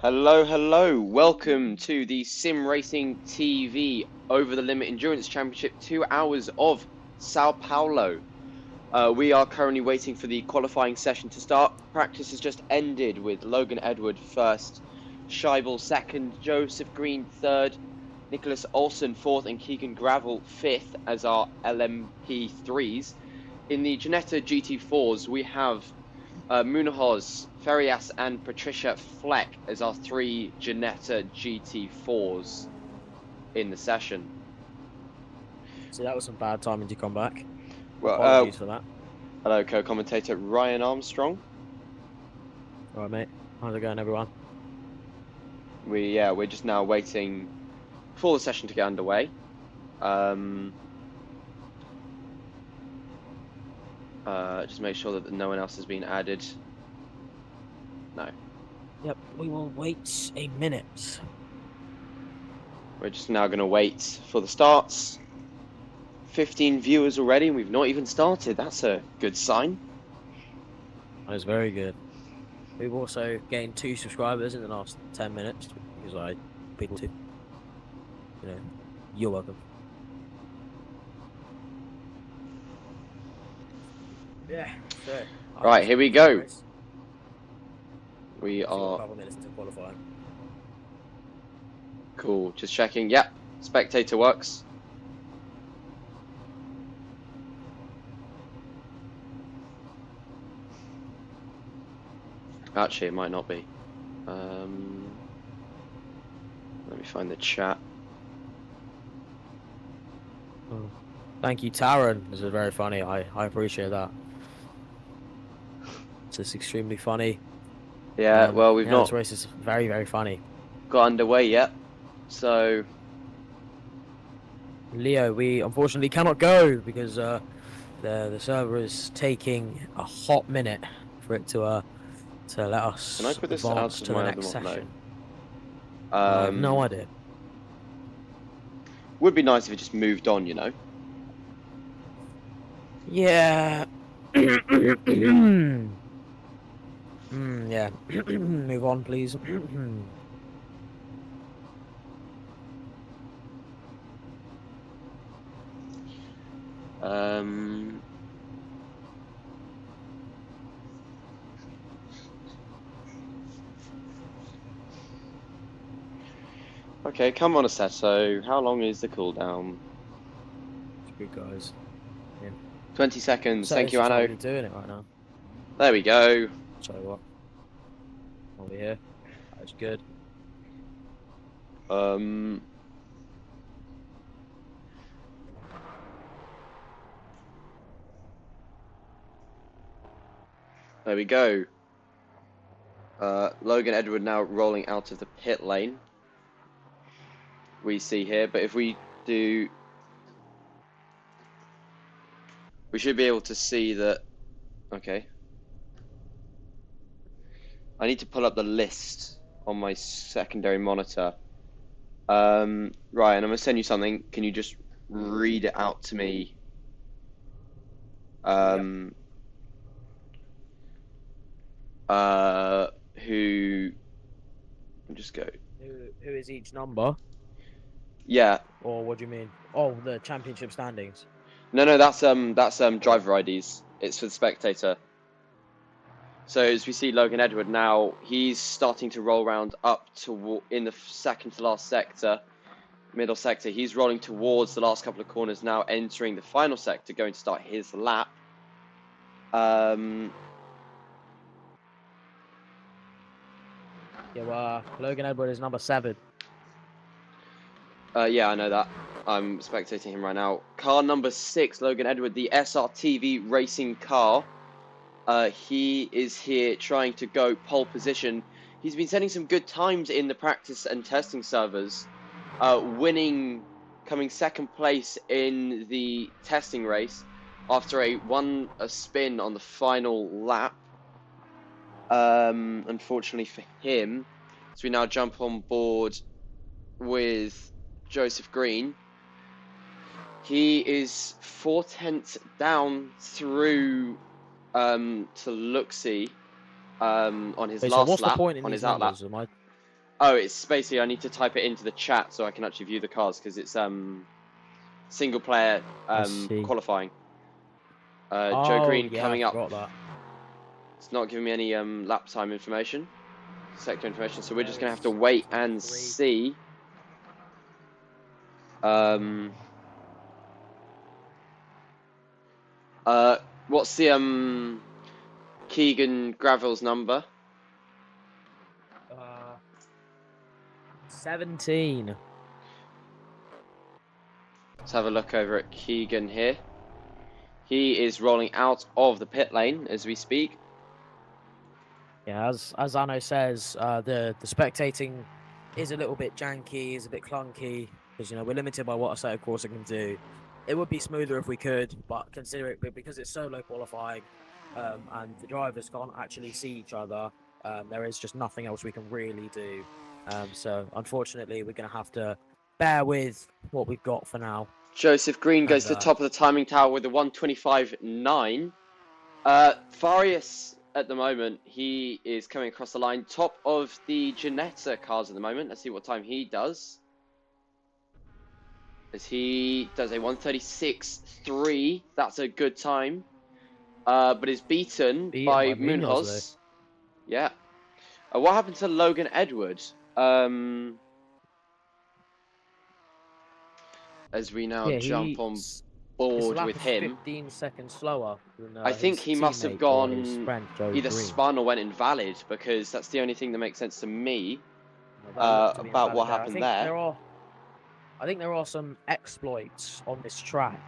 Hello, hello. Welcome to the Sim Racing TV Over the Limit Endurance Championship, 2 hours of Sao Paulo. We are currently waiting for the qualifying session to start. Practice has just ended with Logan Edward first, Scheibel second, Joseph Green third, Nicholas Olsen fourth, and Keegan Gravel fifth as our LMP3s. In the Ginetta GT4s, we have Munoz, Ferias, and Patricia Fleck as our three Ginetta GT4s in the session. So that was some bad timing to come back. Well, Apologies for that. hello, co-commentator Ryan Armstrong. All right, mate. How's it going, everyone? We're just now waiting for the session to get underway. Just make sure that no one else has been added. No. Yep, we will wait a minute. We're just now going to wait for the starts. 15 viewers already, and we've not even started. That's a good sign. That is very good. We've also gained 2 subscribers in the last 10 minutes because people too. You're welcome. Yeah. So, right, here we go. Race. We are. A couple minutes to qualify. Cool. Just checking. Yep. Spectator works. Actually, it might not be. Let me find the chat. Oh. Thank you, Taron. This is very funny. I appreciate that. It's extremely funny. Yeah, well, we've not. This race is very, very funny. Got underway yet, so. Leo, we unfortunately cannot go because the server is taking a hot minute for it to let us Can I put this advance out of to the my next other one? session. No. I have no idea. Would be nice if it just moved on, you know. Yeah. Yeah. Move on, please. Okay, come on, Assetto. How long is the cooldown? It's good, guys. Yeah. 20 seconds. So Thank you, not Anno. really doing it right now. There we go. So what? Over here. That's good. There we go. Logan Edward now rolling out of the pit lane. We see here, but if we do, we should be able to see that. Okay. I need to pull up the list on my secondary monitor. Ryan, I'm gonna send you something. Can you just read it out to me? Yep. Who? Just go. Who is each number? Yeah. Or what do you mean? Oh, the championship standings. No, that's driver IDs. It's for the spectator. So as we see Logan Edward now, he's starting to roll around up to in the second to last sector, middle sector. He's rolling towards the last couple of corners now, entering the final sector, going to start his lap. Yeah, well, Logan Edward is number 7. Yeah, I know that. I'm spectating him right now. Car number 6, Logan Edward, the SRTV racing car. He is here trying to go pole position. He's been setting some good times in the practice and testing servers, coming second place in the testing race after a spin on the final lap. Unfortunately for him, so we now jump on board with Joseph Green. He is 4/10 down through to Luxie on his last what's lap, the point in on these his outlap. numbers? Oh, it's basically I need to type it into the chat so I can actually view the cars because it's single player I see. qualifying. Joe Oh, Green yeah, I coming up. forgot that. It's not giving me any lap time information, sector information, so we're just gonna have to It's wait and 23. see. What's the Keegan Gravel's number? 17. Let's have a look over at Keegan here. He is rolling out of the pit lane as we speak. Yeah, as Anno says, the spectating is a little bit janky, is a bit clunky because we're limited by what Assetto Corsa can do. It would be smoother if we could, but because it's solo qualifying, and the drivers can't actually see each other, there is just nothing else we can really do. So unfortunately, we're going to have to bear with what we've got for now. Joseph Green goes And to the top of the timing tower with a 1:25.9. Farius at the moment, he is coming across the line, top of the Janetta cars at the moment. Let's see what time he does. As he does a 1:36.3, that's a good time. But is beaten by Munoz, Munoz. Yeah. What happened to Logan Edward? As we now jump on board with him. 15 seconds slower than I think his he must have teammate or his gone friend Joe either Green. spun or went invalid, because that's the only thing that makes sense to me About what happened there. I think there are some exploits on this track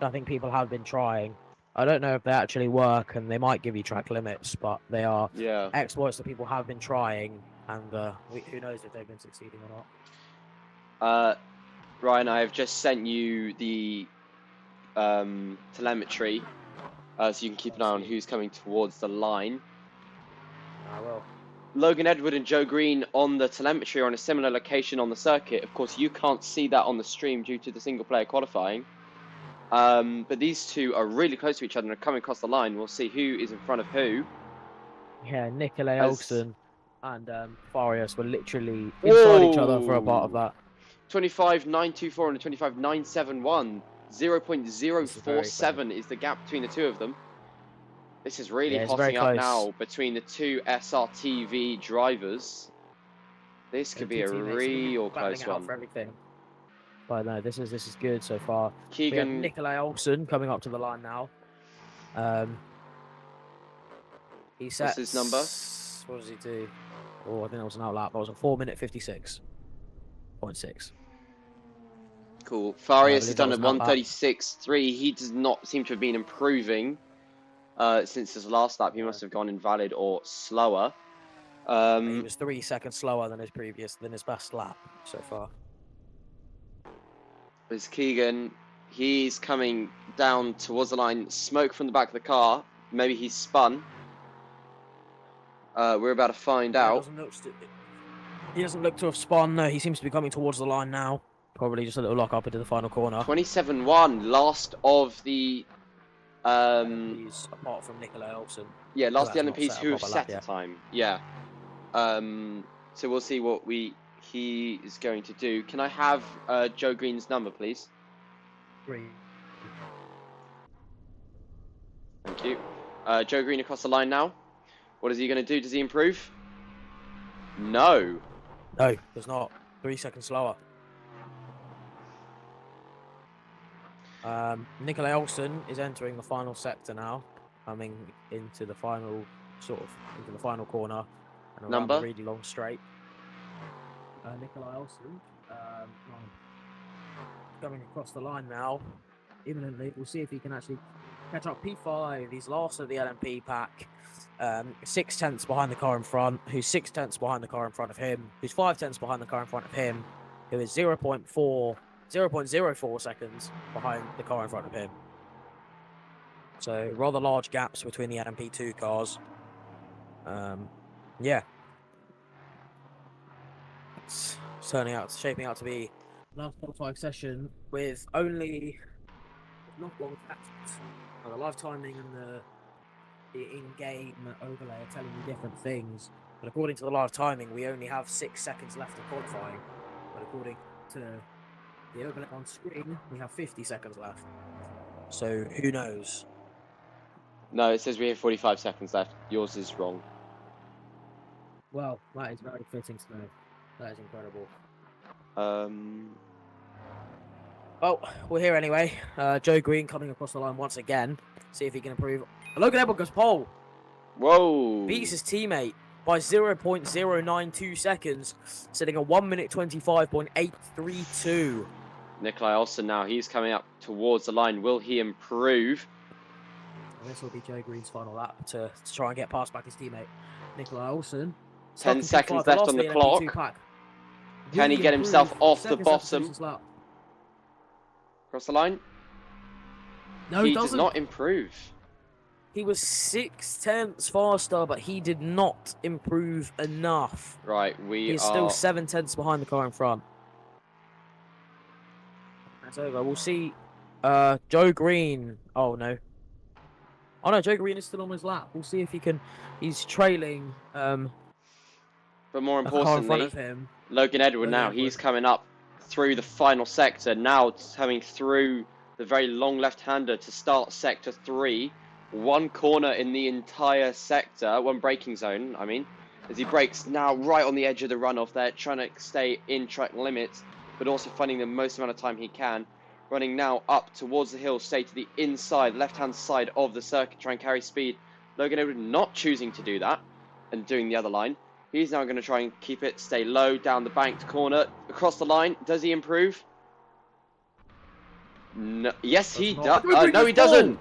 that I think people have been trying. I don't know if they actually work, and they might give you track limits, but they are exploits that people have been trying, and who knows if they've been succeeding or not. Ryan, I have just sent you the telemetry, so you can keep an eye on who's coming towards the line. I will. Logan Edward and Joe Green on the telemetry are on a similar location on the circuit. Of course, you can't see that on the stream due to the single-player qualifying. But these two are really close to each other and are coming across the line. We'll see who is in front of who. Yeah, Nikolai Olsen and Farius were literally inside each other for a part of that. 25.924 and a 25.971. 0.047 is the gap between the two of them. This is really hotting up now between the two SRTV drivers. This could be a real close one. For everything. But no, this is good so far. Keegan, we have Nikolai Olsen coming up to the line now. He sets, what's his number? What does he do? Oh, I think that was an outlap. That was a 4:56.6. Cool. Farius has done a 1:36.3. He does not seem to have been improving since his last lap. He must have gone invalid or slower. He was 3 seconds slower than his best lap so far. There's Keegan. He's coming down towards the line. Smoke from the back of the car. Maybe he's spun. We're about to find out. He doesn't look to have spun. No, he seems to be coming towards the line now. Probably just a little lock up into the final corner. 27.1, last of the LMPs, apart from Nikolai Olsen. Yeah, last of the LMPs who have set a time. Yeah. So we'll see what he is going to do. Can I have Joe Green's number, please? 3. Thank you. Joe Green across the line now. What is he going to do? Does he improve? No. No, does not. 3 seconds slower. Nikolai Olsen is entering the final sector now, coming into the final corner and around the really long straight. Nikolai Olsen coming across the line now imminently. We'll see if he can actually catch up. P5, he's last of the LMP pack. 6 tenths behind the car in front, who's 6 tenths behind the car in front of him, who's 5 tenths behind the car in front of him, who is 0.04 seconds behind the car in front of him. So rather large gaps between the LMP2 cars. Yeah. It's shaping out to be last qualifying session with only not long factors. The live timing and the in-game overlay are telling you different things. But according to the live timing, we only have 6 seconds left of qualifying. But according to the OTLEC on screen, we have 50 seconds left. So who knows? No, it says we have 45 seconds left. Yours is wrong. Well, that is very fitting to know. That is incredible. Well, we're here anyway. Joe Green coming across the line once again. See if he can improve. Logan Edwards goes pole. Whoa! Beats his teammate by 0.092 seconds, sitting at 1 minute 25.832. Nikolai Olsen now, he's coming up towards the line. Will he improve? And this will be Joe Green's final lap to try and get past back his teammate. Nikolai Olsen. 10 seconds left on the clock. Can he get himself off the bottom? Across the line? No, he does not improve. He was 6/10 faster, but he did not improve enough. Right, He's still 7/10 behind the car in front. That's over. We'll see. Joe Green. Oh no. Oh no, Joe Green is still on his lap. We'll see if he can. He's trailing. But more a car in front importantly, of him. Logan Edward now. He's coming up through the final sector. Now coming through the very long left-hander to start sector 3. One corner in the entire sector, one braking zone, I mean, as he brakes now right on the edge of the runoff there, trying to stay in track limits, but also finding the most amount of time he can. Running now up towards the hill, stay to the inside, left-hand side of the circuit, try and carry speed. Logan Edward not choosing to do that and doing the other line. He's now going to try and keep it, stay low, down the banked corner, across the line. Does he improve? No. Yes, he does. No, he doesn't.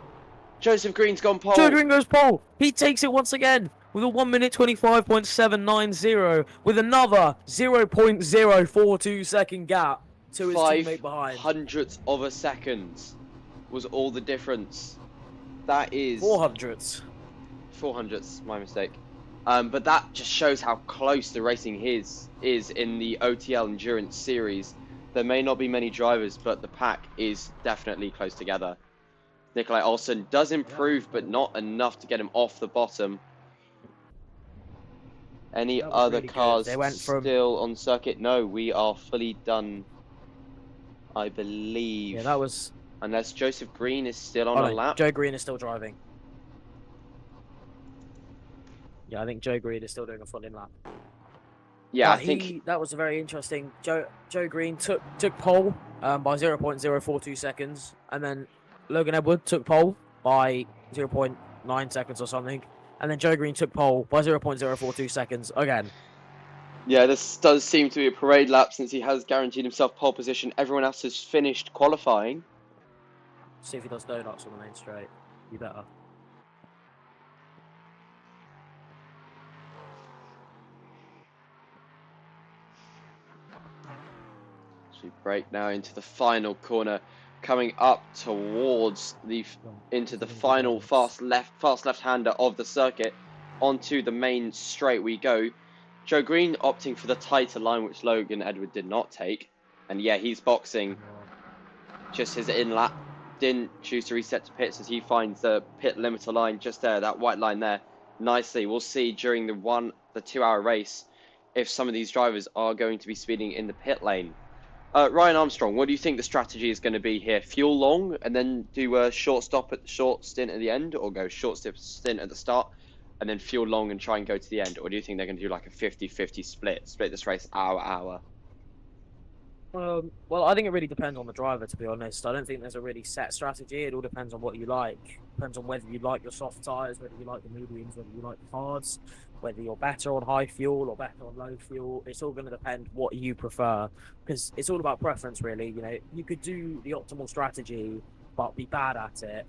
Joseph Green's gone pole. Joe Green goes pole. He takes it once again with a 1 minute 25.790 with another 0.042 second gap to his teammate behind. 500ths of a second was all the difference. That is 400ths. 400ths, my mistake. But that just shows how close the racing is in the OTL Endurance Series. There may not be many drivers, but the pack is definitely close together. Nikolai Olsen does improve, but not enough to get him off the bottom. Any other really cars still on circuit? No, we are fully done, I believe. Yeah, that was... Unless Joseph Green is still on a lap. Joe Green is still driving. Yeah, I think Joe Green is still doing a full-in lap. Yeah, I think that was a very interesting. Joe Green took pole by 0.042 seconds, and then Logan Edward took pole by 0.9 seconds or something, and then Joe Green took pole by 0.042 seconds again. Yeah, this does seem to be a parade lap since he has guaranteed himself pole position. Everyone else has finished qualifying. See if he does donuts on the main straight. You better. So we break now into the final corner, coming up towards into the final fast left-hander of the circuit. Onto the main straight we go. Joe Green opting for the tighter line, which Logan Edward did not take. And yeah, he's boxing just his in lap. Didn't choose to reset to pits as he finds the pit limiter line just there, that white line there, nicely. We'll see during the 2-hour race if some of these drivers are going to be speeding in the pit lane. Ryan Armstrong, what do you think the strategy is going to be here? Fuel long and then do a short stint at the end, or go short stint at the start and then fuel long and try and go to the end? Or do you think they're going to do like a 50-50 split this race hour? Well, I think it really depends on the driver, to be honest. I don't think there's a really set strategy. It all depends on what you like. Depends on whether you like your soft tyres, whether you like the mediums, whether you like the hards, whether you're better on high fuel or better on low fuel. It's all going to depend what you prefer, because it's all about preference, really. You know, you could do the optimal strategy, but be bad at it,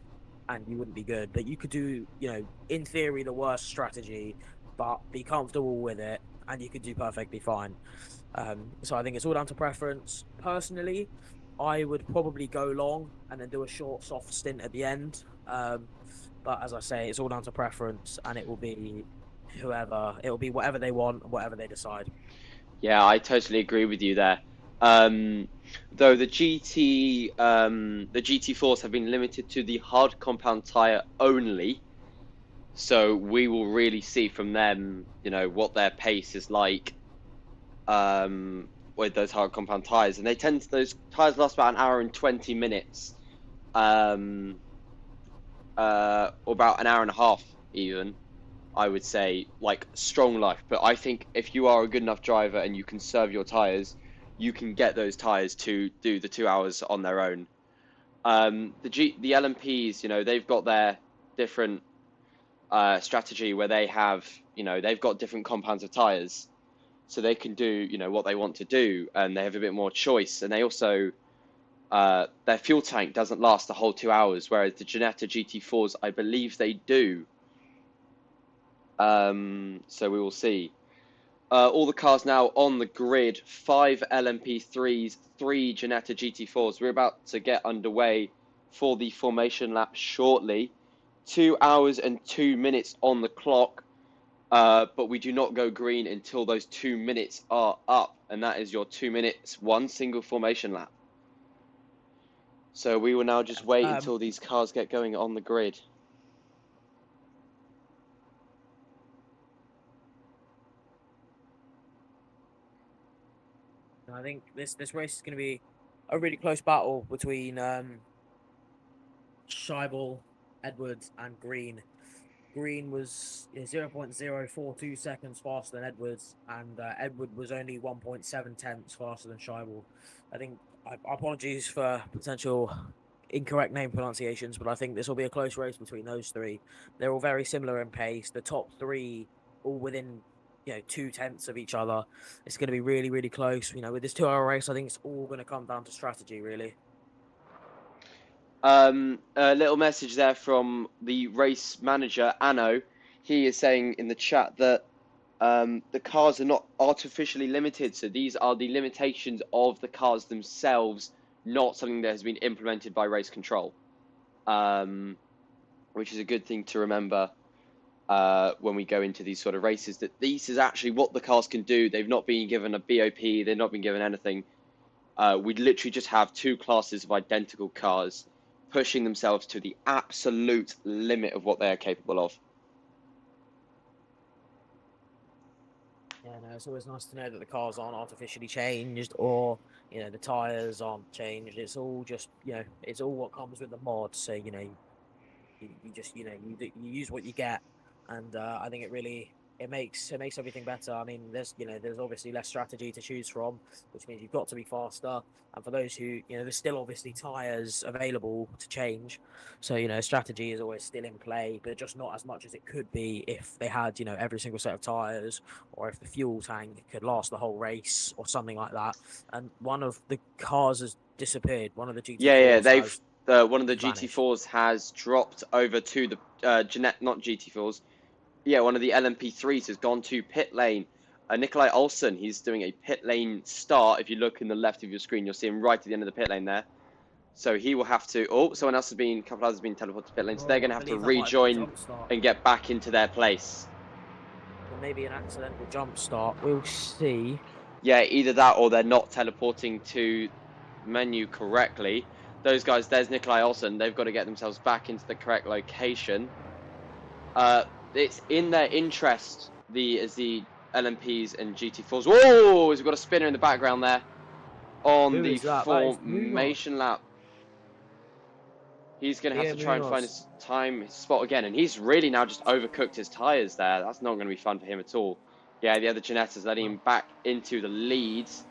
and you wouldn't be good. But you could do, you know, in theory, the worst strategy, but be comfortable with it, and you could do perfectly fine. So I think it's all down to preference. Personally, I would probably go long and then do a short, soft stint at the end. But as I say, it's all down to preference, and it will be whatever they want, whatever they decide. Yeah, I totally agree with you there. Though the GT4s have been limited to the hard compound tyre only, So we will really see from them, you know, what their pace is like with those hard compound tires, and those tires last about an hour and 20 minutes, or about an hour and a half even. I would say, like, strong life. But I think if you are a good enough driver and you conserve your tires, you can get those tires to do the 2 hours on their own. The LMPs, you know, they've got their different strategy where they have, you know, they've got different compounds of tires, so they can do, you know, what they want to do, and they have a bit more choice. And they also, their fuel tank doesn't last the whole 2 hours, whereas the Ginetta GT4s, I believe they do. So we will see. All the cars now on the grid, 5 LMP3s, 3 Ginetta GT4s. We're about to get underway for the formation lap shortly. 2 hours and 2 minutes on the clock, but we do not go green until those 2 minutes are up, and that is your 2 minutes, one single formation lap. So we will now just wait until these cars get going on the grid. I think this race is going to be a really close battle between Scheibel, Edwards, and Green. Green was 0.042 seconds faster than Edwards, and Edward was only 1.7 tenths faster than Scheibel. I think, apologies for potential incorrect name pronunciations, but I think this will be a close race between those three. They're all very similar in pace. The top three all within 2 tenths of each other. It's going to be really, really close. You know, with this 2 hour race, I think it's all going to come down to strategy, really. A little message there from the race manager, Anno. He is saying in the chat that the cars are not artificially limited, so these are the limitations of the cars themselves, not something that has been implemented by race control, which is a good thing to remember when we go into these sort of races, that this is actually what the cars can do. They've not been given a BOP, they've not been given anything. We literally just have 2 classes of identical cars pushing themselves to the absolute limit of what they are capable of. Yeah, no, it's always nice to know that the cars aren't artificially changed, or the tires aren't changed. It's all just it's all what comes with the mod. So you just you use what you get, and I think it makes everything better. I mean, there's obviously less strategy to choose from, which means you've got to be faster. And for those who there's still obviously tires available to change, so strategy is always still in play, but just not as much as it could be if they had every single set of tires, or if the fuel tank could last the whole race or something like that. And one of the cars has disappeared. One of the GT4s Yeah, they've one of the vanished. GT4s has dropped over to the not GT4s. Yeah, one of the LMP3s has gone to pit lane. Nikolai Olsen, he's doing a pit lane start. If you look in the left of your screen, you'll see him right at the end of the pit lane there. So he will have to. Oh, someone else a couple others have been teleported to pit lane. So they're going to have to rejoin and get back into their place. Or maybe an accidental jump start. We'll see. Yeah, either that or they're not teleporting to menu correctly. Those guys, there's Nikolai Olsen. They've got to get themselves back into the correct location. It's in their interest, as the LMPs and GT4s. Whoa! We've got a spinner in the background there on the formation lap. He's going to have to try and find his spot again, and he's really now just overcooked his tyres there. That's not going to be fun for him at all. Yeah, the other Ginettas letting him back into the leads,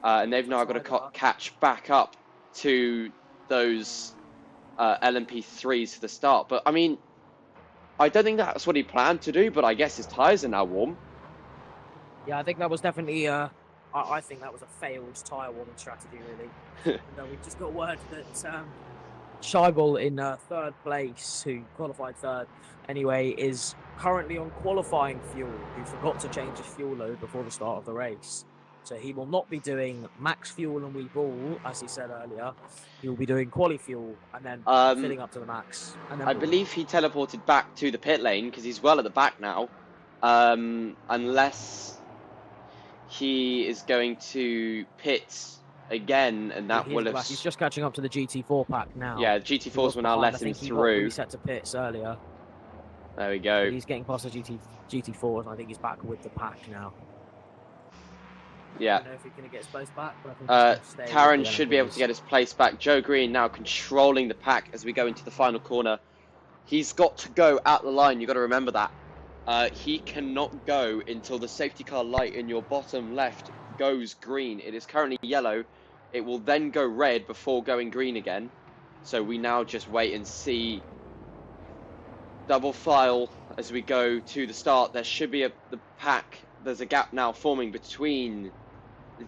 and they've now got to catch back up to those LMP3s for the start. But I mean, I don't think that's what he planned to do, but I guess his tyres are now warm. Yeah, I think that was definitely I think that was a failed tyre warming strategy, really. And we just got word that Scheibel in 3rd place, who qualified 3rd anyway, is currently on qualifying fuel. He forgot to change his fuel load before the start of the race. So he will not be doing max fuel and we ball, as he said earlier. He will be doing quali fuel and then filling up to the max. And then I believe he teleported back to the pit lane because he's well at the back now. Unless he is going to pit again, and that will have... He's just catching up to the GT4 pack now. Yeah, GT4s will now let him through. He set to pits earlier. There we But go. he's getting past the GT4s, and I think he's back with the pack now. Yeah. I don't know if he's going to get his place back, but I think he's going to stay Taran with the should be able to get his place back. Joe Green now controlling the pack as we go into the final corner. He's got to go at the line. You've got to remember that. He cannot go until the safety car light in your bottom left goes green. It is currently yellow. It will then go red before going green again. So we now just wait and see. Double file as we go to the start. There should be the pack. There's a gap now forming between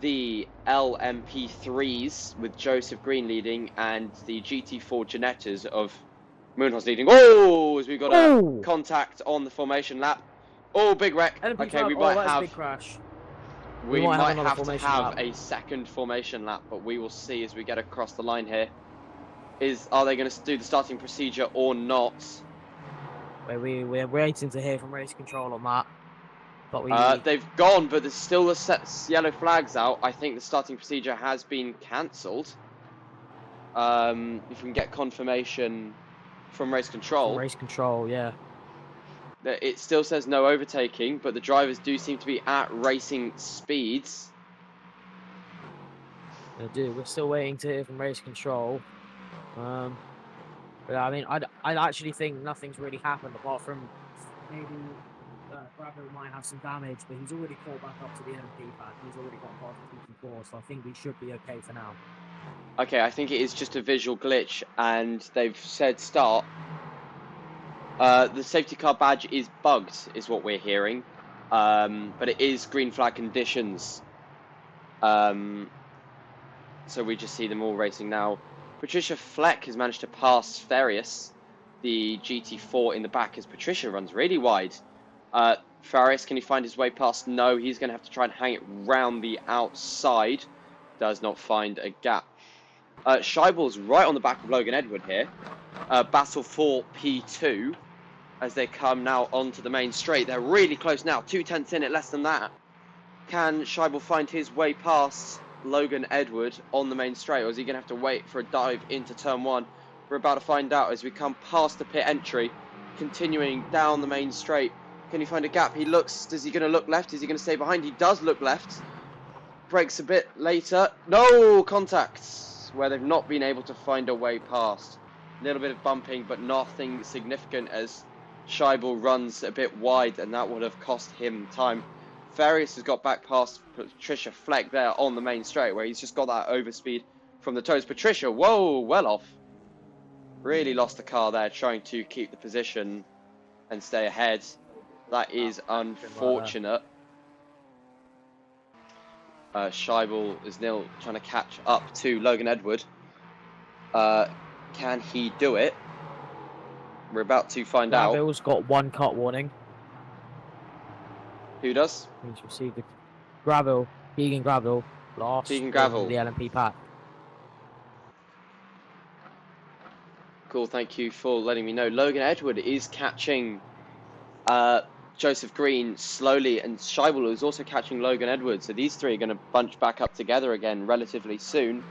the LMP3s with Joseph Green leading and the GT4 Genettas of Moonhorse leading. Oh, as we've got a contact on the formation lap. Oh, big wreck. Okay, we might have. Big crash. We might have to have a second formation lap, but we will see as we get across the line here. Are they going to do the starting procedure or not? We're waiting to hear from race control on that. But they've gone, but there's still the yellow flags out. I think the starting procedure has been cancelled. If we can get confirmation from race control. From race control, yeah. It still says no overtaking, but the drivers do seem to be at racing speeds. They do. We're still waiting to hear from race control. But I mean, I actually think nothing's really happened apart from maybe Bravo might have some damage, but he's already caught back up to the MP pad. He's already got past the PT4, so I think we should be okay for now. Okay, I think it is just a visual glitch, and they've said start. The safety car badge is bugged, is what we're hearing, but it is green flag conditions. So we just see them all racing now. Patricia Fleck has managed to pass Farias, the GT4 in the back, as Patricia runs really wide. Farias, can he find his way past? No, he's going to have to try and hang it round the outside. Does not find a gap. Scheibel's right on the back of Logan Edward here. Battle for P2 as they come now onto the main straight. They're really close now, 2/10 in it, less than that. Can Scheibel find his way past Logan Edward on the main straight, or is he going to have to wait for a dive into turn one? We're about to find out as we come past the pit entry, continuing down the main straight. Can he find a gap? He looks, is he going to look left? Is he going to stay behind? He does look left. Brakes a bit later. No contacts where they've not been able to find a way past. A little bit of bumping, but nothing significant as Scheibel runs a bit wide, and that would have cost him time. Farias has got back past Patricia Fleck there on the main straight, where he's just got that overspeed from the toes. Patricia, whoa, well off. Really lost the car there, trying to keep the position and stay ahead. That is unfortunate. Scheibel is still trying to catch up to Logan Edward. Can he do it? We're about to find out. Bill's got one cut warning. Who does? He's received the Gravel, Keegan Gravel, last Keegan Gravel. The LMP pack. Cool, thank you for letting me know. Logan Edward is catching Joseph Green slowly, and Scheibel is also catching Logan Edward. So these three are going to bunch back up together again relatively soon.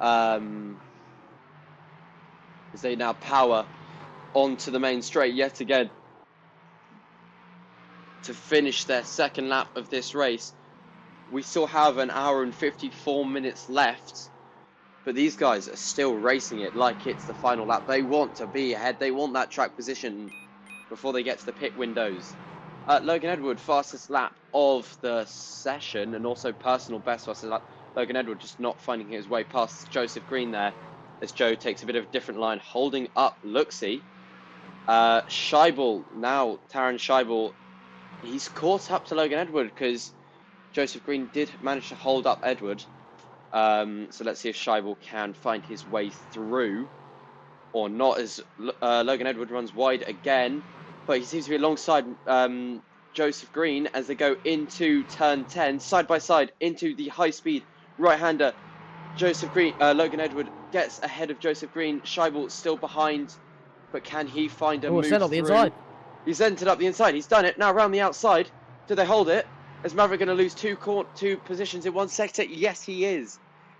As they now power onto the main straight yet again to finish their second lap of this race. We still have an hour and 54 minutes left, but these guys are still racing it like it's the final lap. They want to be ahead. They want that track position before they get to the pit windows. Logan Edward, fastest lap of the session, and also personal best fastest lap. Logan Edward just not finding his way past Joseph Green there, as Joe takes a bit of a different line, holding up Luxie. Scheibel, now Taran Scheibel, he's caught up to Logan Edward because Joseph Green did manage to hold up Edward. So let's see if Scheibel can find his way through or not, as Logan Edward runs wide again. But he seems to be alongside Joseph Green as they go into turn 10, side by side, into the high-speed right-hander. Joseph Green, Logan Edward gets ahead of Joseph Green. Scheibel still behind, but can he find a move set up the through? inside. He's entered up the inside. He's done it. Now around the outside. Do they hold it? Is Maverick going to lose two positions in one sector? Yes, he is.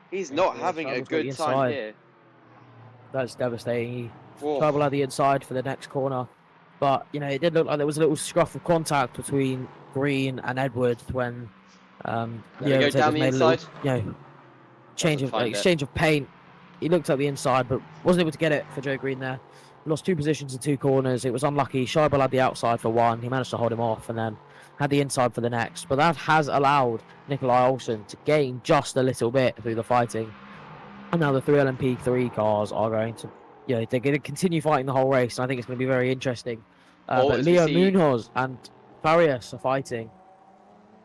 He's not having a good time here. That's devastating. Whoa. Trouble at the inside for the next corner. But it did look like there was a little scruff of contact between Green and Edward when There we Leo go, was able down to the make a little inside. change Doesn't of find it. exchange of paint. He looked at the inside, but wasn't able to get it for Joe Green there. Lost 2 positions in 2 corners. It was unlucky. Scheibel had the outside for 1. He managed to hold him off and then had the inside for the next. But that has allowed Nikolai Olsen to gain just a little bit through the fighting. And now the 3 LMP3 cars are going to, they're going to continue fighting the whole race. And I think it's going to be very interesting. But As we Leo see, Munoz and Farias are fighting.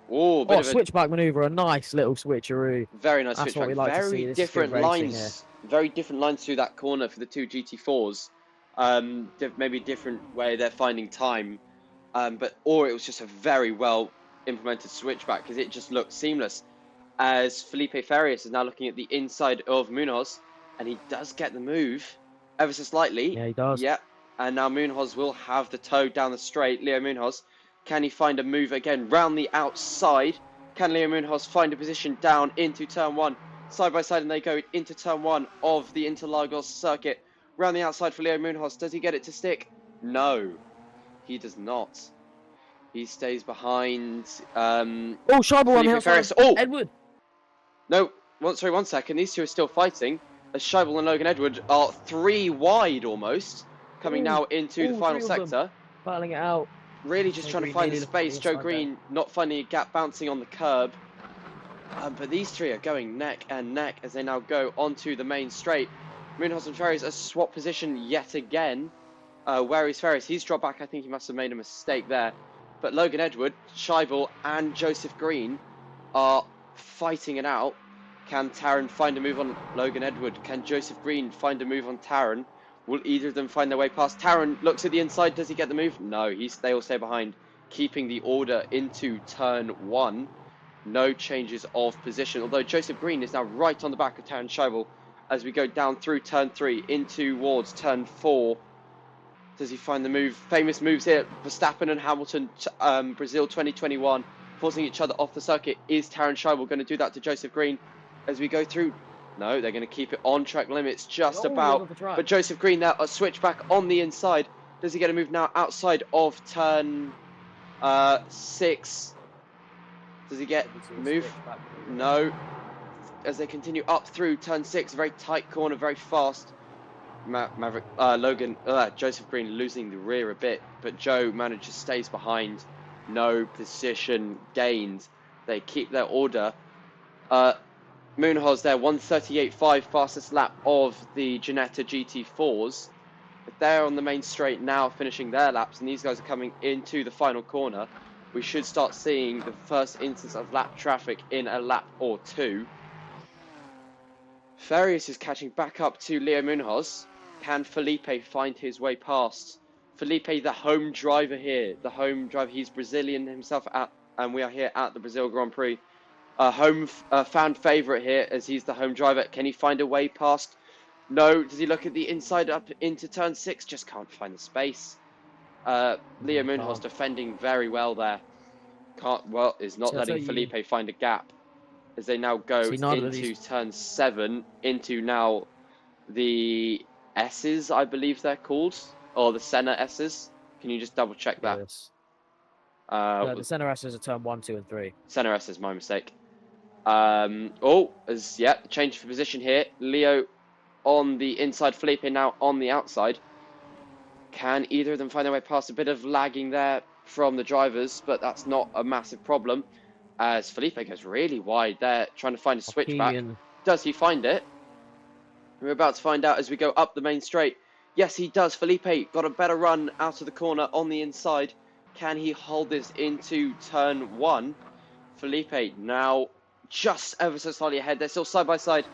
bit of a Switchback maneuver, a nice little switcheroo. very nice That's switchback. what we like to see. This is good racing here. Very different lines through that corner for the 2 GT4s. Maybe a different way they're finding time. Or it was just a very well implemented switchback because it just looked seamless. As Felipe Farias is now looking at the inside of Munoz, and he does get the move ever so slightly. Yeah, he does. Yep. And now Munoz will have the toe down the straight. Leo Munoz, can he find a move again round the outside? Can Leo Munoz find a position down into turn 1? Side by side, and they go into turn 1 of the Interlagos circuit. Round the outside for Leo Munoz. Does he get it to stick? No, he does not. He stays behind. Scheibel on the outside. Edward. No, sorry, 1 second. These 2 are still fighting. As Scheibel and Logan Edward are 3 wide almost, coming now into the final sector. Battling it out. Really just trying to find the space. Joe Green not finding a gap, bouncing on the curb. But these 3 are going neck and neck as they now go onto the main straight. Munoz and Ferris are swap position yet again. Where is Ferris? He's dropped back. I think he must have made a mistake there. But Logan Edward, Scheibel and Joseph Green are fighting it out. Can Taron find a move on Logan Edward? Can Joseph Green find a move on Taron? Will either of them find their way past? Taron looks at the inside. Does he get the move? No, they all stay behind, keeping the order into turn 1. No changes of position, although Joseph Green is now right on the back of Taron Scheibel as we go down through turn 3 into towards turn 4. Does he find the move? Famous moves here. Verstappen and Hamilton, Brazil 2021, forcing each other off the circuit. Is Taron Scheibel going to do that to Joseph Green as we go through? No, they're going to keep it on track limits just about. But Joseph Green now a switchback on the inside. Does he get a move now outside of turn 6? Does he get move? No. As they continue up through turn 6, very tight corner, very fast. Joseph Green losing the rear a bit, but Joe manages stays behind. No position gained. They keep their order. Munoz there, 1:38.5, fastest lap of the Ginetta GT4s. But they're on the main straight now, finishing their laps, and these guys are coming into the final corner. We should start seeing the first instance of lap traffic in a lap or 2. Farias is catching back up to Leo Munoz. Can Felipe find his way past? Felipe, the home driver here. He's Brazilian himself, and we are here at the Brazil Grand Prix. Home fan favourite here as he's the home driver. Can he find a way past? No. Does he look at the inside up into turn 6? Just can't find the space. Leo Munoz defending very well there. Is not letting Felipe find a gap as they now go into turn 7, into now the S's, I believe they're called, or the Senna S's. Can you just double check that? Yes. The Senna S's are turn 1, 2, and 3. Senna S's, my mistake. Change for position here. Leo on the inside, Felipe now on the outside. Can either of them find their way past? A bit of lagging there from the drivers, but that's not a massive problem as Felipe goes really wide there, trying to find a switchback. Does he find it? We're about to find out as we go up the main straight. Yes, he does. Felipe got a better run out of the corner on the inside. Can he hold this into turn 1? Felipe now just ever so slightly ahead. They're still side by side.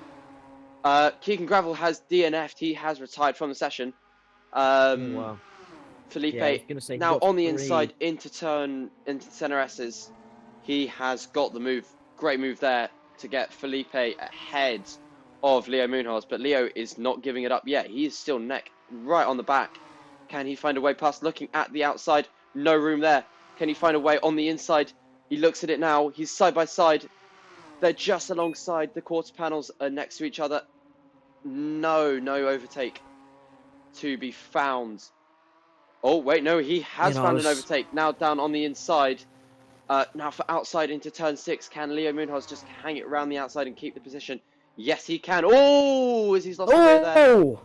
Keegan Gravel has DNF'd. He has retired from the session. Wow. Felipe now on the inside into center S's. He has got the move. Great move there to get Felipe ahead of Leo Munoz, but Leo is not giving it up yet. He is still neck right on the back. Can he find a way past? Looking at the outside, no room there. Can he find a way on the inside? He looks at it now. He's side by side. They're just alongside. The quarter panels are next to each other. No overtake to be found. Oh, wait, no, he You has know, found an overtake. Now down on the inside. Now for outside into turn 6. Can Leo Moonhouse just hang it around the outside and keep the position? Yes, he can. Oh, as he's lost the rear there. oh,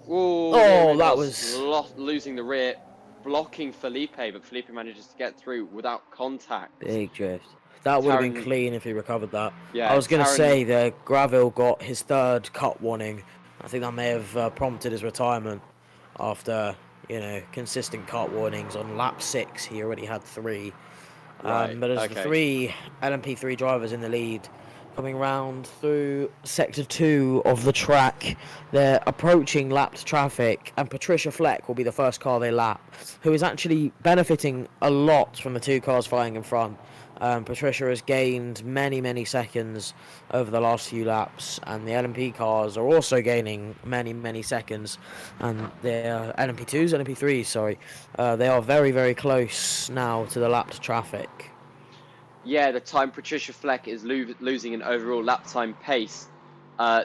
Oh, Leo oh, that Moonhouse was losing the rear, blocking Felipe, but Felipe manages to get through without contact. big drift. That would have been Taron, clean if he recovered that. I yeah, was going to Taron, say that Gravel got his 3rd cut warning. I think that may have prompted his retirement after, you know, consistent cut warnings. On lap 6, he already had 3. right, But as the okay. 3 LMP3 drivers in the lead coming round through sector 2 of the track, they're approaching lapped traffic, and Patricia Fleck will be the first car they lap, who is actually benefiting a lot from the 2 cars flying in front. Patricia has gained many seconds over the last few laps, and the LMP cars are also gaining many seconds, and they're LMP2s, LMP3s, sorry. They are very close now to the lapped traffic. Yeah, the time Patricia Fleck is losing an overall lap time pace, they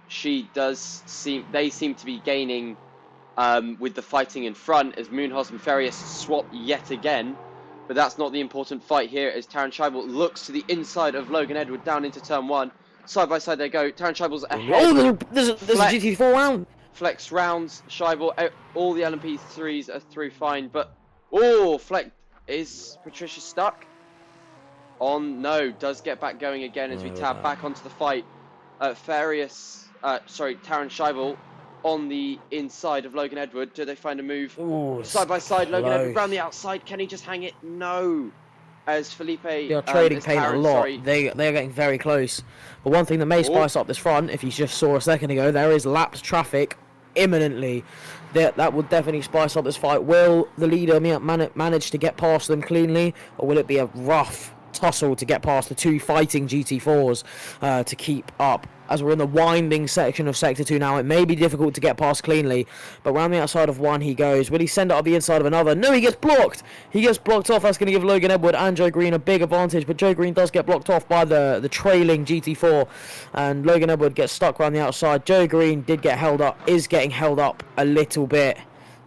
seem to be gaining with the fighting in front as Moonhouse and Farias swap yet again. But that's not the important fight here as Taron Scheibel looks to the inside of Logan Edward down into turn 1. Side by side they go. Taron Scheibel's ahead. Oh, there's a GT4 round. Flex rounds Scheibel. All the LMP3s are through fine. But, oh, Fleck, is Patricia stuck? No, does get back going again as we tab back onto the fight. Taron Scheibel on the inside of Logan Edward. Do they find a move? Ooh, Side by side, close. Logan Edward round the outside. Can he just hang it? No. As Felipe... They are trading paint a lot. They are getting very close. But one thing that may spice up this front, if you just saw a second ago, there is lapped traffic imminently. That will definitely spice up this fight. Will the leader manage to get past them cleanly, or will it be a rough tussle to get past the 2 fighting GT4s to keep up? As we're in the winding section of Sector 2 now, it may be difficult to get past cleanly, but round the outside of one he goes. Will he send it up the inside of another? No, he gets blocked! He gets blocked off. That's going to give Logan Edward and Joe Green a big advantage, but Joe Green does get blocked off by the trailing GT4, and Logan Edward gets stuck around the outside. Joe Green is getting held up a little bit.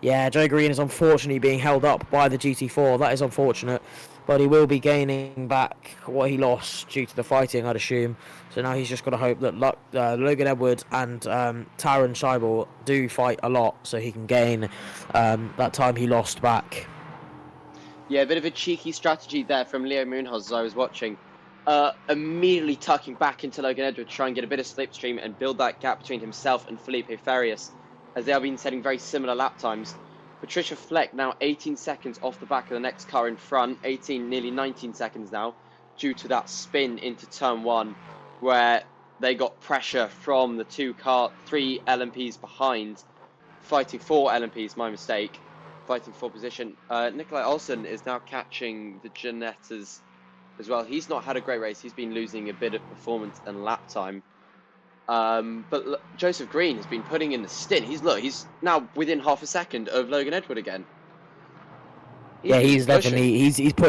Yeah, Joe Green is unfortunately being held up by the GT4. That is unfortunate. But he will be gaining back what he lost due to the fighting, I'd assume. So now he's just got to hope that Logan Edward and Taron Scheibel do fight a lot so he can gain that time he lost back. Yeah, a bit of a cheeky strategy there from Leo Moonhouse as I was watching. Immediately tucking back into Logan Edward to try and get a bit of slipstream and build that gap between himself and Felipe Farias, as they have been setting very similar lap times. Patricia Fleck now 18 seconds off the back of the next car in front, nearly 19 seconds now, due to that spin into turn 1, where they got pressure from the 3 LMPs behind, fighting 4 LMPs, my mistake, fighting for position. Nikolai Olsen is now catching the Ginettas as well. He's not had a great race. He's been losing a bit of performance and lap time. But look, Joseph Green has been putting in the stint. He's now within half a second of Logan Edward again. He's put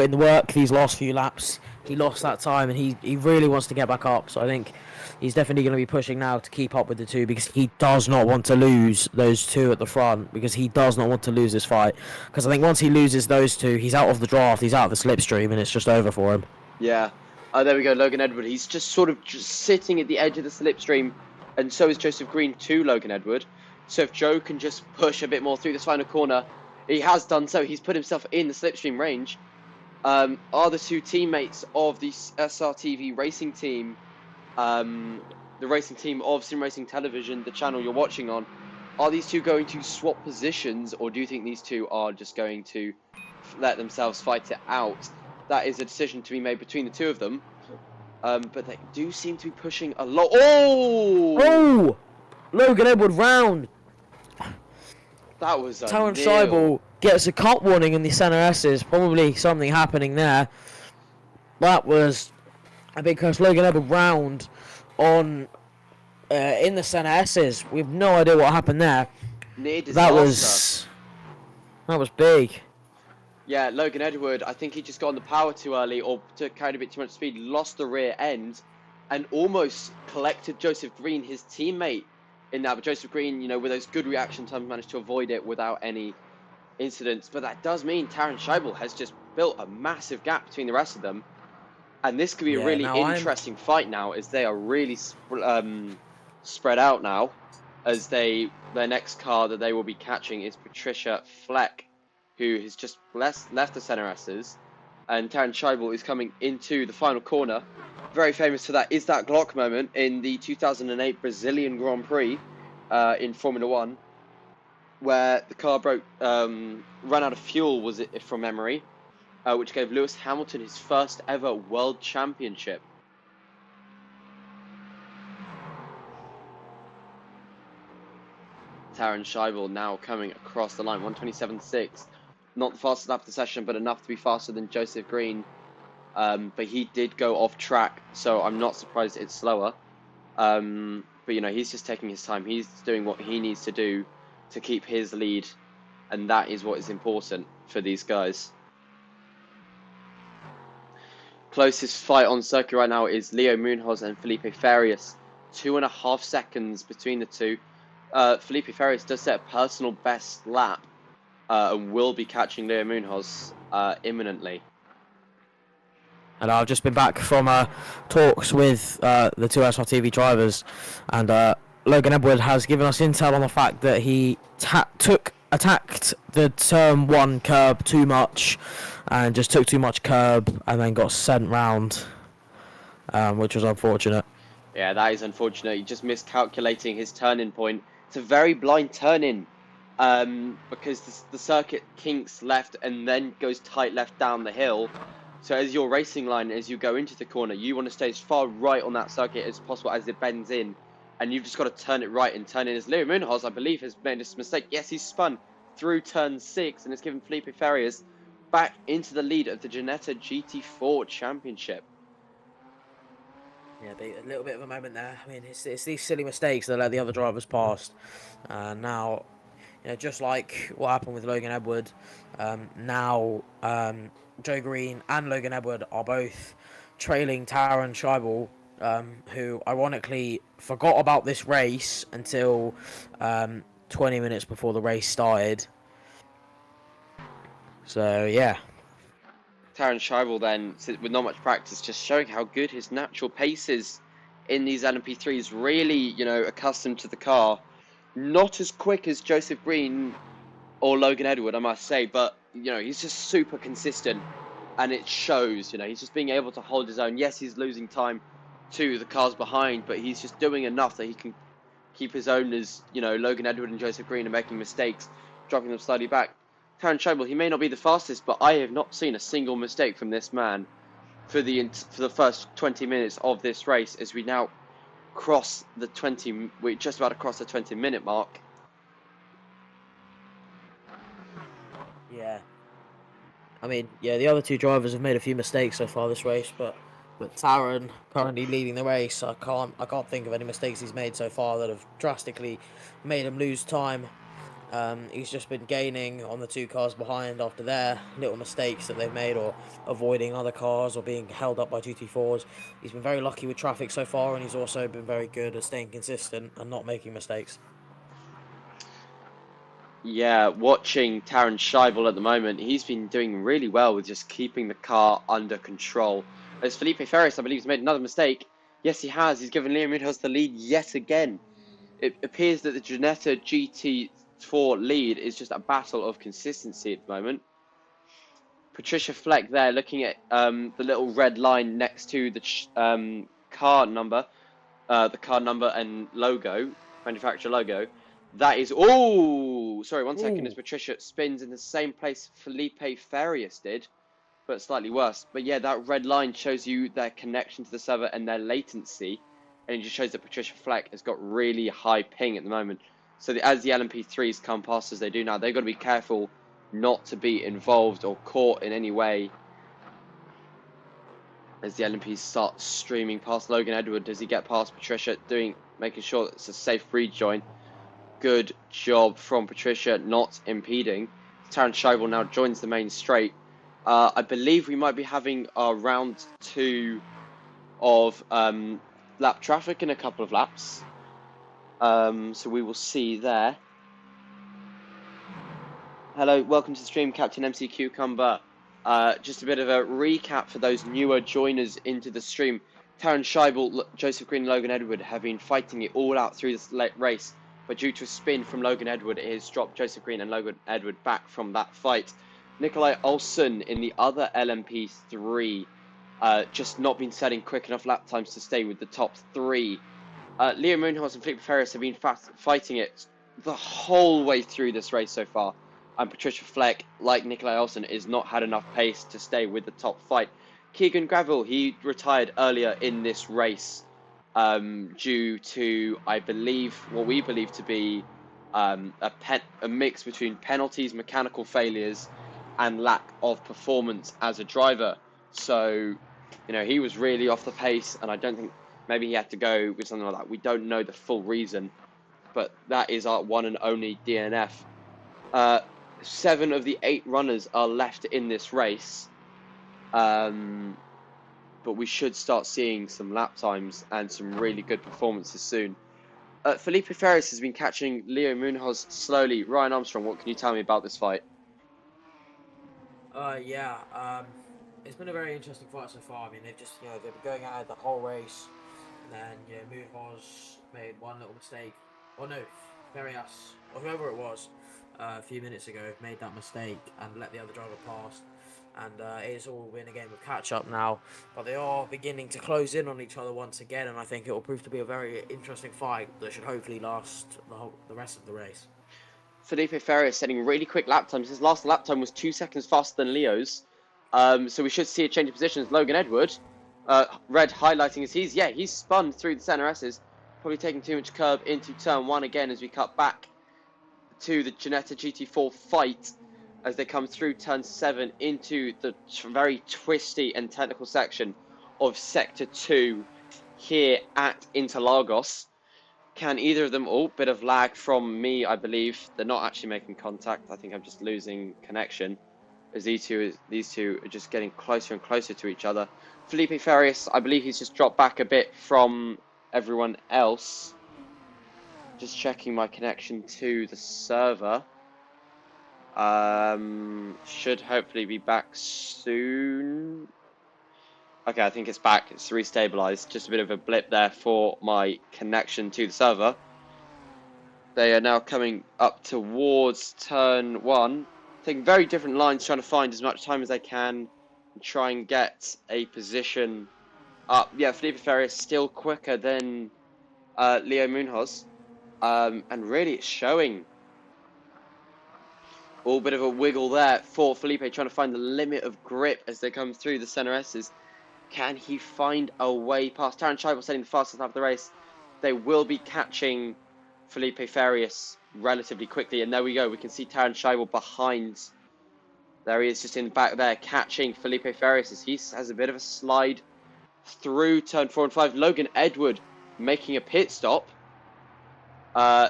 in the work these last few laps. He lost that time and he really wants to get back up. So I think he's definitely going to be pushing now to keep up with the 2, because he does not want to lose those 2 at the front, because he does not want to lose this fight. Because I think once he loses those 2, he's out of the draft, he's out of the slipstream, and it's just over for him. Yeah. There we go, Logan Edward. He's just sitting at the edge of the slipstream, and so is Joseph Green to Logan Edward. So if Joe can just push a bit more through this final corner, he has done so. He's put himself in the slipstream range. Are the 2 teammates of the SRTV racing team, the racing team of Sim Racing Television, the channel you're watching on, are these 2 going to swap positions, or do you think these 2 are just going to let themselves fight it out? That is a decision to be made between the 2 of them. But they do seem to be pushing a lot. Oh! Logan Edward round. That was a Taron Scheibel gets a cut warning in the center S's. Probably something happening there. That was a big curse. Logan Edward round on in the center S's. We have no idea what happened there. Near disaster. That was big. Yeah, Logan Edward, I think he just got on the power too early, or carried a bit too much speed, lost the rear end, and almost collected Joseph Green, his teammate, in that. But Joseph Green, with those good reaction times, managed to avoid it without any incidents, but that does mean Taron Scheibel has just built a massive gap between the rest of them. And this could be a Yeah, really now interesting fight now, as they are really spread out now. As their next car that they will be catching is Patricia Fleck, who has just left the Center S's, and Taron Scheibel is coming into the final corner. Very famous for that is that Glock moment in the 2008 Brazilian Grand Prix in Formula One, where the car ran out of fuel, was it from memory, which gave Lewis Hamilton his first ever world championship. Taron Scheibel now coming across the line, 127.6. Not the fastest lap of the session, but enough to be faster than Joseph Green. But he did go off track, so I'm not surprised it's slower. But, you know, he's just taking his time. He's doing what he needs to do to keep his lead, and that is what is important for these guys. Closest fight on circuit right now is Leo Munoz and Felipe Farias. 2.5 seconds between the two. Felipe Farias does set a personal best lap and will be catching Leo Munoz imminently. And I've just been back from talks with the two SRTV drivers, and Logan Edward has given us intel on the fact that he attacked the turn 1 curb too much, and just took too much curb, and then got sent round, which was unfortunate. Yeah, that is unfortunate. He just miscalculating his turn-in point. It's a very blind turn-in because the circuit kinks left and then goes tight left down the hill. So as your racing line, as you go into the corner, you want to stay as far right on that circuit as possible as it bends in. And you've just got to turn it right and turn in. As Leo Munoz, I believe, has made this mistake. Yes, he's spun through turn 6 and has given Felipe Farias back into the lead of the Ginetta GT4 Championship. Yeah, a little bit of a moment there. I mean, it's these silly mistakes that let the other drivers past. Now, you know, just like what happened with Logan Edward, now Joe Green and Logan Edward are both trailing Taron Scheibel, who ironically forgot about this race until 20 minutes before the race started. So, yeah. Taron Scheibel then, with not much practice, just showing how good his natural pace is in these LMP3s. Really, you know, accustomed to the car. Not as quick as Joseph Green or Logan Edward, I must say, but, you know, he's just super consistent, and it shows. You know, he's just being able to hold his own. Yes, he's losing time to the cars behind, but he's just doing enough that he can keep his own as, you know, Logan Edward and Joseph Green are making mistakes, dropping them slightly back. Taron Scheibel, he may not be the fastest, but I have not seen a single mistake from this man for the first 20 minutes of this race, as we now cross the 20. We're just about to cross the 20-minute mark. Yeah. I mean, yeah, the other two drivers have made a few mistakes so far this race, but Taron currently leading the race. I can't think of any mistakes he's made so far that have drastically made him lose time. He's just been gaining on the two cars behind after their little mistakes that they've made, or avoiding other cars, or being held up by GT4s. He's been very lucky with traffic so far, and he's also been very good at staying consistent and not making mistakes. Yeah, watching Taron Scheibel at the moment, he's been doing really well with just keeping the car under control. As Felipe Farias, I believe, has made another mistake. Yes, he has. He's given Liam Ridhouse the lead yet again. It appears that the Ginetta GT4 lead is just a battle of consistency at the moment. Patricia Fleck there looking at the little red line next to the car number and logo, manufacturer logo. That is, oh, sorry, 1 second, as Patricia spins in the same place Felipe Farias did, but slightly worse. But yeah, that red line shows you their connection to the server and their latency, and it just shows that Patricia Fleck has got really high ping at the moment. So as the LMP3s come past as they do now, they've got to be careful not to be involved or caught in any way as the LMPs start streaming past Logan Edward. Does he get past Patricia, making sure that it's a safe rejoin? Good job from Patricia, not impeding. Taron Scheibel now joins the main straight. I believe we might be having our round 2 of lap traffic in a couple of laps. So we will see there. Hello, welcome to the stream, Captain MC Cucumber. Just a bit of a recap for those newer joiners into the stream. Taron Scheibel, Joseph Green, and Logan Edward have been fighting it all out through this late race, but due to a spin from Logan Edward, it has dropped Joseph Green and Logan Edward back from that fight. Nikolai Olsen in the other LMP3, just not been setting quick enough lap times to stay with the top three. Leo Moonhouse and Felipe Ferris have been fighting it the whole way through this race so far. And Patricia Fleck, like Nikolai Olsen, is not had enough pace to stay with the top fight. Keegan Gravel, he retired earlier in this race due to, I believe, what we believe to be a mix between penalties, mechanical failures, and lack of performance as a driver. So, he was really off the pace, and I don't think maybe he had to go with something like that. We don't know the full reason, but that is our one and only DNF. 7 of the 8 runners are left in this race, but we should start seeing some lap times and some really good performances soon. Felipe Ferris has been catching Leo Munoz slowly. Ryan Armstrong, what can you tell me about this fight? It's been a very interesting fight so far. I mean, they've been going at it the whole race, and then Munoz made one little mistake. Oh no, Farias or whoever it was a few minutes ago made that mistake and let the other driver pass, and it's all been a game of catch up now, but they are beginning to close in on each other once again, and I think it will prove to be a very interesting fight that should hopefully last the rest of the race. Felipe Ferris setting really quick lap times. His last lap time was 2 seconds faster than Leo's, so we should see a change of positions. Logan Edward, red highlighting as he's spun through the center S's, probably taking too much curb into turn 1 again as we cut back to the Ginetta GT4 fight as they come through turn 7 into the very twisty and technical section of sector 2 here at Interlagos. Can either of them... Oh, bit of lag from me, I believe. They're not actually making contact. I think I'm just losing connection as these two are just getting closer and closer to each other. Felipe Farias, I believe he's just dropped back a bit from everyone else. Just checking my connection to the server. Should hopefully be back soon. Okay, I think it's back. It's restabilized. Just a bit of a blip there for my connection to the server. They are now coming up towards turn 1. Taking very different lines, trying to find as much time as they can and try and get a position up. Yeah, Felipe Ferris still quicker than Leo Munoz. And really it's showing. All bit of a wiggle there for Felipe, trying to find the limit of grip as they come through the center S's. Can he find a way past? Taron Scheibel setting the fastest lap of the race. They will be catching Felipe Farias relatively quickly. And there we go. We can see Taron Scheibel behind. There he is just in the back there catching Felipe Farias as he has a bit of a slide through turn 4 and 5. Logan Edward making a pit stop.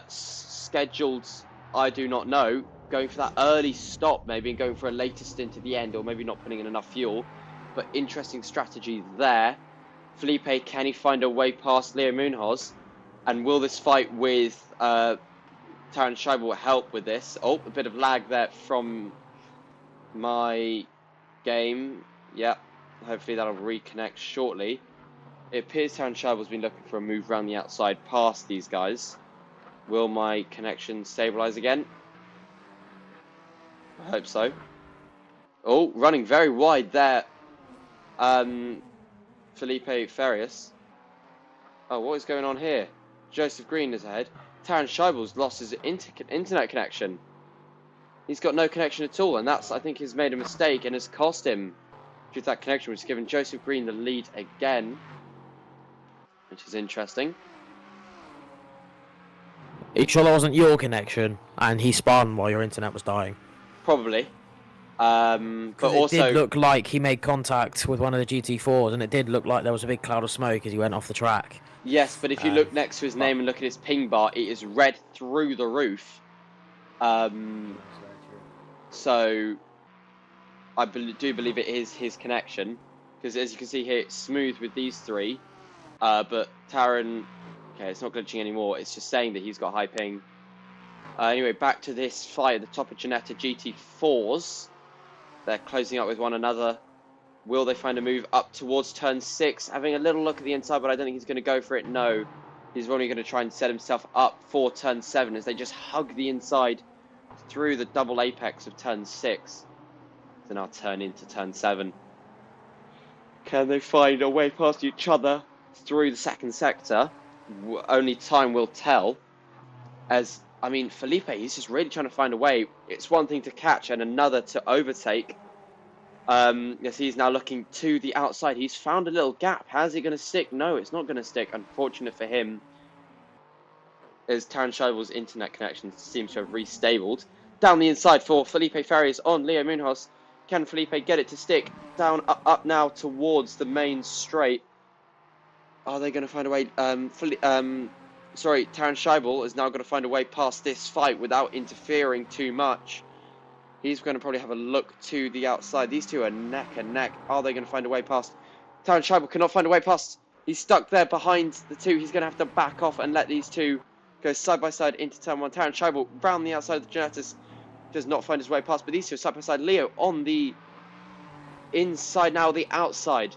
Scheduled, I do not know. Going for that early stop maybe and going for a later stint at the end, or maybe not putting in enough fuel. But interesting strategy there. Felipe, can he find a way past Leo Munoz? And will this fight with Taron Scheibel help with this? Oh, a bit of lag there from my game. Yep, hopefully that'll reconnect shortly. It appears Taron Scheibel's been looking for a move around the outside past these guys. Will my connection stabilize again? I hope so. Oh, running very wide there. Felipe Farias. Oh, what is going on here? Joseph Green is ahead. Taron Scheibel's lost his internet connection. He's got no connection at all, and that's, I think, has made a mistake and has cost him due to that connection, which has given Joseph Green the lead again, which is interesting. Are you sure that wasn't your connection and he spun while your internet was dying? Probably. But also, it did look like he made contact with one of the GT4s, and it did look like there was a big cloud of smoke as he went off the track. Yes, but if you look next to his name and look at his ping bar, it is red through the roof. So I do believe it is his connection, because as you can see here, it's smooth with these three. But Taron, okay, it's not glitching anymore. It's just saying that he's got high ping. Anyway, back to this fight at the top of Ginetta GT4s. They're closing up with one another. Will they find a move up towards turn 6? Having a little look at the inside, but I don't think he's going to go for it. No. He's only going to try and set himself up for turn 7 as they just hug the inside through the double apex of turn 6. So now turn into turn 7. Can they find a way past each other through the second sector? Only time will tell. As, I mean, Felipe, he's just really trying to find a way. It's one thing to catch and another to overtake. Yes, he's now looking to the outside. He's found a little gap. How's he going to stick? No, it's not going to stick. Unfortunate for him, as Taran Scheibel's internet connection seems to have restabled. Down the inside for Felipe Farias on Leo Munoz. Can Felipe get it to stick? Down, up now towards the main straight. Are they going to find a way? Taran Scheibel is now going to find a way past this fight without interfering too much. He's going to probably have a look to the outside. These two are neck and neck. Are they going to find a way past? Taran Scheibel cannot find a way past. He's stuck there behind the two. He's going to have to back off and let these two go side by side into turn 1. Taran Scheibel round the outside of the Genettas does not find his way past. But these two are side by side. Leo on the inside now, the outside.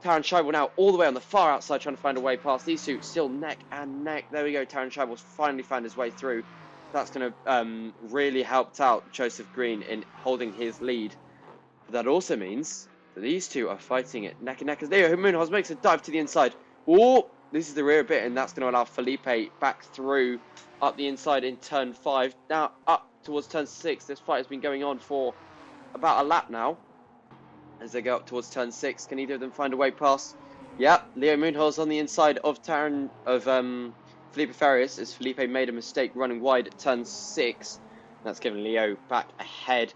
Taran Scheibel now all the way on the far outside trying to find a way past. These two still neck and neck. There we go. Taran Scheibel's finally found his way through. That's going to really helped out Joseph Green in holding his lead. But that also means that these two are fighting it neck and neck as Leo Munoz makes a dive to the inside. Oh, this is the rear bit, and that's going to allow Felipe back through up the inside in turn 5. Now up towards turn 6. This fight has been going on for about a lap now. As they go up towards turn 6, can either of them find a way past? Yeah, Leo Munoz on the inside of Felipe Farias, as Felipe made a mistake running wide at turn 6. That's given Leo back ahead.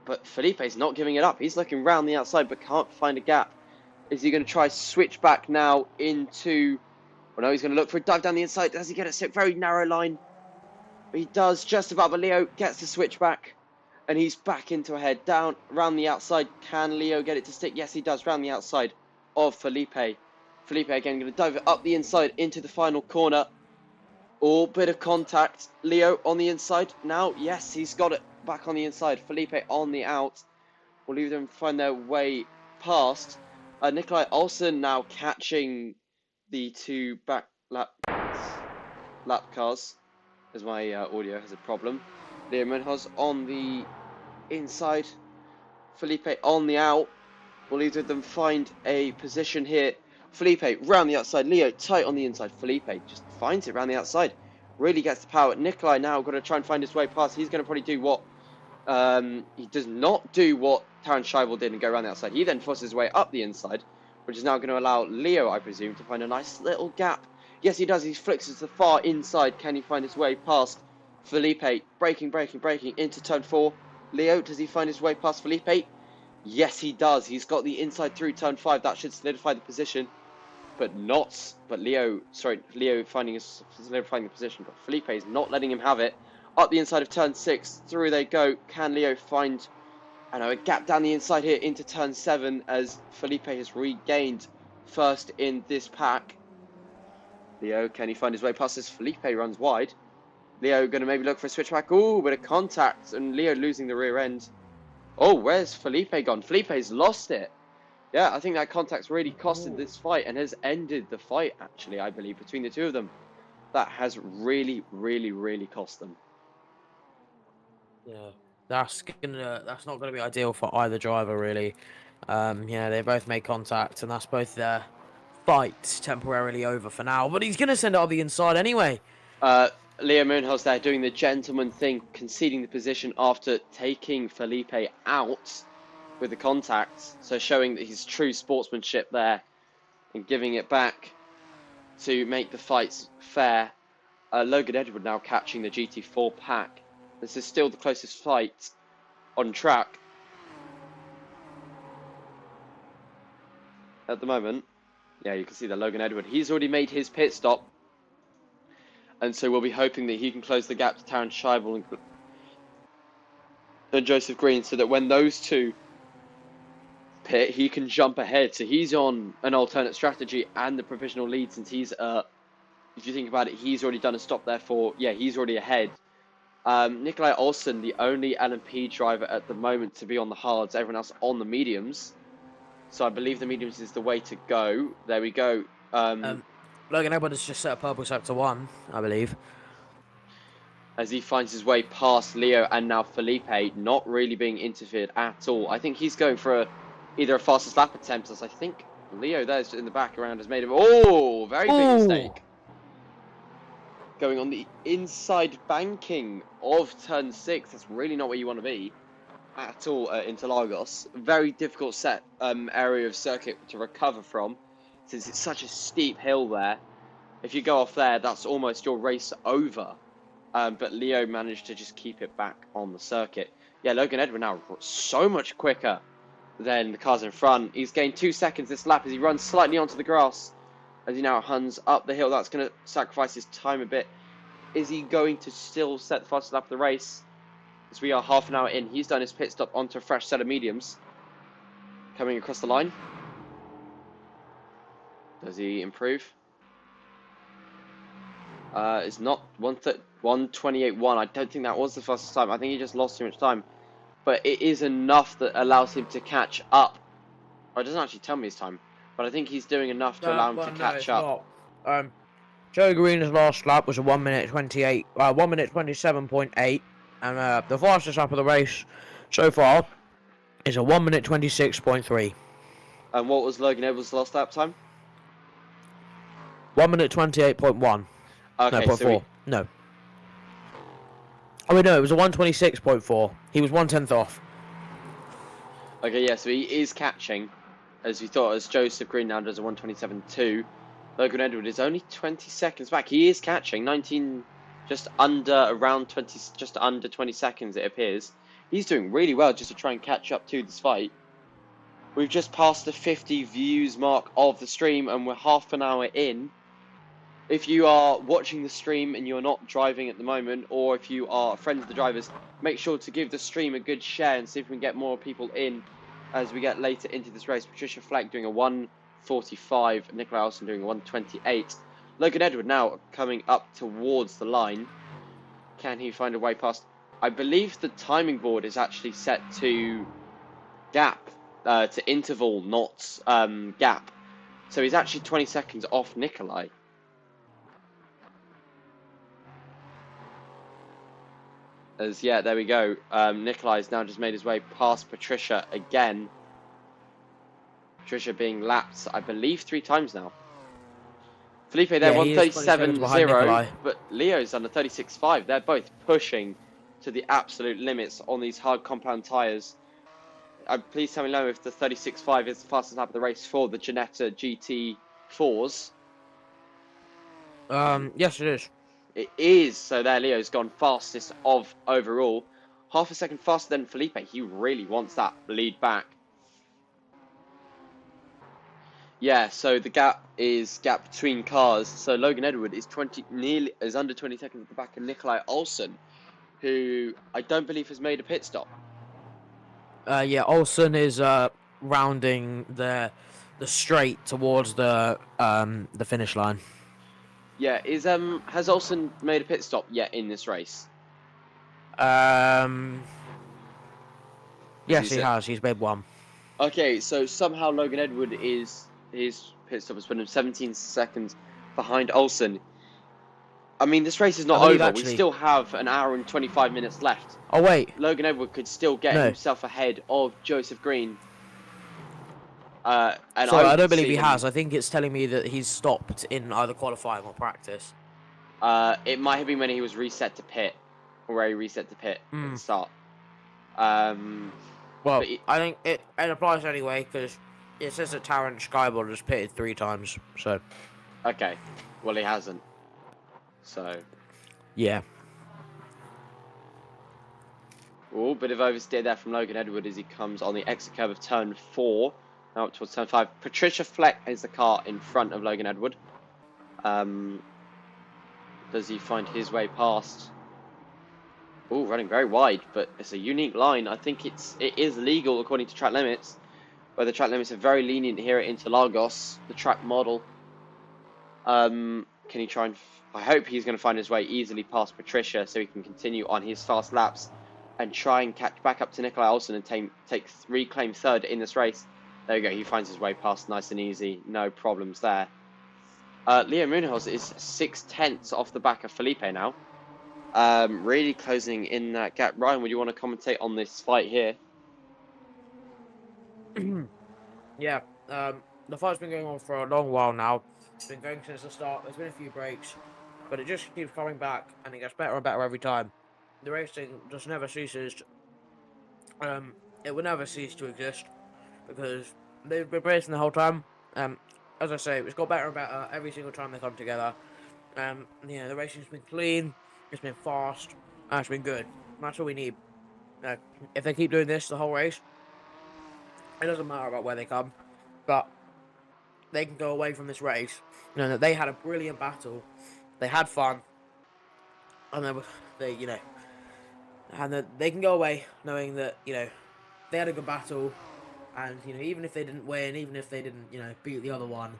But Felipe's not giving it up. He's looking round the outside but can't find a gap. Is he going to try switch back now into... Well, no, he's going to look for a dive down the inside. Does he get it? Very narrow line. He does just about, but Leo gets the switch back. And he's back into a head. Down, round the outside. Can Leo get it to stick? Yes, he does. Round the outside of Felipe. Felipe again going to dive it up the inside into the final corner. Oh, bit of contact. Leo on the inside. Now, yes, he's got it back on the inside. Felipe on the out. We'll leave them find their way past. Nikolai Olsen now catching the two back lap cars, as my audio has a problem. Leo Munoz on the inside. Felipe on the out. We'll leave them find a position here. Felipe round the outside. Leo tight on the inside. Felipe just finds it round the outside. Really gets the power. Nikolai now going to try and find his way past. He's going to probably do what... he does not do what Taran Scheibel did and go around the outside. He then forces his way up the inside, which is now going to allow Leo, I presume, to find a nice little gap. Yes, he does. He flicks to the far inside. Can he find his way past Felipe? Braking into turn 4. Leo, does he find his way past Felipe? Yes, he does. He's got the inside through turn 5. That should solidify the position. But Leo solidifying the position, but Felipe is not letting him have it. Up the inside of turn 6, through they go. Can Leo find a gap down the inside here into turn 7 as Felipe has regained first in this pack? Leo, can he find his way past this? Felipe runs wide. Leo going to maybe look for a switchback. Ooh, bit of contact, and Leo losing the rear end. Oh, where's Felipe gone? Felipe's lost it. Yeah, I think that contact's really costed this fight and has ended the fight, actually, I believe, between the two of them. That has really, really, really cost them. Yeah, that's not gonna be ideal for either driver, really. Yeah, they both made contact, and that's both their fights temporarily over for now. But he's gonna send it on the inside anyway. Leo Munoz there doing the gentleman thing, conceding the position after taking Felipe out with the contacts, so showing that his true sportsmanship there and giving it back to make the fights fair. Logan Edward now catching the GT4 pack. This is still the closest fight on track at the moment. Yeah, you can see that Logan Edward, he's already made his pit stop, and so we'll be hoping that he can close the gap to Taran Scheibel and Joseph Green, so that when those two pit, he can jump ahead. So he's on an alternate strategy and the provisional lead, since he's if you think about it, he's already done a stop there for, yeah, he's already ahead Nikolai Olsen, the only LMP driver at the moment to be on the hards, everyone else on the mediums. So I believe the mediums is the way to go. There we go. Logan Edwards has just set a purple sector 1, I believe. As he finds his way past Leo and now Felipe, not really being interfered at all. I think he's going for either a fastest lap attempt, as I think Leo there's in the back around has made him. Oh, very big mistake. Going on the inside banking of turn 6. That's really not where you want to be at all at Interlagos. Very difficult area of circuit to recover from, since it's such a steep hill there. If you go off there, that's almost your race over. But Leo managed to just keep it back on the circuit. Yeah, Logan Edward now so much quicker than the cars in front. He's gained 2 seconds this lap as he runs slightly onto the grass. As he now huns up the hill, that's going to sacrifice his time a bit. Is he going to still set the fastest lap of the race? As we are half an hour in, he's done his pit stop onto a fresh set of mediums. Coming across the line. Does he improve? It's not 1:28.1. I don't think that was the fastest time. I think he just lost too much time. But it is enough that allows him to catch up. Oh, it doesn't actually tell me his time. But I think he's doing enough to allow him to catch up. Joe Green's last lap was a 1:27.8, and the fastest lap of the race so far is a 1:26.3. And what was Logan Edwards' last lap time? 1:28.1. Okay, no, so 0.4. No. Oh wait, no, it was a 1:26.4. He was 1/10 off. Okay, yeah, so he is catching, as we thought, as Joseph Green now does a 1:27.2. Logan Edward is only 20 seconds back. He is catching 19, just under 20 seconds, it appears. He's doing really well just to try and catch up to this fight. We've just passed the 50 views mark of the stream, and we're half an hour in. If you are watching the stream and you're not driving at the moment, or if you are a friend of the drivers, make sure to give the stream a good share and see if we can get more people in as we get later into this race. Patricia Fleck doing a 1:45, Nikolai Olsen doing a 1:28. Logan Edward now coming up towards the line. Can he find a way past? I believe the timing board is actually set to gap, to interval, not gap. So he's actually 20 seconds off Nikolai. As, yeah, there we go. Nikolai's now just made his way past Patricia again. Patricia being lapped, I believe, 3 times now. Felipe there, 1:37.0, but Leo's done a 36.5. They're both pushing to the absolute limits on these hard compound tyres. Please tell me, Leo, if the 36.5 is the fastest lap of the race for the Ginetta GT4s. Yes, it is. It is. So there, Leo's gone fastest of overall. Half a second faster than Felipe. He really wants that lead back. Yeah, so the gap between cars. So Logan Edward is under 20 seconds at the back of Nikolai Olsen, who I don't believe has made a pit stop. Yeah, Olsen is rounding the straight towards the finish line. Yeah, has Olsen made a pit stop yet in this race? Yes, he has. He's made one. Okay, so somehow Logan Edward his pit stop has put him 17 seconds behind Olsen. I mean, this race is not over. Actually, we still have an hour and 25 minutes left. Oh, wait. Logan Edward could still get himself ahead of Joseph Green. Sorry, I don't believe he has. I think it's telling me that he's stopped in either qualifying or practice. It might have been when he was reset to pit, or where he reset to pit at the start. Well, I think it applies anyway, because it says that Tarrant Skyball has pitted 3 times, so... Okay, well, he hasn't. So... Yeah. Oh, bit of oversteer there from Logan Edward as he comes on the exit curve of turn 4. Now up towards turn 5. Patricia Fleck is the car in front of Logan Edward. Does he find his way past? Oh, running very wide, but it's a unique line. I think it is legal according to track limits, where the track limits are very lenient here at Interlagos, the track model. Can he try and I hope he's going to find his way easily past Patricia so he can continue on his fast laps and try and catch back up to Nikolai Olsen and reclaim third in this race. There we go. He finds his way past nice and easy. No problems there. Leo Munoz is 6/10 off the back of Felipe now. Really closing in that gap. Ryan, would you want to commentate on this fight here? Yeah, the fight's been going on for a long while now. It's been going since the start. There's been a few breaks, but it just keeps coming back, and it gets better and better every time. The racing just never ceases. It will never cease to exist because they've been racing the whole time. As I say, it's got better and better every single time they come together. The racing's been clean, it's been fast, and it's been good. That's all we need. If they keep doing this the whole race, it doesn't matter about where they come, but they can go away from this race, that they had a brilliant battle, they had fun, and they can go away knowing that they had a good battle, and even if they didn't win, even if they didn't beat the other one,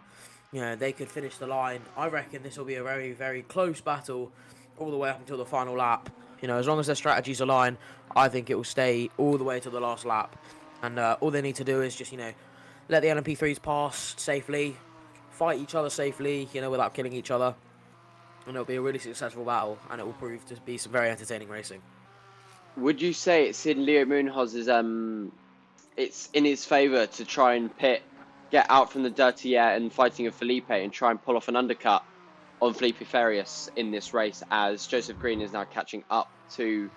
they could finish the line. I reckon this will be a very, very close battle all the way up until the final lap. As long as their strategies align, I think it will stay all the way to the last lap. And all they need to do is just, let the LMP3s pass safely, fight each other safely, without killing each other. And it'll be a really successful battle, and it will prove to be some very entertaining racing. Would you say it's in Leo Munoz's it's in his favour to try and get out from the dirty air and fighting of Felipe and try and pull off an undercut on Felipe Farias in this race, as Joseph Green is now catching up to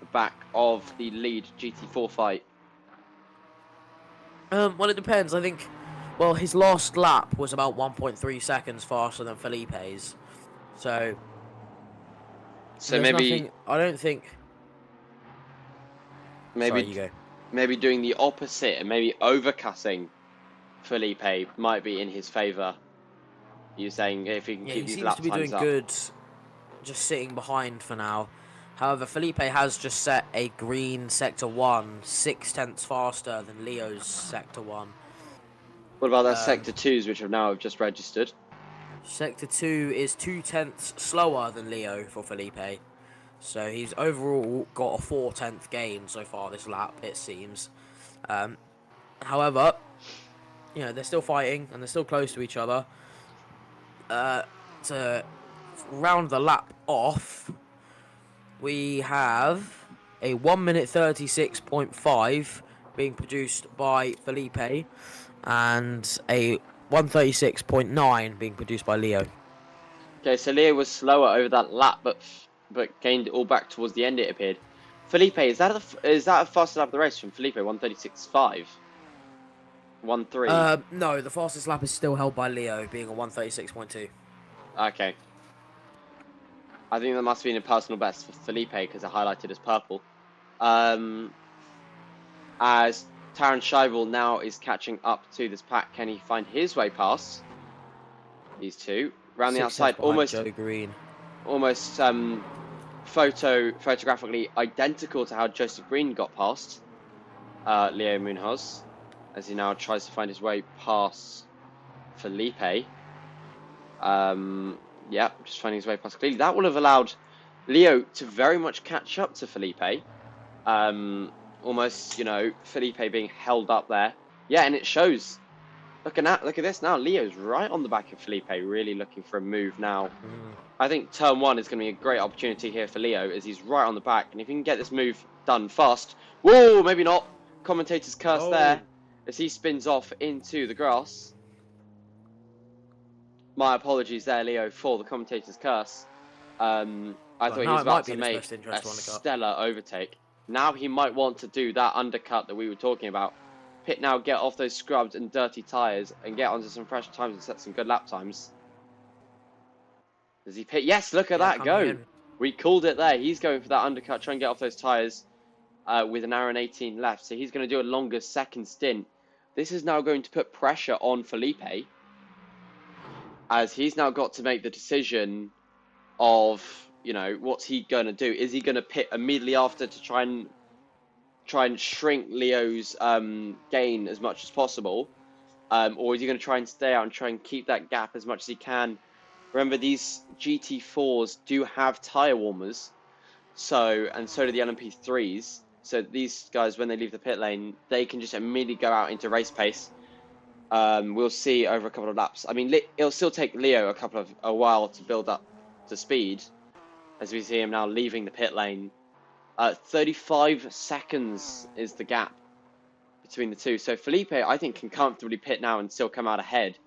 the back of the lead GT4 fight? Well, it depends. I think, his last lap was about 1.3 seconds faster than Felipe's. So maybe I don't think. Sorry, you go. Maybe doing the opposite and maybe overcutting Felipe might be in his favour. You're saying if he can keep these lap times up. He seems to be doing good, just sitting behind for now. However, Felipe has just set a green Sector 1 6/10 faster than Leo's Sector 1. What about their Sector 2s, which have now just registered? Sector 2 is 2/10 slower than Leo for Felipe. So he's overall got a 4/10 gain so far this lap, it seems. However, they're still fighting and they're still close to each other. To round the lap off, we have a 1 minute 36.5 being produced by Felipe and a 1:36.9 being produced by Leo. Okay, so Leo was slower over that lap, but gained it all back towards the end, it appeared. Felipe, is that a faster lap of the race from Felipe? 1:36.5? 1:3? No, the fastest lap is still held by Leo, being a 1:36.2. Okay. I think that must have been a personal best for Felipe because I highlighted as purple. As Taron Scheibel now is catching up to this pack, can he find his way past these two? Round the outside, almost Joe Green. Almost photographically identical to how Joseph Green got past Leo Munoz, as he now tries to find his way past Felipe. Yeah, just finding his way past clearly. That will have allowed Leo to very much catch up to Felipe. Almost, Felipe being held up there. Yeah, and it shows. Look at this now. Leo's right on the back of Felipe, really looking for a move now. I think turn 1 is going to be a great opportunity here for Leo, as he's right on the back. And if he can get this move done fast. Whoa, maybe not. Commentator's curse there, as he spins off into the grass. My apologies there, Leo, for the commentator's curse. I thought he was about to make a stellar overtake. Now he might want to do that undercut that we were talking about. Pit now, get off those scrubbed and dirty tyres and get onto some fresh times and set some good lap times. Does he pit? Yes, look at that go. We called it there. He's going for that undercut, trying to get off those tyres with an hour and 18 left. So he's going to do a longer second stint. This is now going to put pressure on Felipe, as he's now got to make the decision of, what's he going to do? Is he going to pit immediately after to try and shrink Leo's gain as much as possible? Or is he going to try and stay out and try and keep that gap as much as he can Remember, these GT4s do have tyre warmers, so do the LMP3s. So these guys, when they leave the pit lane, they can just immediately go out into race pace. We'll see over a couple of laps. I mean, it'll still take Leo a while to build up to speed, as we see him now leaving the pit lane. 35 seconds is the gap between the two. So Felipe, I think, can comfortably pit now and still come out ahead.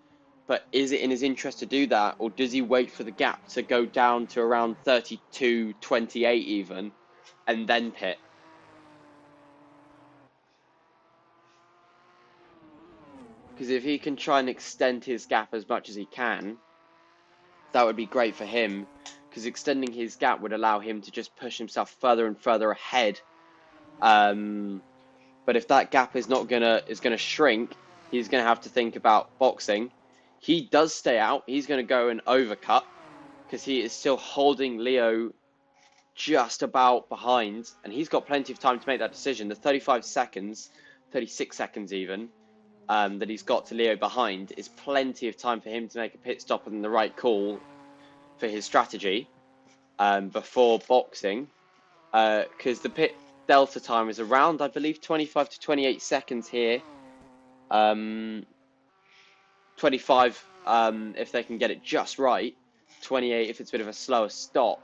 But is it in his interest to do that, or does he wait for the gap to go down to around 32, 28 even, and then pit? Because if he can try and extend his gap as much as he can, that would be great for him. Because extending his gap would allow him to just push himself further and further ahead. But if that gap is gonna shrink, he's gonna have to think about boxing. He does stay out. He's gonna go and overcut because he is still holding Leo just about behind, and he's got plenty of time to make that decision. The 35 seconds, 36 seconds even, that he's got to Leo behind is plenty of time for him to make a pit stop and the right call for his strategy before boxing, because the pit delta time is around, I believe, 25 to 28 seconds here. 25 if they can get it just right, 28 if it's a bit of a slower stop.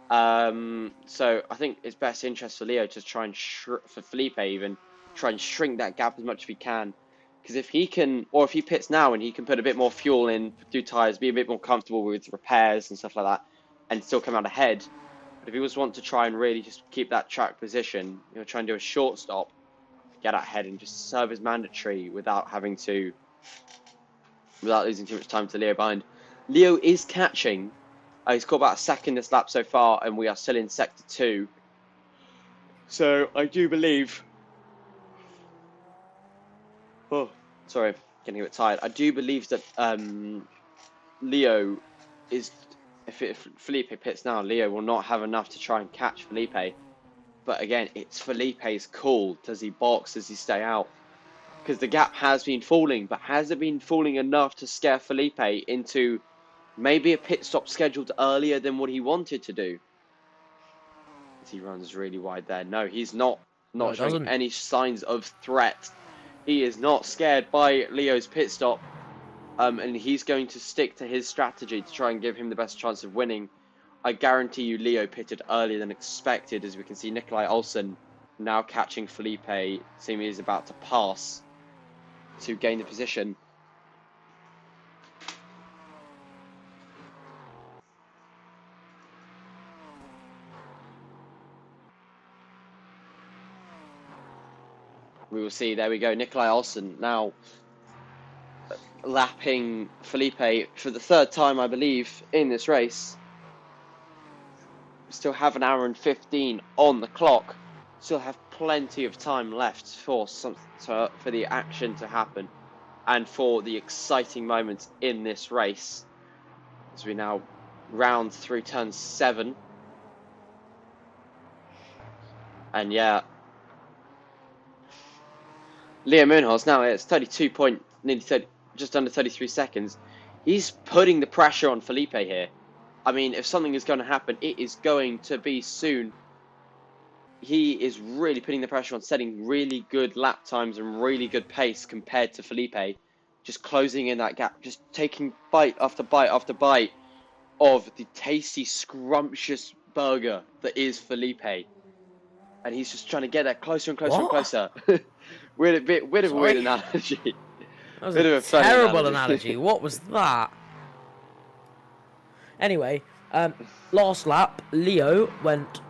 So I think it's best interest for Leo to try and for Felipe even try and shrink that gap as much as he can, because if he can, or if he pits now and he can put a bit more fuel in, do tires, be a bit more comfortable with repairs and stuff like that, and still come out ahead. But if he was want to try and really just keep that track position, try and do a short stop, get out ahead and just serve as mandatory without losing too much time to Leo behind. Leo is catching. He's got about a second this lap so far, and we are still in sector 2. So I do believe. Oh, sorry, getting a bit tired. I do believe that Leo is. If Felipe pits now, Leo will not have enough to try and catch Felipe. But again, it's Felipe's call. Does he box? Does he stay out? Because the gap has been falling, but has it been falling enough to scare Felipe into maybe a pit stop scheduled earlier than what he wanted to do? As he runs really wide there. No, he's not showing any signs of threat. He is not scared by Leo's pit stop. And he's going to stick to his strategy to try and give him the best chance of winning. I guarantee you Leo pitted earlier than expected, as we can see Nikolai Olsen now catching Felipe, seemingly he's about to pass to gain the position. We will see, there we go, Nikolai Olsen now lapping Felipe for the third time, I believe, in this race. We still have an hour and 15 on the clock. Still have plenty of time left for the action to happen and for the exciting moments in this race. As we now round through turn 7. And yeah, Leo Munoz now it's 32 point, nearly 30, just under 33 seconds. He's putting the pressure on Felipe here. I mean, if something is going to happen, it is going to be soon. He is really putting the pressure on, setting really good lap times and really good pace compared to Felipe. Just closing in that gap, just taking bite after bite after bite of the tasty, scrumptious burger that is Felipe. And he's just trying to get that closer and closer and closer. Bit of a weird analogy. That was a terrible analogy. What was that? Anyway, last lap, Leo went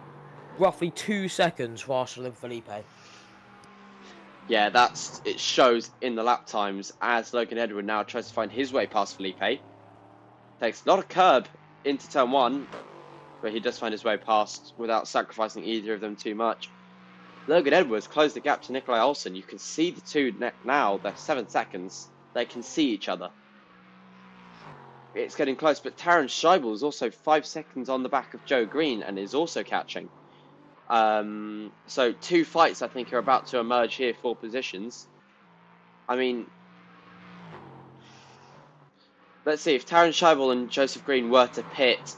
roughly 2 seconds faster than Felipe. Yeah, it shows in the lap times as Logan Edward now tries to find his way past Felipe. Takes not a curb into turn 1, but he does find his way past without sacrificing either of them too much. Logan Edwards closed the gap to Nikolai Olsen. You can see the two now, they're 7 seconds. They can see each other. It's getting close, but Terence Scheibel is also 5 seconds on the back of Joe Green and is also catching. So 2 fights, I think, are about to emerge here for positions. I mean, let's see, if Terence Scheibel and Joseph Green were to pit,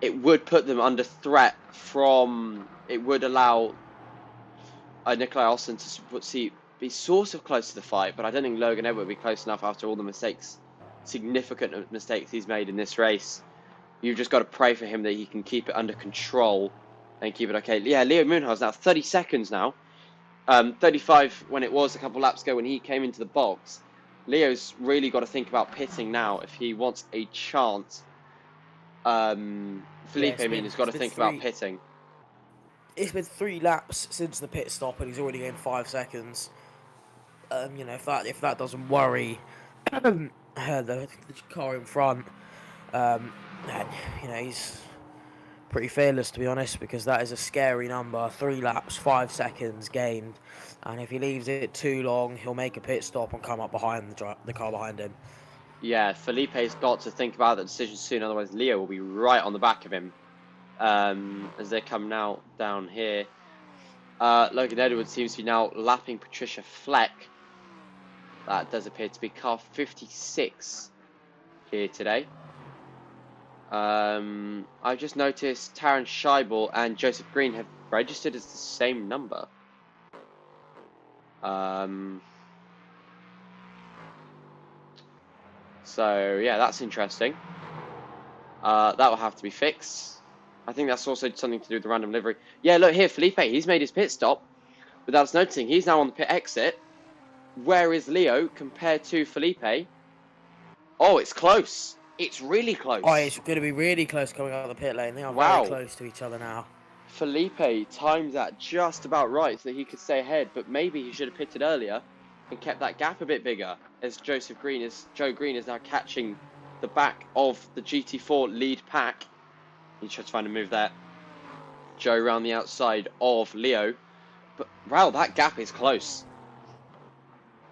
it would put them under threat from. It would allow Nikolai Olsen to be sort of close to the fight, but I don't think Logan Edwards would be close enough after all the significant mistakes he's made in this race. You've just got to pray for him that he can keep it under control and keep it okay. Yeah, Leo Moonhouse now 30 seconds now. 35 when it was a couple laps ago when he came into the box. Leo's really got to think about pitting now if he wants a chance. Felipe, has got to think about pitting. It's been 3 laps since the pit stop, and he's already gained 5 seconds. You know, if that doesn't worry the car in front, and, you know, he's pretty fearless, to be honest, because that is a scary number. 3 laps, 5 seconds gained, and if he leaves it too long, he'll make a pit stop and come up behind the car behind him. Yeah, Felipe's got to think about that decision soon, otherwise Leo will be right on the back of him. As they come now down here. Logan Edwards seems to be now lapping Patricia Fleck. That does appear to be car 56 here today. I've just noticed Terence Scheibel and Joseph Green have registered as the same number. So yeah, that's interesting. That will have to be fixed. I think that's also something to do with the random livery. Yeah, look here, Felipe, he's made his pit stop without us noticing. He's now on the pit exit. Where is Leo compared to Felipe? Oh, it's close. It's really close. Oh, it's going to be really close coming out of the pit lane. They are very close to each other now. Felipe timed that just about right so that he could stay ahead, but maybe he should have pitted earlier and kept that gap a bit bigger, as Joe Green is now catching the back of the GT4 lead pack. He tries to find a move there. Joe around the outside of Leo. But, wow, that gap is close.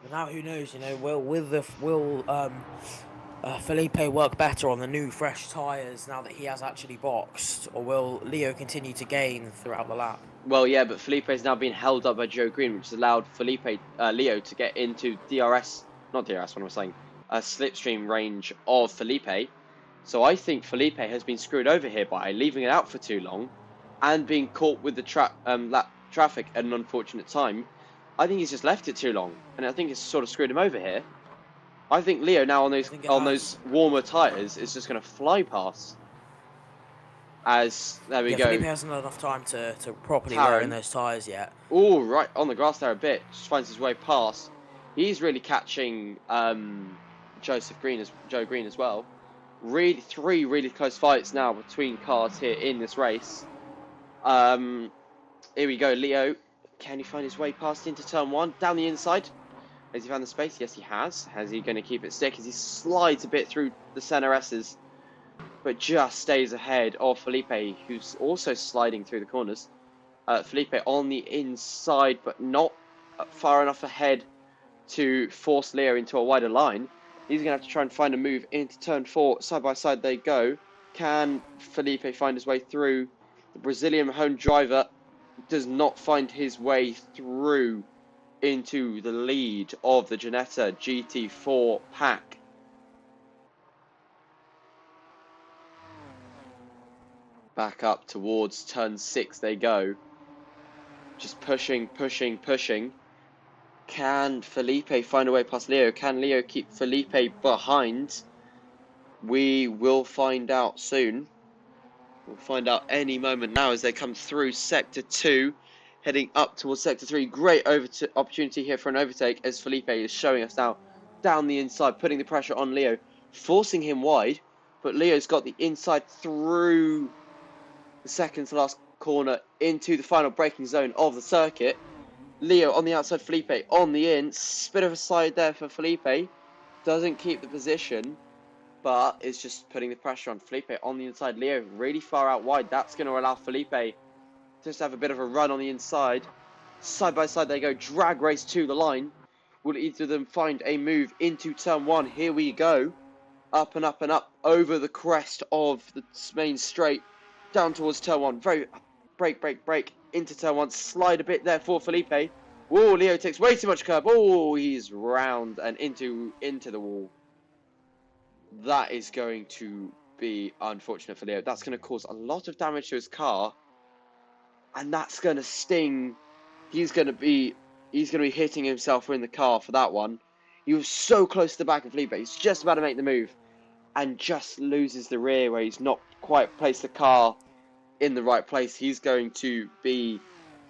But now, who knows, you know, will Felipe work better on the new fresh tyres now that he has actually boxed? Or will Leo continue to gain throughout the lap? Well, yeah, but Felipe is now being held up by Joe Green, which has allowed Leo to get into slipstream range of Felipe. So I think Felipe has been screwed over here by leaving it out for too long and being caught with the traffic at an unfortunate time. I think he's just left it too long, and I think it's sort of screwed him over here. I think Leo now on those warmer tyres is just going to fly past. There we go. Felipe hasn't had enough time to properly wear in those tyres yet. Oh, right on the grass there a bit. Just finds his way past. He's really catching Joe Green as well. Three really close fights now between cars here in this race. Here we go, Leo. Can he find his way past into turn 1? Down the inside. Has he found the space? Yes, he has. Is he going to keep it stick as he slides a bit through the center S's, but just stays ahead of Felipe, who's also sliding through the corners. Felipe on the inside, but not far enough ahead to force Leo into a wider line. He's going to have to try and find a move into turn 4. Side by side they go. Can Felipe find his way through? The Brazilian home driver does not find his way through into the lead of the Ginetta GT4 pack. Back up towards turn 6 they go. Just pushing. Can Felipe find a way past Leo? Can Leo keep Felipe behind? We will find out soon. We'll find out any moment now as they come through Sector 2, heading up towards Sector 3. Great opportunity here for an overtake as Felipe is showing us now down the inside, putting the pressure on Leo, forcing him wide. But Leo's got the inside through the second to last corner into the final braking zone of the circuit. Leo on the outside, Felipe on the in. Bit of a slide there for Felipe. Doesn't keep the position, but it's just putting the pressure on Felipe on the inside. Leo really far out wide. That's going to allow Felipe just to have a bit of a run on the inside. Side by side they go. Drag race to the line. Will either of them find a move into turn 1? Here we go. Up and up and up over the crest of the main straight. Down towards turn 1. Very break into turn 1. Slide a bit there for Felipe. Whoa, Leo takes way too much curb. Oh, he's round and into the wall. That is going to be unfortunate for Leo. That's going to cause a lot of damage to his car, and that's going to sting. He's going to be hitting himself in the car for that one. He was so close to the back of Felipe. He's just about to make the move, and just loses the rear where he's not quite placed the car in the right place. He's going to be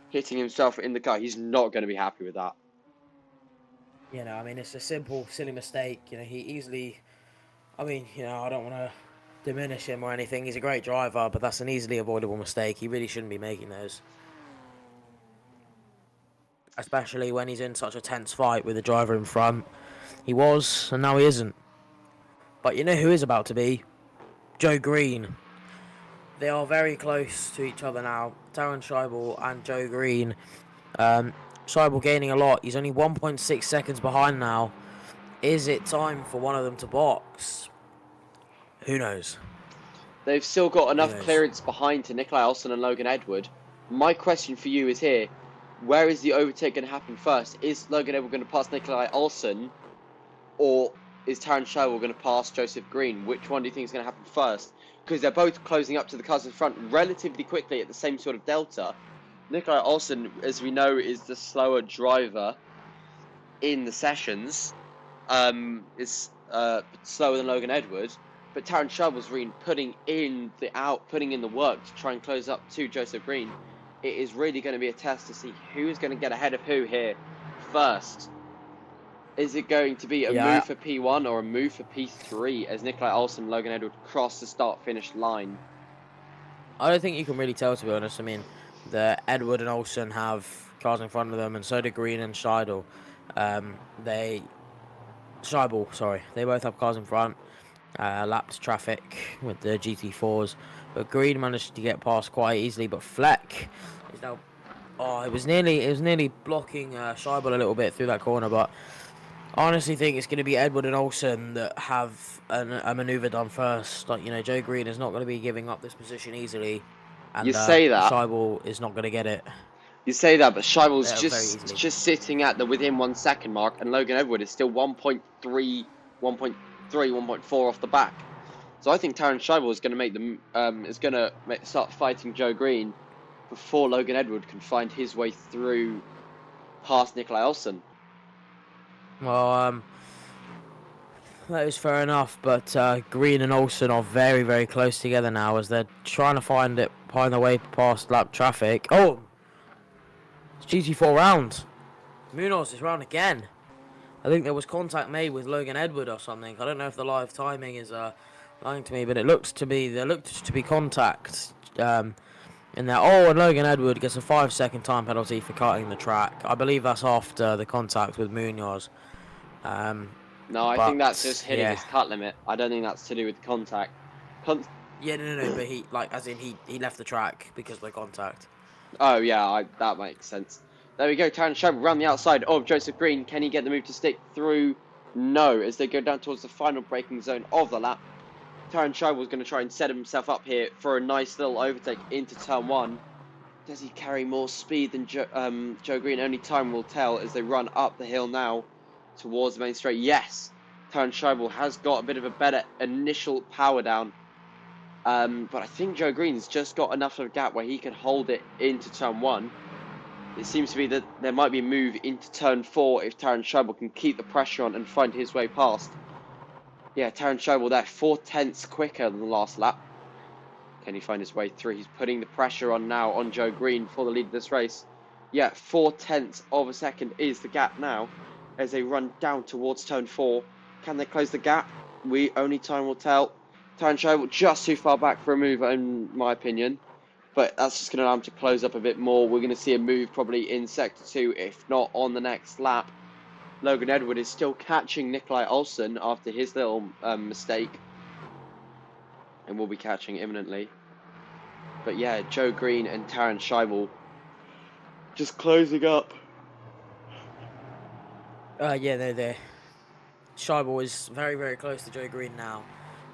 hitting himself in the car. He's not going to be happy with that. You know, I mean, it's a simple, silly mistake. You know, he easily. I mean, you know, I don't want to diminish him or anything. He's a great driver, but that's an easily avoidable mistake. He really shouldn't be making those. Especially when he's in such a tense fight with the driver in front. He was, and now he isn't. But you know who is about to be? Joe Green. They are very close to each other now. Taron Scheibel and Joe Green. Scheibel gaining a lot. He's only 1.6 seconds behind now. Is it time for one of them to box? Who knows? They've still got enough clearance behind to Nikolai Olsen and Logan Edward. My question for you is here. Where is the overtake going to happen first? Is Logan Edward going to pass Nikolai Olsen? Or is Taron Scheibel going to pass Joseph Green? Which one do you think is going to happen first? Because they're both closing up to the cars in front relatively quickly at the same sort of delta. Nikolai Olsen, as we know, is the slower driver in the sessions. Is slower than Logan Edward. But Taron Scheibel's putting in the work to try and close up to Joseph Green. It is really going to be a test to see who's going to get ahead of who here first. Is it going to be a move for P1 or a move for P3 as Nikolai Olsen and Logan Edward cross the start-finish line? I don't think you can really tell, to be honest. I mean, the Edward and Olsen have cars in front of them, and so do Green and Scheibel. They both have cars in front. Lapped traffic with the GT4s, but Green managed to get past quite easily. But Fleck is now. Oh, it was nearly blocking Scheibel a little bit through that corner, but I honestly think it's going to be Edward and Olsen that have a manoeuvre done first. Like, you know, Joe Green is not going to be giving up this position easily, and you say that Scheibel is not going to get it. You say that, but Scheibel's just sitting at the within 1 second mark, and Logan Edward is still 1.3, 1.4 off the back. So I think Taron Scheibel is going to start fighting Joe Green before Logan Edward can find his way through past Nikolai Olsen. Well, that is fair enough, but Green and Olsen are very, very close together now as they're trying to find their way past lap traffic. Oh, it's GT4 round. Munoz is round again. I think there was contact made with Logan Edward or something. I don't know if the live timing is lying to me, but there looked to be contact in there. Oh, and Logan Edward gets a 5-second time penalty for cutting the track. I believe that's after the contact with Munoz. No, I think that's just hitting his cut limit. I don't think that's to do with contact. No, but he left the track because of the contact. Oh yeah, that makes sense. There we go, Taron Scheibel around the outside of Joseph Green. Can he get the move to stick through? No, as they go down towards the final braking zone of the lap. Taron Scheibel is going to try and set himself up here for a nice little overtake into turn 1. Does he carry more speed than Joe Green? Only time will tell as they run up the hill now towards the main straight. Yes, Taron Scheibel has got a bit of a better initial power down. But I think Joe Green's just got enough of a gap where he can hold it into turn 1. It seems to be that there might be a move into turn 4 if Taron Scheibel can keep the pressure on and find his way past. Yeah, Taron Scheibel there, 4/10 quicker than the last lap. Can he find his way through? He's putting the pressure on now on Joe Green for the lead of this race. Yeah, 4/10 of a second is the gap now as they run down towards turn 4. Can they close the gap? Only time will tell. Taron Scheibel just too far back for a move, in my opinion. But that's just going to allow him to close up a bit more. We're going to see a move probably in Sector 2, if not on the next lap. Logan Edward is still catching Nikolai Olsen after his little mistake. And will be catching imminently. But yeah, Joe Green and Taron Scheibel just closing up. Scheibel is very, very close to Joe Green now.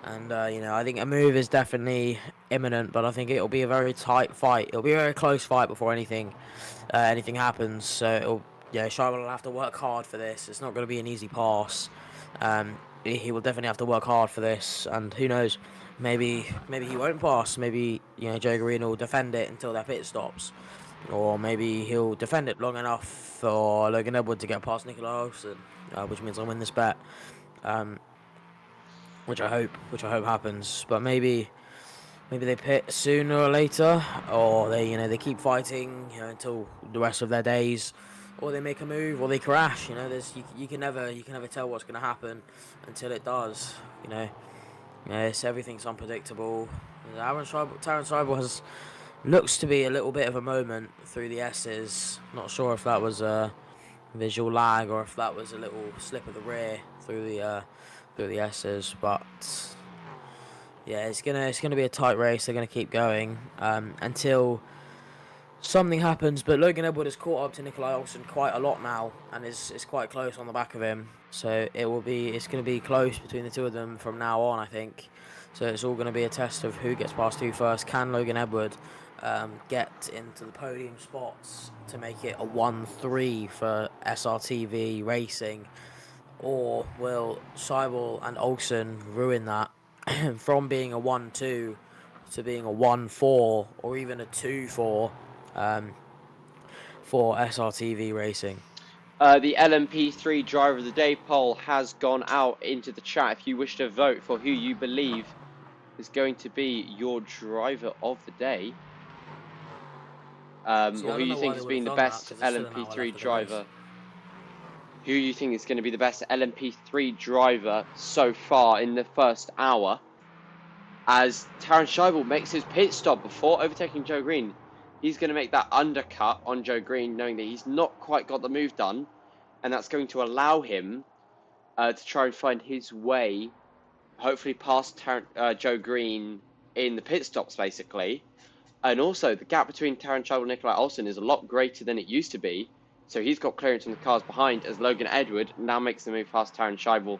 And, I think a move is definitely imminent, but I think it'll be a very tight fight. It'll be a very close fight before anything happens. So, Scheibel will have to work hard for this. It's not going to be an easy pass. he will definitely have to work hard for this, and who knows, maybe he won't pass. Maybe Joe Green will defend it until their pit stops, or maybe he'll defend it long enough for Logan Edward to get past Nikolai Olsen, which means I'll win this bet. Um, which I hope happens. But maybe they pit sooner or later, or they keep fighting until the rest of their days, or they make a move, or they crash. You can never tell what's going to happen until it does. Everything's unpredictable. Terence Seibel looks to be a little bit of a moment through the S's. Not sure if that was a visual lag or if that was a little slip of the rear through the S's, but yeah, it's gonna be a tight race. They're gonna keep going until something happens. But Logan Edward has caught up to Nikolai Olsen quite a lot now, and is quite close on the back of him. So it's gonna be close between the two of them from now on, I think. So it's all gonna be a test of who gets past who first. Can Logan Edward get into the podium spots to make it a 1-3 for SRTV Racing, or will Seibel and Olsen ruin that from being a 1-2 to being a 1-4 or even a 2-4 for SRTV Racing? The LMP3 Driver of the Day poll has gone out into the chat. If you wish to vote for who you believe is going to be your driver of the day, or who you think has been the best LMP3 driver, who you think is going to be the best LMP3 driver so far in the first hour, as Terence Seibel makes his pit stop before overtaking Joe Green. He's going to make that undercut on Joe Green, knowing that he's not quite got the move done, and that's going to allow him to try and find his way, hopefully past Joe Green in the pit stops, basically. And also, the gap between Terence Seibel and Nikolai Olsen is a lot greater than it used to be, so he's got clearance on the cars behind, as Logan Edward now makes the move past Terence Seibel,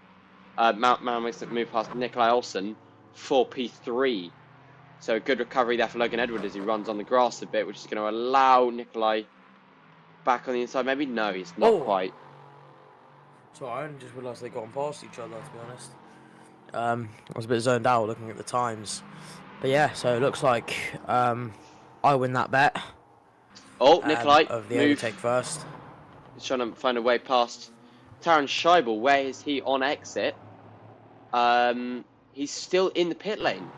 now makes the move past Nikolai Olsen for P3. So a good recovery there for Logan Edward as he runs on the grass a bit, which is going to allow Nikolai back on the inside. Maybe no, he's not quite. So I only just realised they got past each other, to be honest. I was a bit zoned out looking at the times. But yeah, so it looks like I win that bet. Oh, Nikolai of the overtake first. He's trying to find a way past Terence Seibel. Where is he on exit? He's still in the pit lane.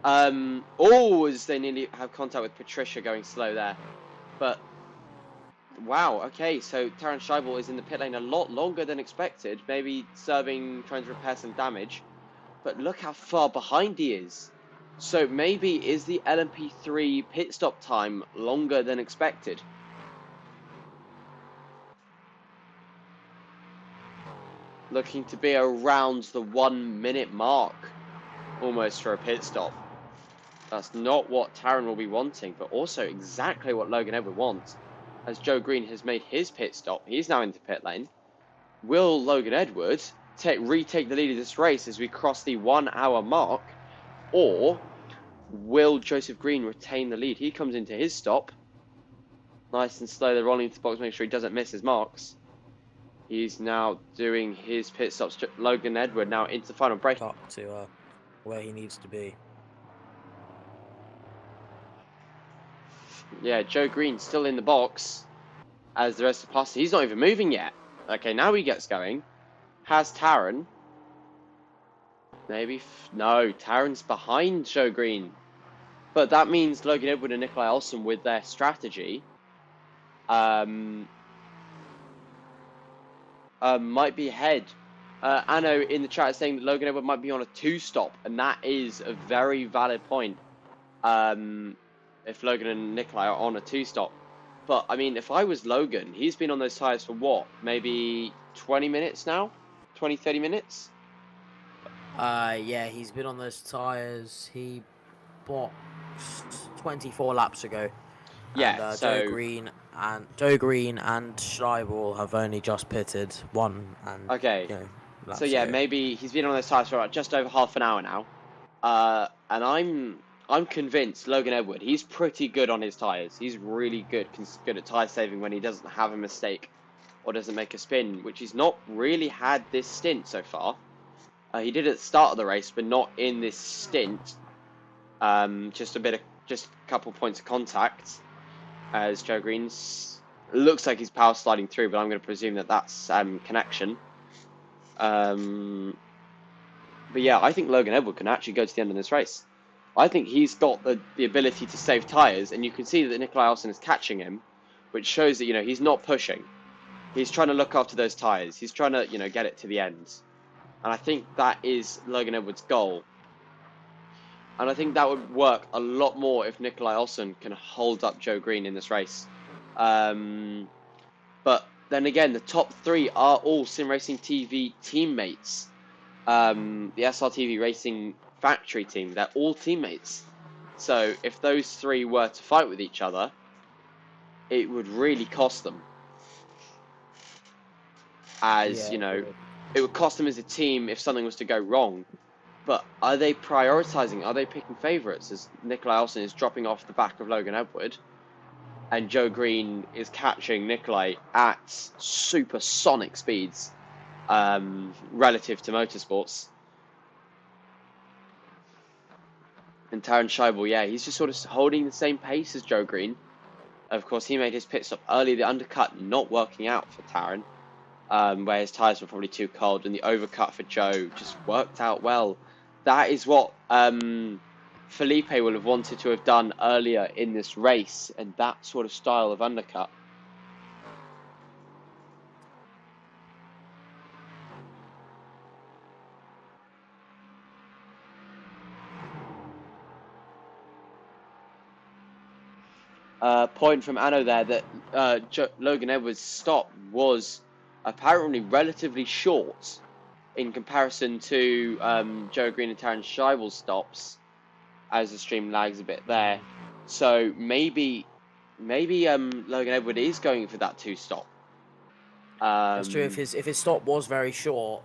As they nearly have contact with Patricia going slow there. But wow, okay, so Terence Seibel is in the pit lane a lot longer than expected. Maybe trying to repair some damage. But look how far behind he is. So maybe is the LMP3 pit stop time longer than expected? Looking to be around the 1 minute mark, almost, for a pit stop. That's not what Taron will be wanting, but also exactly what Logan Edward wants. As Joe Green has made his pit stop, he's now into pit lane. Will Logan Edward retake the lead of this race as we cross the 1 hour mark? Or will Joseph Green retain the lead? He comes into his stop. Nice and slow, they're rolling into the box, make sure he doesn't miss his marks. He's now doing his pit stops. Logan Edward now into the final break. Up to where he needs to be. Yeah, Joe Green still in the box as the rest of the pass. He's not even moving yet. Okay, now he gets going. Has Taron. Maybe. No, Taron's behind Joe Green. But that means Logan Edward and Nikolai Olsen, with their strategy, might be ahead. Anno in the chat is saying that Logan Edward might be on a 2-stop, and that is a very valid point. If Logan and Nikolai are on a 2-stop. But, I mean, if I was Logan, he's been on those tyres for what? Maybe 20 minutes now? 20, 30 minutes? Yeah, he's been on those tyres. He boxed 24 laps ago. Yeah, and, so... Joe Green and Seibel have only just pitted one. And, okay, so yeah, maybe he's been on those tyres for just over half an hour now. And I'm convinced Logan Edward, he's pretty good on his tyres. He's really good at tyre saving when he doesn't have a mistake or doesn't make a spin, which he's not really had this stint so far. He did at the start of the race, but not in this stint. Just a couple points of contact as Joe Green's looks like he's power sliding through, but I'm going to presume that that's connection. But yeah, I think Logan Edward can actually go to the end of this race. I think he's got the ability to save tyres, and you can see that Nikolai Olsen is catching him, which shows that, he's not pushing. He's trying to look after those tyres. He's trying to, get it to the end. And I think that is Logan Edwards' goal. And I think that would work a lot more if Nikolai Olsen can hold up Joe Green in this race. But then again, the top three are all Sim Racing TV teammates. The SRTV Racing factory team, they're all teammates. So if those three were to fight with each other, it would really cost them. As, it would cost them as a team if something was to go wrong. But are they prioritising? Are they picking favourites? As Nikolai Olsen is dropping off the back of Logan Edward, and Joe Green is catching Nikolai at supersonic speeds relative to motorsports. And Taron Scheibel, yeah, he's just sort of holding the same pace as Joe Green. Of course, he made his pit stop early. The undercut not working out for Taron, where his tyres were probably too cold, and the overcut for Joe just worked out well. That is what Felipe will have wanted to have done earlier in this race, and that sort of style of undercut. Point from Anno there that Logan Edwards' stop was apparently relatively short in comparison to Joe Green and Taron Scheibel's stops, as the stream lags a bit there. So maybe Logan Edward is going for that 2-stop. That's true. If his stop was very short,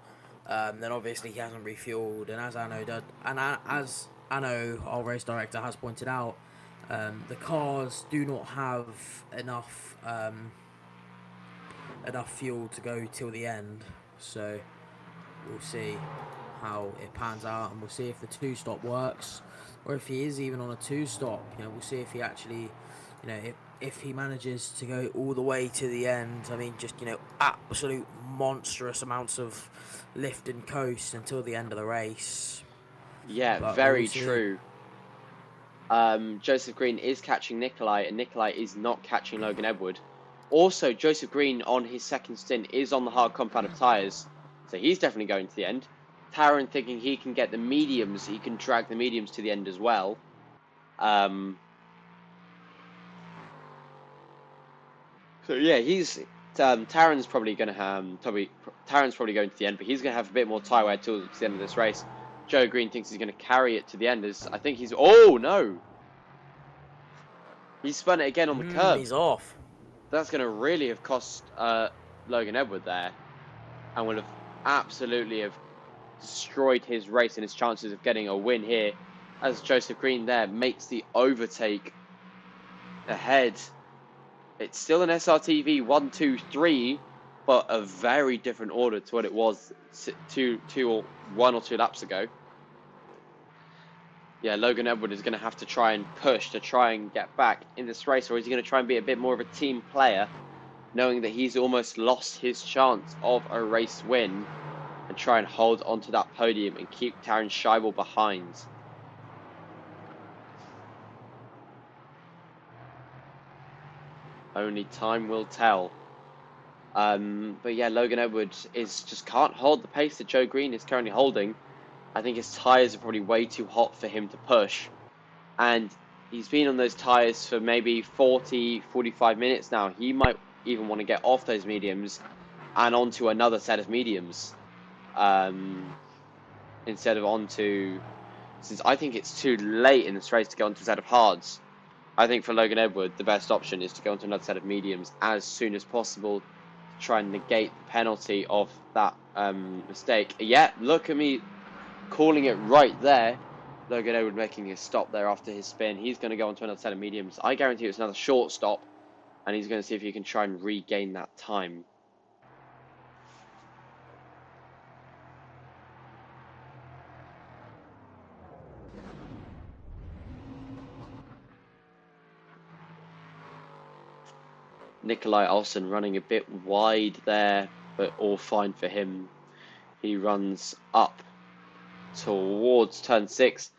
then obviously he hasn't refueled, and as Anno, our race director, has pointed out, the cars do not have enough fuel to go till the end. So we'll see how it pans out, and we'll see if the 2-stop works, or if he is even on a 2-stop. We'll see if he actually, if he manages to go all the way to the end. I mean, just absolute monstrous amounts of lift and coast until the end of the race. Yeah, but very true. Joseph Green is catching Nikolai, and Nikolai is not catching Logan Edward. Also, Joseph Green on his second stint is on the hard compound of tyres, so he's definitely going to the end. Taron thinking he can get the mediums, he can drag the mediums to the end as well. So yeah, Taron's probably going to Taron's probably going to the end, but he's going to have a bit more tyre wear till the end of this race. Joe Green thinks he's going to carry it to the end. I think he's... Oh, no! He spun it again on the curb. He's off. That's going to really have cost Logan Edward there, and will have absolutely have destroyed his race and his chances of getting a win here, as Joseph Green there makes the overtake ahead. It's still an SRTV 1, 2, 3, but a very different order to what it was one or two laps ago. Yeah, Logan Edward is going to have to try and push to try and get back in this race, or is he going to try and be a bit more of a team player, knowing that he's almost lost his chance of a race win, and try and hold onto that podium and keep Taron Scheibel behind? Only time will tell. But yeah, Logan Edwards just can't hold the pace that Joe Green is currently holding. I think his tyres are probably way too hot for him to push. And he's been on those tyres for maybe 40, 45 minutes now. He might even want to get off those mediums and onto another set of mediums. Instead of onto... Since I think it's too late in this race to go onto a set of hards. I think for Logan Edward, the best option is to go onto another set of mediums as soon as possible to try and negate the penalty of that mistake. Yeah, look at me calling it right there. Logan Edward making his stop there after his spin. He's going to go onto another set of mediums. I guarantee it's another short stop, and he's going to see if he can try and regain that time. Nikolai Olsen running a bit wide there, but all fine for him. He runs up towards turn 6.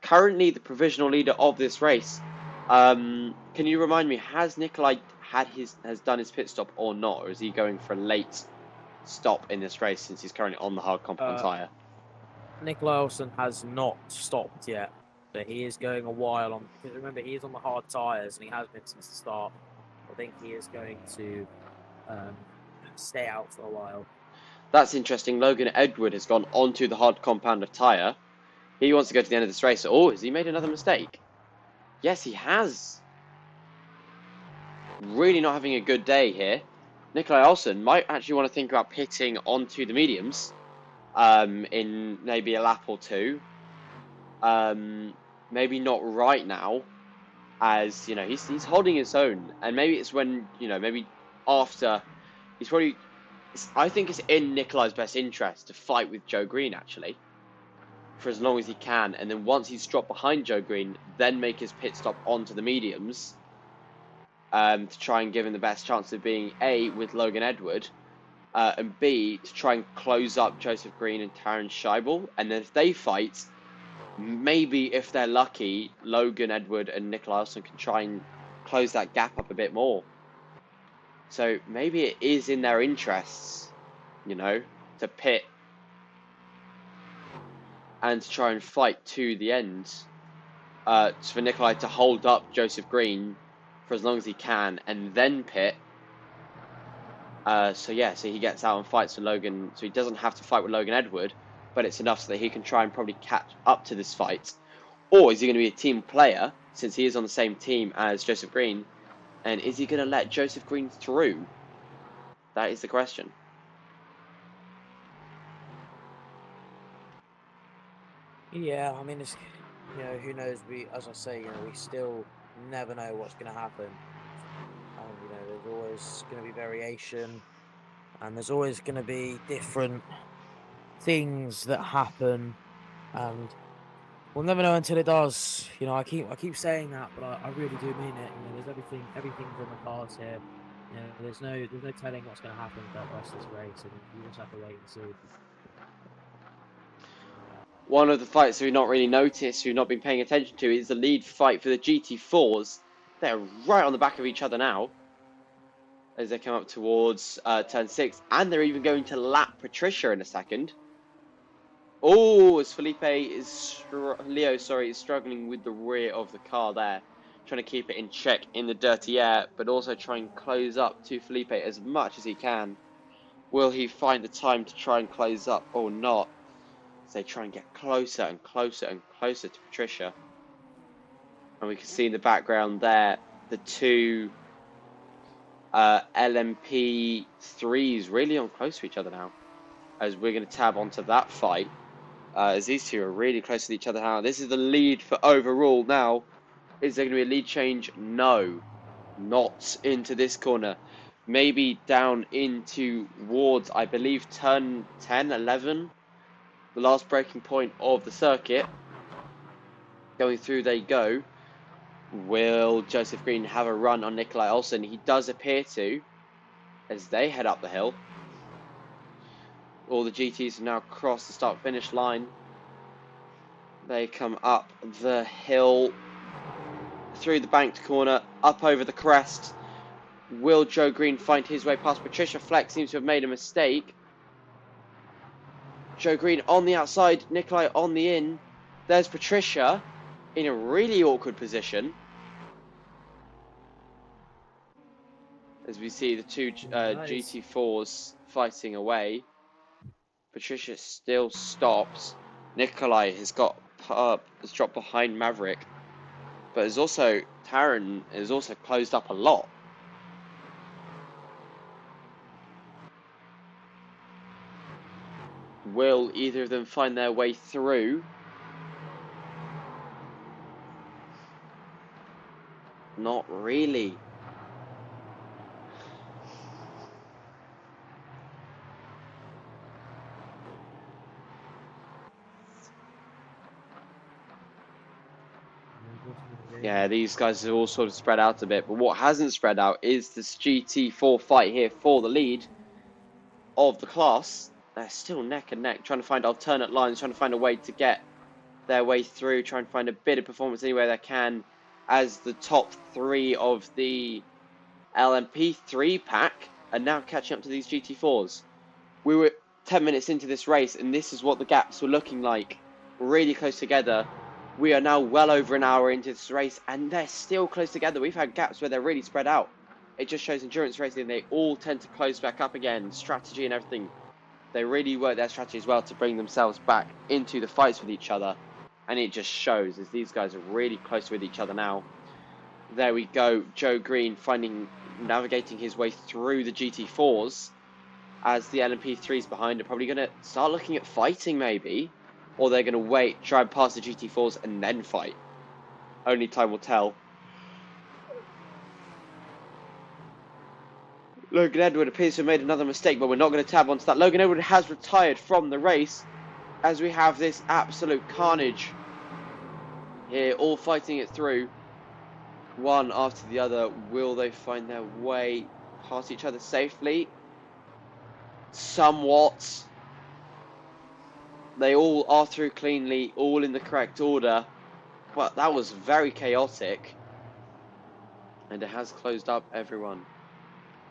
Currently the provisional leader of this race. Can you remind me, has Nikolai has done his pit stop or not, or is he going for a late stop in this race since he's currently on the hard compound tyre? Nikolai Olsen has not stopped yet, but he is going a while on. Because remember, he is on the hard tyres and he has been since the start. I think he is going to stay out for a while. That's interesting. Logan Edward has gone onto the hard compound of tyre. He wants to go to the end of this race. Oh, has he made another mistake? Yes, he has. Really not having a good day here. Nikolai Olsen might actually want to think about pitting onto the mediums in maybe a lap or two. Maybe not right now, as you know he's holding his own, and maybe it's when maybe after he's probably. I think it's in Nikolai's best interest to fight with Joe Green actually, for as long as he can, and then once he's dropped behind Joe Green, then make his pit stop onto the mediums. To try and give him the best chance of being A with Logan Edward, and B to try and close up Joseph Green and Taryn Scheibel, and then if they fight, maybe if they're lucky, Logan Edward and Nikolai Olsen can try and close that gap up a bit more. So maybe it is in their interests, to pit and to try and fight to the end. For Nikolai to hold up Joseph Green for as long as he can and then pit. So he gets out and fights with Logan, so he doesn't have to fight with Logan Edward, but it's enough so that he can try and probably catch up to this fight. Or is he going to be a team player, since he is on the same team as Joseph Green, and is he going to let Joseph Green through? That is the question. Yeah, I mean, it's, who knows? As I say, we still never know what's going to happen. And, there's always going to be variation, and there's always going to be different things that happen, and we'll never know until it does. I keep saying that, but I really do mean it. There's everything's on the cards here. There's no telling what's going to happen throughout the rest of this race, and you just have to wait and see. One of the fights we've not really noticed, we've not been paying attention to, is the lead fight for the GT4s. They're right on the back of each other now as they come up towards turn 6, and they're even going to lap Patricia in a second. Oh, as Leo is struggling with the rear of the car there, trying to keep it in check in the dirty air, but also try and close up to Felipe as much as he can. Will he find the time to try and close up or not? As they try and get closer and closer and closer to Patricia. And we can see in the background there the two LMP3s really on close to each other now. As we're going to tab onto that fight. As these two are really close to each other now. This is the lead for overall now. Is there going to be a lead change? No. Not into this corner. Maybe down into towards, I believe, turn 10, 11. The last breaking point of the circuit. Going through they go. Will Joseph Green have a run on Nikolai Olsen? He does appear to, as they head up the hill. All the GTs have now crossed the start-finish line. They come up the hill, through the banked corner, up over the crest. Will Joe Green find his way past Patricia? Fleck seems to have made a mistake. Joe Green on the outside, Nikolai on the in. There's Patricia in a really awkward position. As we see the two GT4s fighting away. Patricia still stops. Nikolai has dropped behind Maverick. But Taryn has also closed up a lot. Will either of them find their way through? Not really. Yeah, these guys have all sort of spread out a bit, but what hasn't spread out is this GT4 fight here for the lead of the class. They're still neck and neck, trying to find alternate lines, trying to find a way to get their way through, trying to find a bit of performance any way they can as the top three of the LMP3 pack are now catching up to these GT4s. We were 10 minutes into this race, and this is what the gaps were looking like. Really close together. We are now well over an hour into this race, and they're still close together. We've had gaps where they're really spread out. It just shows endurance racing, they all tend to close back up again. Strategy and everything. They really work their strategy as well to bring themselves back into the fights with each other. And it just shows as these guys are really close with each other now. There we go. Joe Green navigating his way through the GT4s. As the LMP3s behind are probably going to start looking at fighting maybe. Or they're going to wait, try and pass the GT4s and then fight. Only time will tell. Logan Edward appears to have made another mistake, but we're not going to tab onto that. Logan Edward has retired from the race as we have this absolute carnage here, all fighting it through. One after the other. Will they find their way past each other safely? Somewhat. They all are through cleanly, all in the correct order. But that was very chaotic. And it has closed up everyone.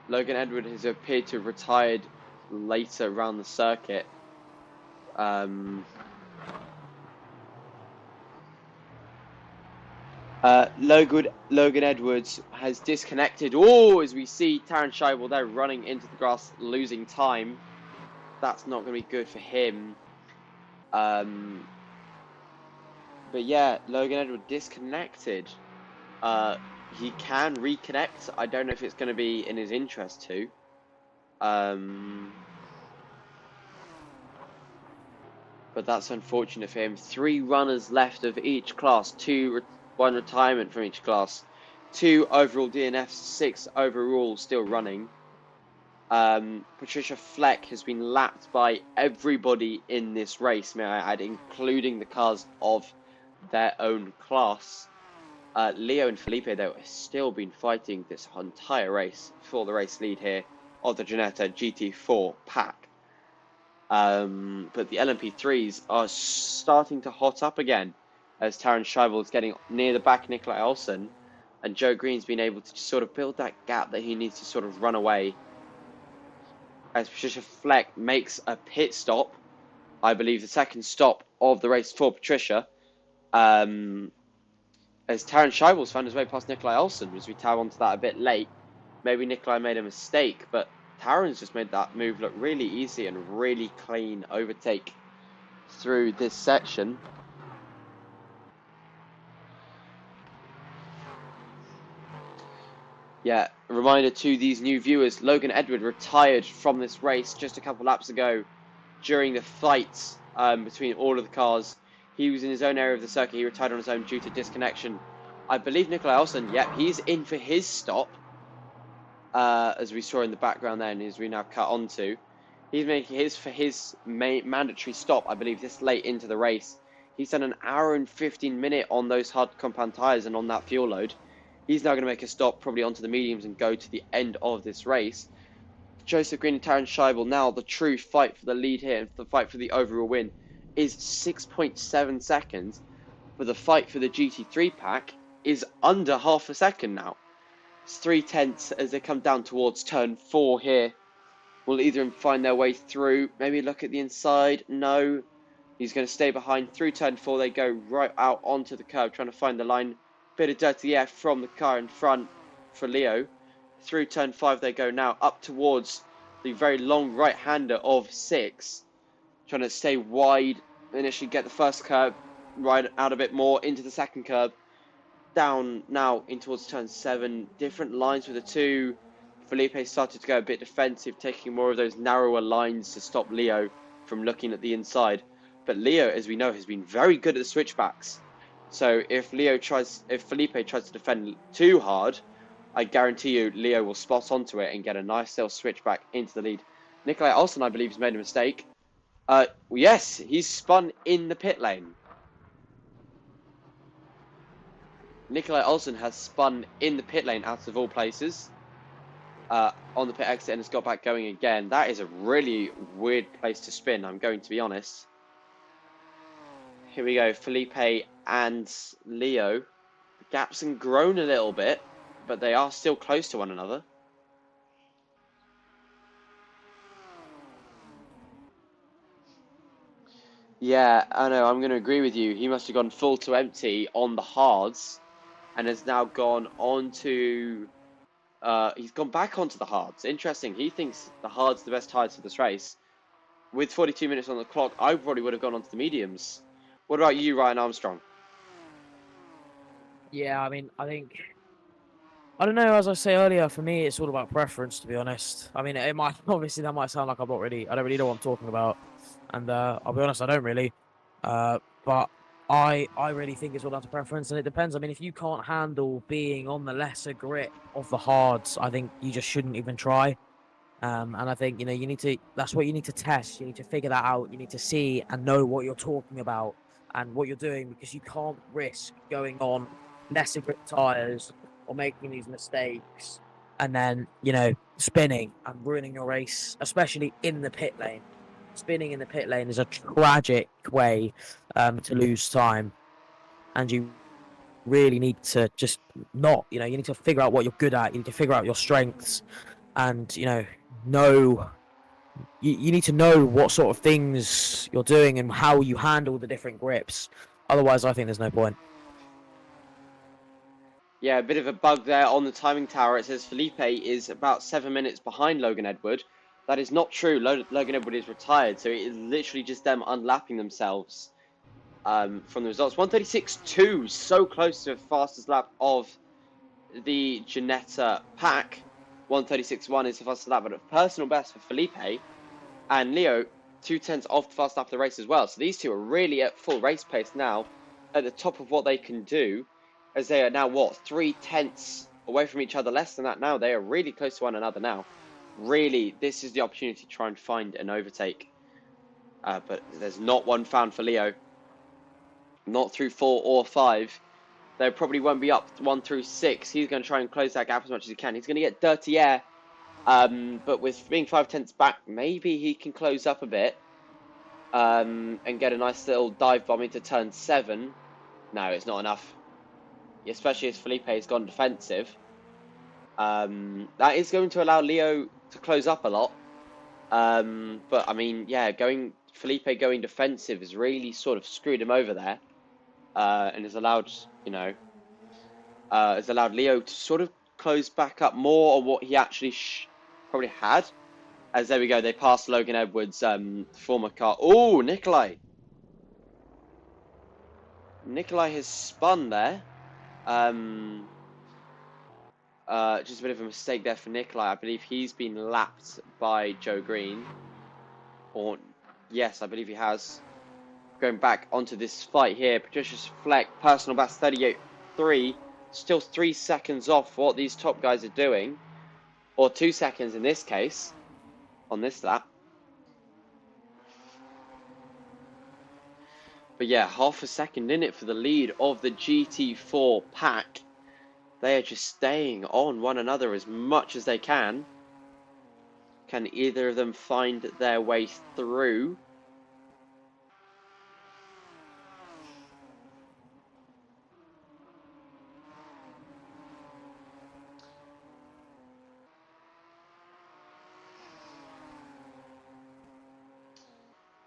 Logan Edward has appeared to have retired later around the circuit. Logan Edwards has disconnected. Oh, as we see Taron Scheibel there running into the grass, losing time. That's not going to be good for him. But yeah, Logan Edwards disconnected. He can reconnect. I don't know if it's going to be in his interest to. But that's unfortunate for him. 3 runners left of each class. 1 retirement from each class. 2 overall DNFs, 6 overall still running. Patricia Fleck has been lapped by everybody in this race, may I add, including the cars of their own class. Leo and Felipe, though, have still been fighting this entire race for the race lead here of the Ginetta GT4 pack. But the LMP3s are starting to hot up again as Taron Scheibel is getting near the back of Nikolai Olsen, and Joe Green's been able to sort of build that gap that he needs to sort of run away. As Patricia Fleck makes a pit stop, I believe the second stop of the race for Patricia, as Taron Scheibel's found his way past Nikolai Olsen, as we tab onto that a bit late. Maybe Nikolai made a mistake, but Taron's just made that move look really easy and really clean overtake through this section. Yeah, a reminder to these new viewers, Logan Edward retired from this race just a couple laps ago during the fight between all of the cars. He was in his own area of the circuit. He retired on his own due to disconnection. I believe Nikolai Olsen, yep, he's in for his stop. As we saw in the background there, and as we now cut onto. He's making his mandatory stop, I believe, this late into the race. He's done an hour and 15 minutes on those hard compound tyres and on that fuel load. He's now going to make a stop probably onto the mediums and go to the end of this race. Joseph Green and Taron Scheibel now, the true fight for the lead here, and the fight for the overall win, is 6.7 seconds. But the fight for the GT3 pack is under half a second now. It's 3/10 as they come down towards turn 4 here. Will either find their way through, maybe look at the inside. No, he's going to stay behind. Through turn 4 they go right out onto the curb, trying to find the line. Bit of dirty air from the car in front for Leo. Through turn 5 they go now, up towards the very long right-hander of 6. Trying to stay wide, initially get the first curb, ride out a bit more, into the second curb. Down now in towards turn 7. Different lines with the 2. Felipe started to go a bit defensive, taking more of those narrower lines to stop Leo from looking at the inside. But Leo, as we know, has been very good at the switchbacks. So if Felipe tries to defend too hard, I guarantee you Leo will spot onto it and get a nice little switchback into the lead. Nikolai Olsen, I believe, has made a mistake. Yes, he's spun in the pit lane. Nikolai Olsen has spun in the pit lane out of all places, on the pit exit, and has got back going again. That is a really weird place to spin, I'm going to be honest. Here we go, Felipe and Leo. The gaps have grown a little bit, but they are still close to one another. Yeah, I know, I'm going to agree with you. He must have gone full to empty on the hards and has now gone on to... he's gone back onto the hards. Interesting. He thinks the hards the best tires for this race. With 42 minutes on the clock, I probably would have gone onto the mediums. What about you, Ryan Armstrong? Yeah, I mean, I think I don't know. As I say earlier, for me, it's all about preference. To be honest, I mean, it might obviously that might sound like I don't really know what I'm talking about, and I'll be honest, I don't really. But I really think it's all down to preference, and it depends. I mean, if you can't handle being on the lesser grip of the hards, I think you just shouldn't even try. And I think you need to. That's what you need to test. You need to figure that out. You need to see and know what you're talking about and what you're doing, because you can't risk going on lesser grip tires or making these mistakes and then spinning and ruining your race, especially in the pit lane. Spinning in the pit lane is a tragic way to lose time, and you really need to just not. You need to figure out what you're good at. You need to figure out your strengths, and know you need to know what sort of things you're doing and how you handle the different grips. Otherwise, I think there's no point. Yeah, a bit of a bug there on the timing tower. It says Felipe is about 7 minutes behind Logan Edward. That is not true. Logan Edward is retired, so it is literally just them unlapping themselves from the results. 136.2, so close to the fastest lap of the Ginetta pack. 136.1 is the fastest lap, but a personal best for Felipe. And Leo, 2/10 off the fast lap of the race as well. So these two are really at full race pace now, at the top of what they can do, as they are now, 3/10 away from each other, less than that now. They are really close to one another now. Really, this is the opportunity to try and find an overtake. But there's not one found for Leo. Not through 4 or 5. They probably won't be up 1 through 6. He's going to try and close that gap as much as he can. He's going to get dirty air. But with being 5/10 back, maybe he can close up a bit and get a nice little dive bomb into turn 7. No, it's not enough, especially as Felipe has gone defensive. That is going to allow Leo to close up a lot. But I mean, yeah, Felipe going defensive has really sort of screwed him over there, and has allowed Leo to sort of close back up more on what he actually probably had. As there we go, they passed Logan Edwards' former car. Oh, Nikolai has spun there. Just a bit of a mistake there for Nikolai. I believe he's been lapped by Joe Green. Or, yes, I believe he has. Going back onto this fight here. Patricia's Fleck, personal best 38.3. Still 3 seconds off what these top guys are doing. Or 2 seconds in this case. On this lap. But yeah, half a second in it for the lead of the GT4 pack. They are just staying on one another as much as they can. Can either of them find their way through?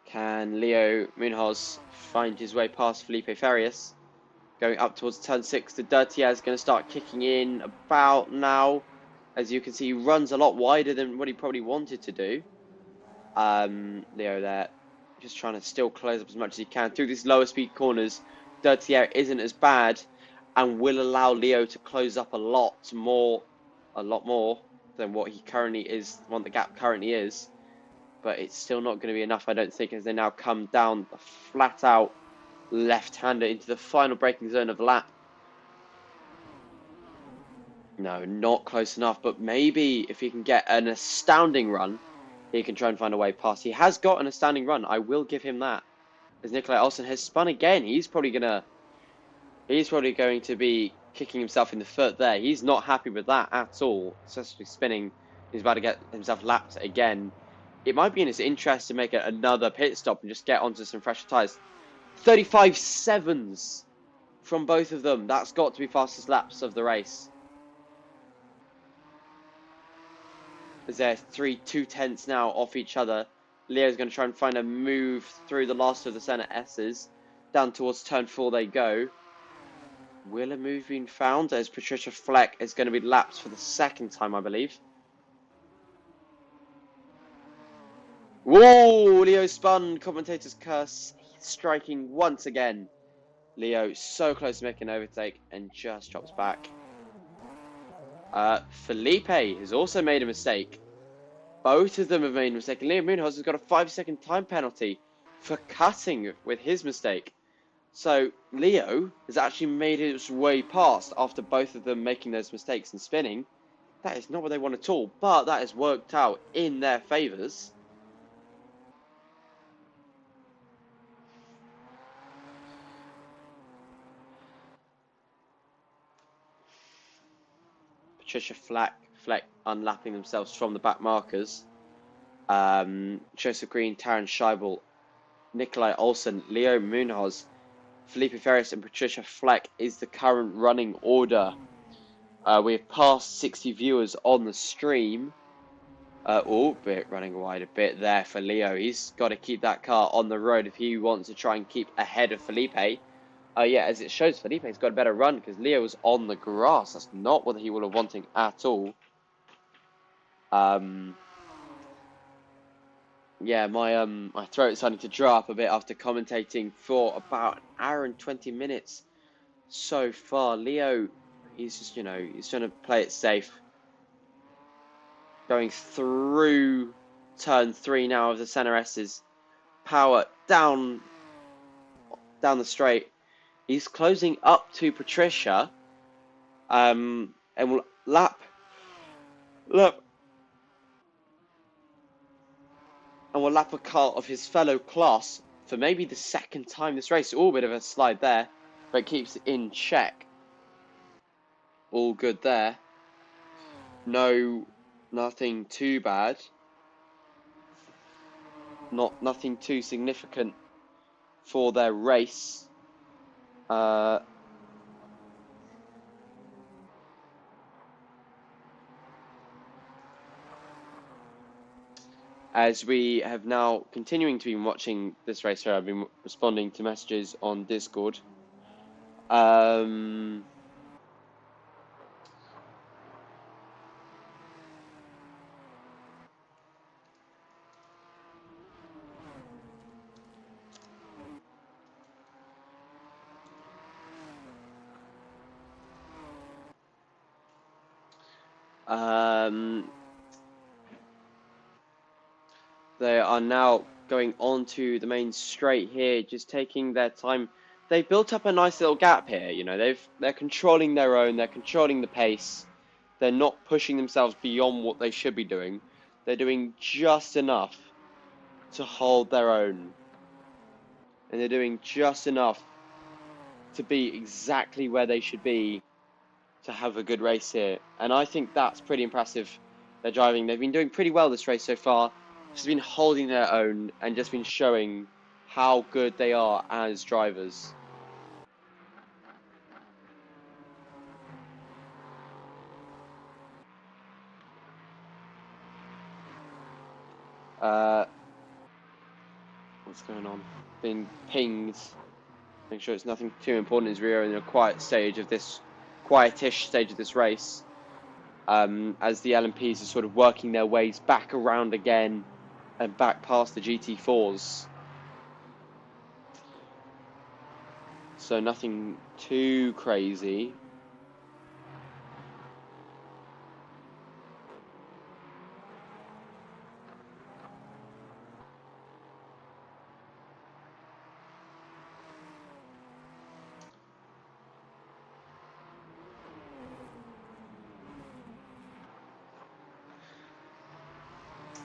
Can Leo Munoz find his way past Felipe Farias? Going up towards turn 6, the Dirty Air is going to start kicking in about now. As you can see, he runs a lot wider than what he probably wanted to do. Leo there, just trying to still close up as much as he can. Through these lower speed corners, Dirty Air isn't as bad and will allow Leo to close up a lot more than what he currently is, what the gap currently is. But it's still not going to be enough, I don't think, as they now come down the flat out left-hander into the final braking zone of the lap. No, not close enough, but maybe if he can get an astounding run, he can try and find a way past. He has got an astounding run, I will give him that. As Nikolai Olsen has spun again, he's probably going to be kicking himself in the foot there. He's not happy with that at all, especially spinning. He's about to get himself lapped again. It might be in his interest to make another pit stop and just get onto some fresher tyres. 35.7s from both of them. That's got to be fastest laps of the race. As they're 2/10 now off each other. Leo's going to try and find a move through the last of the centre S's. Down towards turn 4 they go. Will a move be found? As Patricia Fleck is going to be lapped for the second time, I believe. Whoa! Leo spun. Commentator's curse. He's striking once again. Leo so close to making an overtake and just drops back. Felipe has also made a mistake. Both of them have made a mistake. Leo Munoz has got a 5-second time penalty for cutting with his mistake. So Leo has actually made his way past after both of them making those mistakes and spinning. That is not what they want at all, but that has worked out in their favours. Patricia Fleck unlapping themselves from the back markers. Joseph Green, Taryn Scheibel, Nikolai Olsen, Leo Munoz, Felipe Ferris and Patricia Fleck is the current running order. We've passed 60 viewers on the stream. Running wide a bit there for Leo. He's got to keep that car on the road if he wants to try and keep ahead of Felipe. Yeah, as it shows, Felipe's got a better run because Leo was on the grass. That's not what he would have wanted at all. Yeah, my throat's starting to dry up a bit after commentating for about an hour and 20 minutes so far. Leo, he's just, he's trying to play it safe. Going through turn 3 now of the center S's. Power down the straight. He's closing up to Patricia. And will lap. And will lap a car of his fellow class for maybe the second time this race. Oh, bit of a slide there, but keeps it in check. All good there. Nothing too bad. Nothing too significant for their race. As we have now continuing to be watching this race here, I've been responding to messages on Discord. They are now going on to the main straight here, just taking their time. They've built up a nice little gap here, they're controlling their own, they're controlling the pace. They're not pushing themselves beyond what they should be doing. They're doing just enough to hold their own. And they're doing just enough to be exactly where they should be to have a good race here. And I think that's pretty impressive. They're driving. They've been doing pretty well this race so far. Just been holding their own and just been showing how good they are as drivers. What's going on? Been pinged. Make sure it's nothing too important as we are in a quietish stage of this race. As the LMPs are sort of working their ways back around again and back past the GT4s. So nothing too crazy.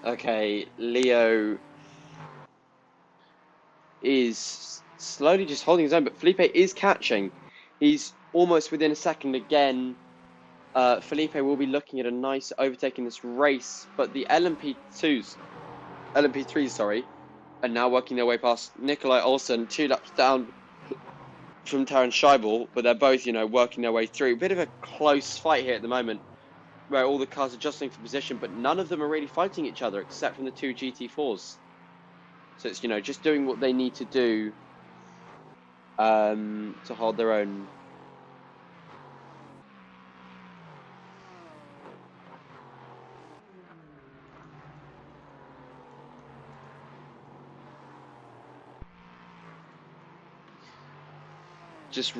Okay, Leo is slowly just holding his own, but Felipe is catching. He's almost within a second again. Felipe will be looking at a nice overtaking this race, but the LMP3s, sorry, are now working their way past Nikolai Olsen, 2 laps down from Taran Scheibel, but they're both, working their way through. A bit of a close fight here at the moment, where all the cars are jostling for position, but none of them are really fighting each other except from the 2 GT4s. So it's, just doing what they need to do to hold their own. Just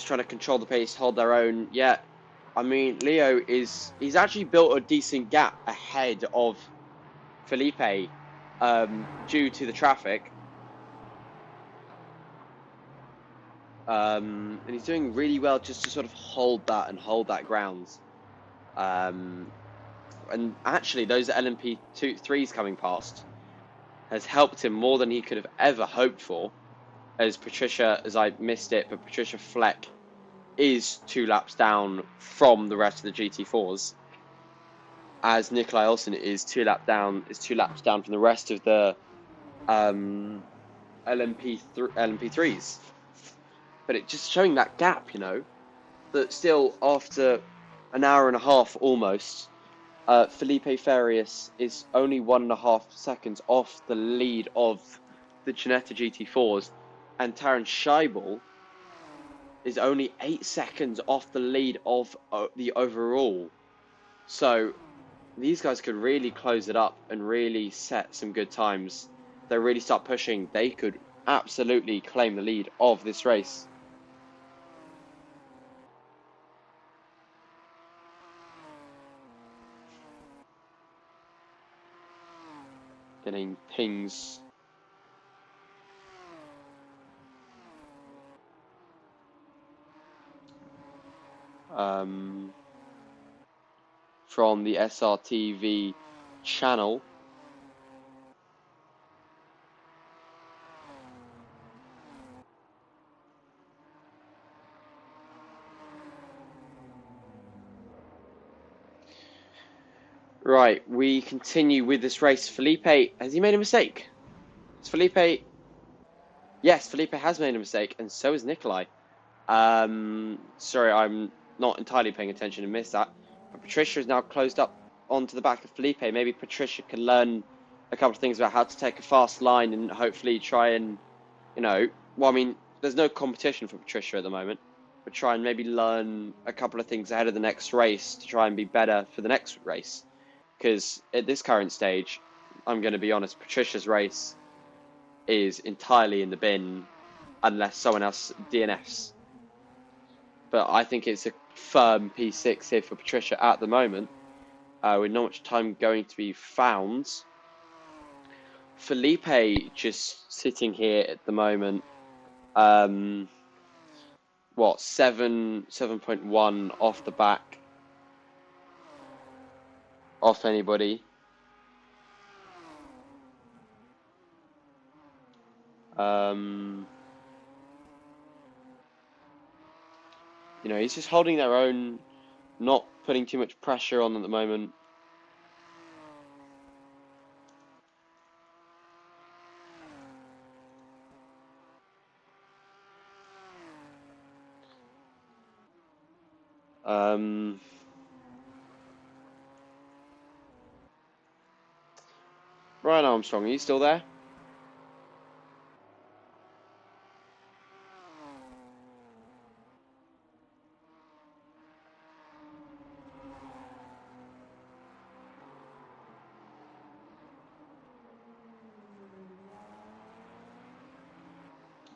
trying to control the pace, hold their own. Yeah, I mean, he's actually built a decent gap ahead of Felipe due to the traffic. And he's doing really well just to sort of hold that ground. And actually, those LMP3s coming past has helped him more than he could have ever hoped for. As I missed it, but Patricia Fleck is 2 laps down from the rest of the GT4s, as Nikolai Olsen is 2 laps down from the rest of the LMP3s. But it just showing that gap, that still after an hour and a half almost, Felipe Farias is only 1.5 seconds off the lead of the Ginetta GT4s, and Taran Scheibel is only 8 seconds off the lead of the overall. So these guys could really close it up and really set some good times. They really start pushing. They could absolutely claim the lead of this race. Getting pings. From the SRTV channel. Right, we continue with this race. Felipe, has he made a mistake? Yes, Felipe has made a mistake, and so has Nikolai. Sorry, I'm not entirely paying attention and missed that. But Patricia is now closed up onto the back of Felipe. Maybe Patricia can learn a couple of things about how to take a fast line and hopefully try and, there's no competition for Patricia at the moment, but try and maybe learn a couple of things ahead of the next race to try and be better for the next race. Because at this current stage, I'm going to be honest, Patricia's race is entirely in the bin unless someone else DNFs. But I think it's a firm P6 here for Patricia at the moment, with not much time going to be found. Felipe just sitting here at the moment, 7.1 off the back off anybody. He's just holding their own, not putting too much pressure on at the moment. Ryan Armstrong, are you still there?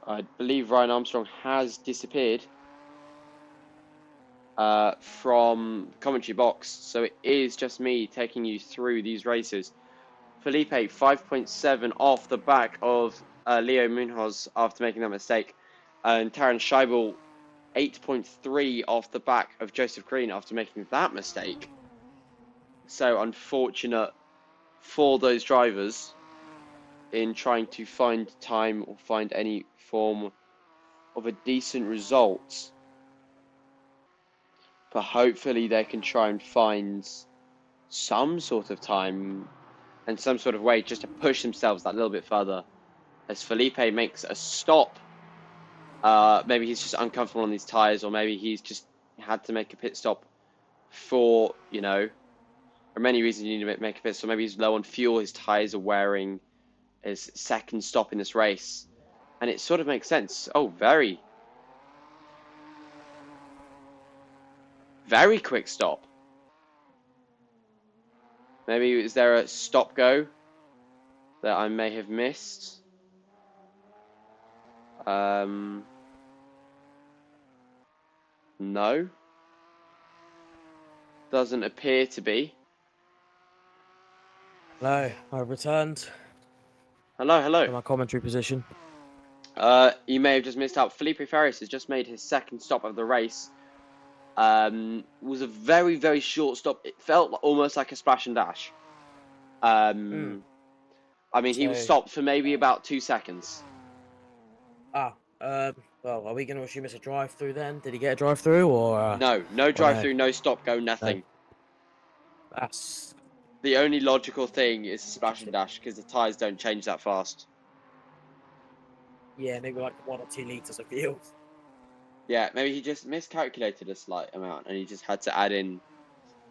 I believe Ryan Armstrong has disappeared from the commentary box, so it is just me taking you through these races. Felipe, 5.7 off the back of Leo Munoz after making that mistake, and Taran Scheibel, 8.3 off the back of Joseph Green after making that mistake. So unfortunate for those drivers in trying to find time or find any form of a decent result. but hopefully they can try and find some sort of time and some sort of way just to push themselves that little bit further. As Felipe makes a stop, maybe he's just uncomfortable on these tyres, or maybe he's just had to make a pit stop for, for many reasons you need to make a pit stop. Maybe he's low on fuel, his tyres are wearing, his second stop in this race. And it sort of makes sense. Oh, very, very quick stop. Maybe is there a stop go that I may have missed? No. Doesn't appear to be. Hello, I've returned Hello, hello. to my commentary position. You may have just missed out. Felipe Ferris has just made his second stop of the race. Was a very, very short stop. It felt almost like a splash and dash. I mean, he was stopped for maybe about 2 seconds. Well, are we going to assume it's a drive-through then? Did he get a drive-through or? No drive-through, no stop go, nothing. No. That's the only logical thing is a splash and dash because the tyres don't change that fast. Yeah, maybe like 1 or 2 litres of fuel. Yeah, maybe he just miscalculated a slight amount and he just had to add in,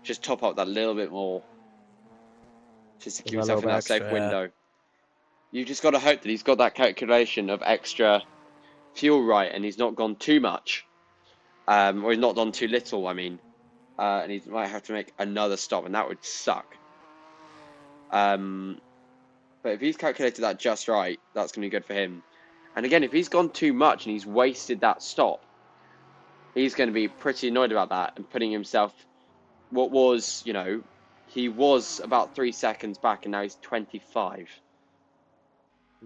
just top up that little bit more, just to keep himself in that safe window. You've just got to hope that he's got that calculation of extra fuel right and he's not gone too much, or he's not done too little, I mean, and he might have to make another stop and that would suck. But if he's calculated that just right, that's going to be good for him. And again, if he's gone too much and he's wasted that stop, he's going to be pretty annoyed about that and putting himself, what was, he was about 3 seconds back and now he's 25.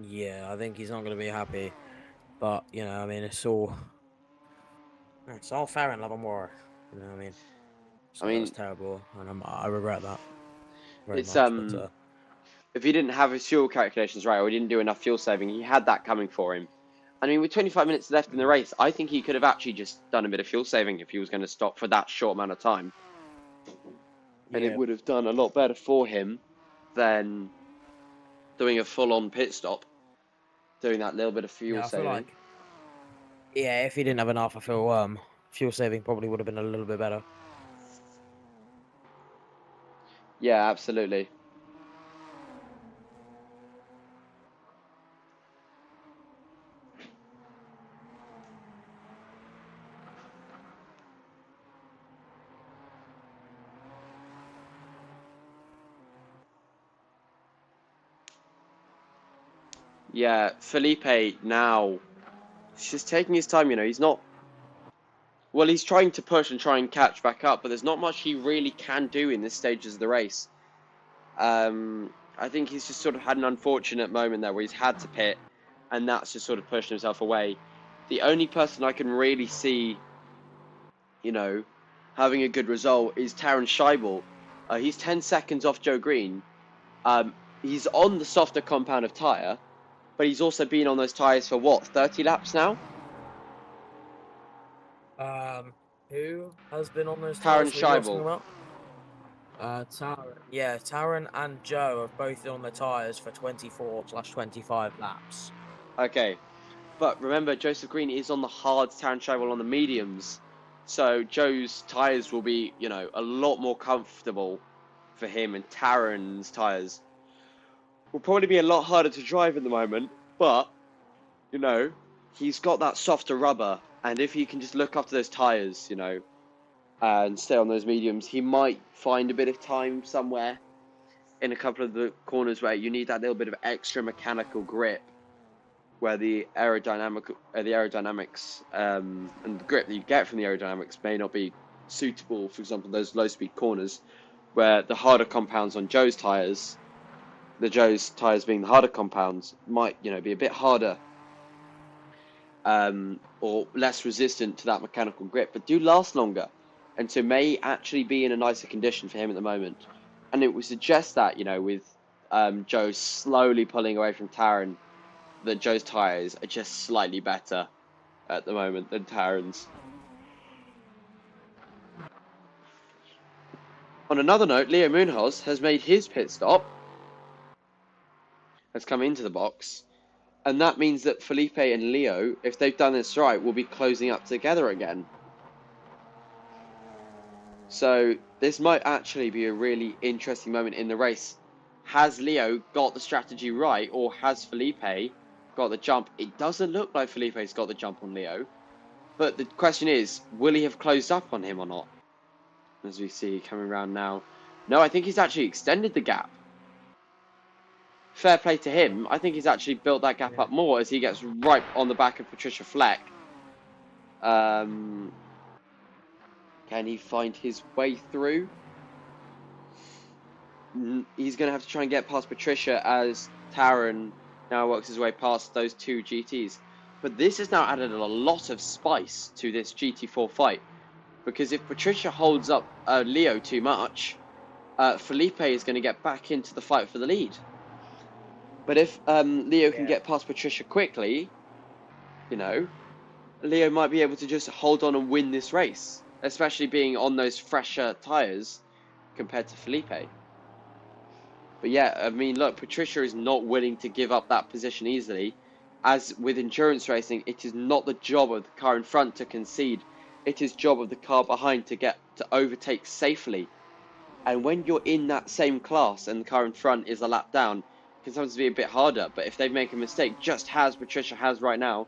Yeah, I think he's not going to be happy. But, I mean, it's all fair in love and war. You know what I mean? So that's terrible, and I regret that very much. But, if he didn't have his fuel calculations right or he didn't do enough fuel saving, he had that coming for him. I mean, with 25 minutes left in the race, I think he could have actually just done a bit of fuel saving if he was going to stop for that short amount of time. And it would have done a lot better for him than doing a full-on pit stop, doing that little bit of fuel saving. If he didn't have enough, I feel fuel saving probably would have been a little bit better. Yeah, absolutely. Yeah, Felipe now, he's just taking his time, he's not, well, he's trying to push and try and catch back up, but there's not much he really can do in this stages of the race. I think he's just sort of had an unfortunate moment there where he's had to pit, and that's just sort of pushed himself away. The only person I can really see, having a good result is Taron Scheibel. He's 10 seconds off Joe Green. He's on the softer compound of tyre, but he's also been on those tyres for what, 30 laps now? Who has been on those Taron tyres? Scheibel. Taron and Joe have both been on the tyres for 24/25 laps. Okay, but remember, Joseph Green is on the hards, Taron Scheibel on the mediums. So Joe's tyres will be, a lot more comfortable for him, and Taron's tyres will probably be a lot harder to drive at the moment, but, he's got that softer rubber, and if he can just look after those tyres, and stay on those mediums, he might find a bit of time somewhere in a couple of the corners where you need that little bit of extra mechanical grip, where the aerodynamics and the grip that you get from the aerodynamics may not be suitable. For example, those low-speed corners, where the harder compounds on Joe's tyres being the harder compounds, might be a bit harder, or less resistant to that mechanical grip, but do last longer, and so may actually be in a nicer condition for him at the moment. And it would suggest that, with Joe slowly pulling away from Taron, that Joe's tyres are just slightly better at the moment than Taron's. On another note, Leo Munoz has made his pit stop, has come into the box, and that means that Felipe and Leo, if they've done this right, will be closing up together again. So this might actually be a really interesting moment in the race. Has Leo got the strategy right, or has Felipe got the jump? It doesn't look like Felipe's got the jump on Leo, but the question is, will he have closed up on him or not? As we see coming around now. No, I think he's actually extended the gap. Fair play to him. I think he's actually built that gap up more as he gets right on the back of Patricia Fleck. Can he find his way through? He's going to have to try and get past Patricia as Taron now works his way past those two GTs. But this has now added a lot of spice to this GT4 fight. Because if Patricia holds up Leo too much, Felipe is going to get back into the fight for the lead. But if Leo can get past Patricia quickly, you know, Leo might be able to just hold on and win this race. Especially being on those fresher tyres compared to Felipe. But yeah, I mean, look, Patricia is not willing to give up that position easily. As with endurance racing, it is not the job of the car in front to concede. It is job of the car behind to overtake safely. And when you're in that same class and the car in front is a lap down, it can sometimes be a bit harder. But if they make a mistake, just as Patricia has right now,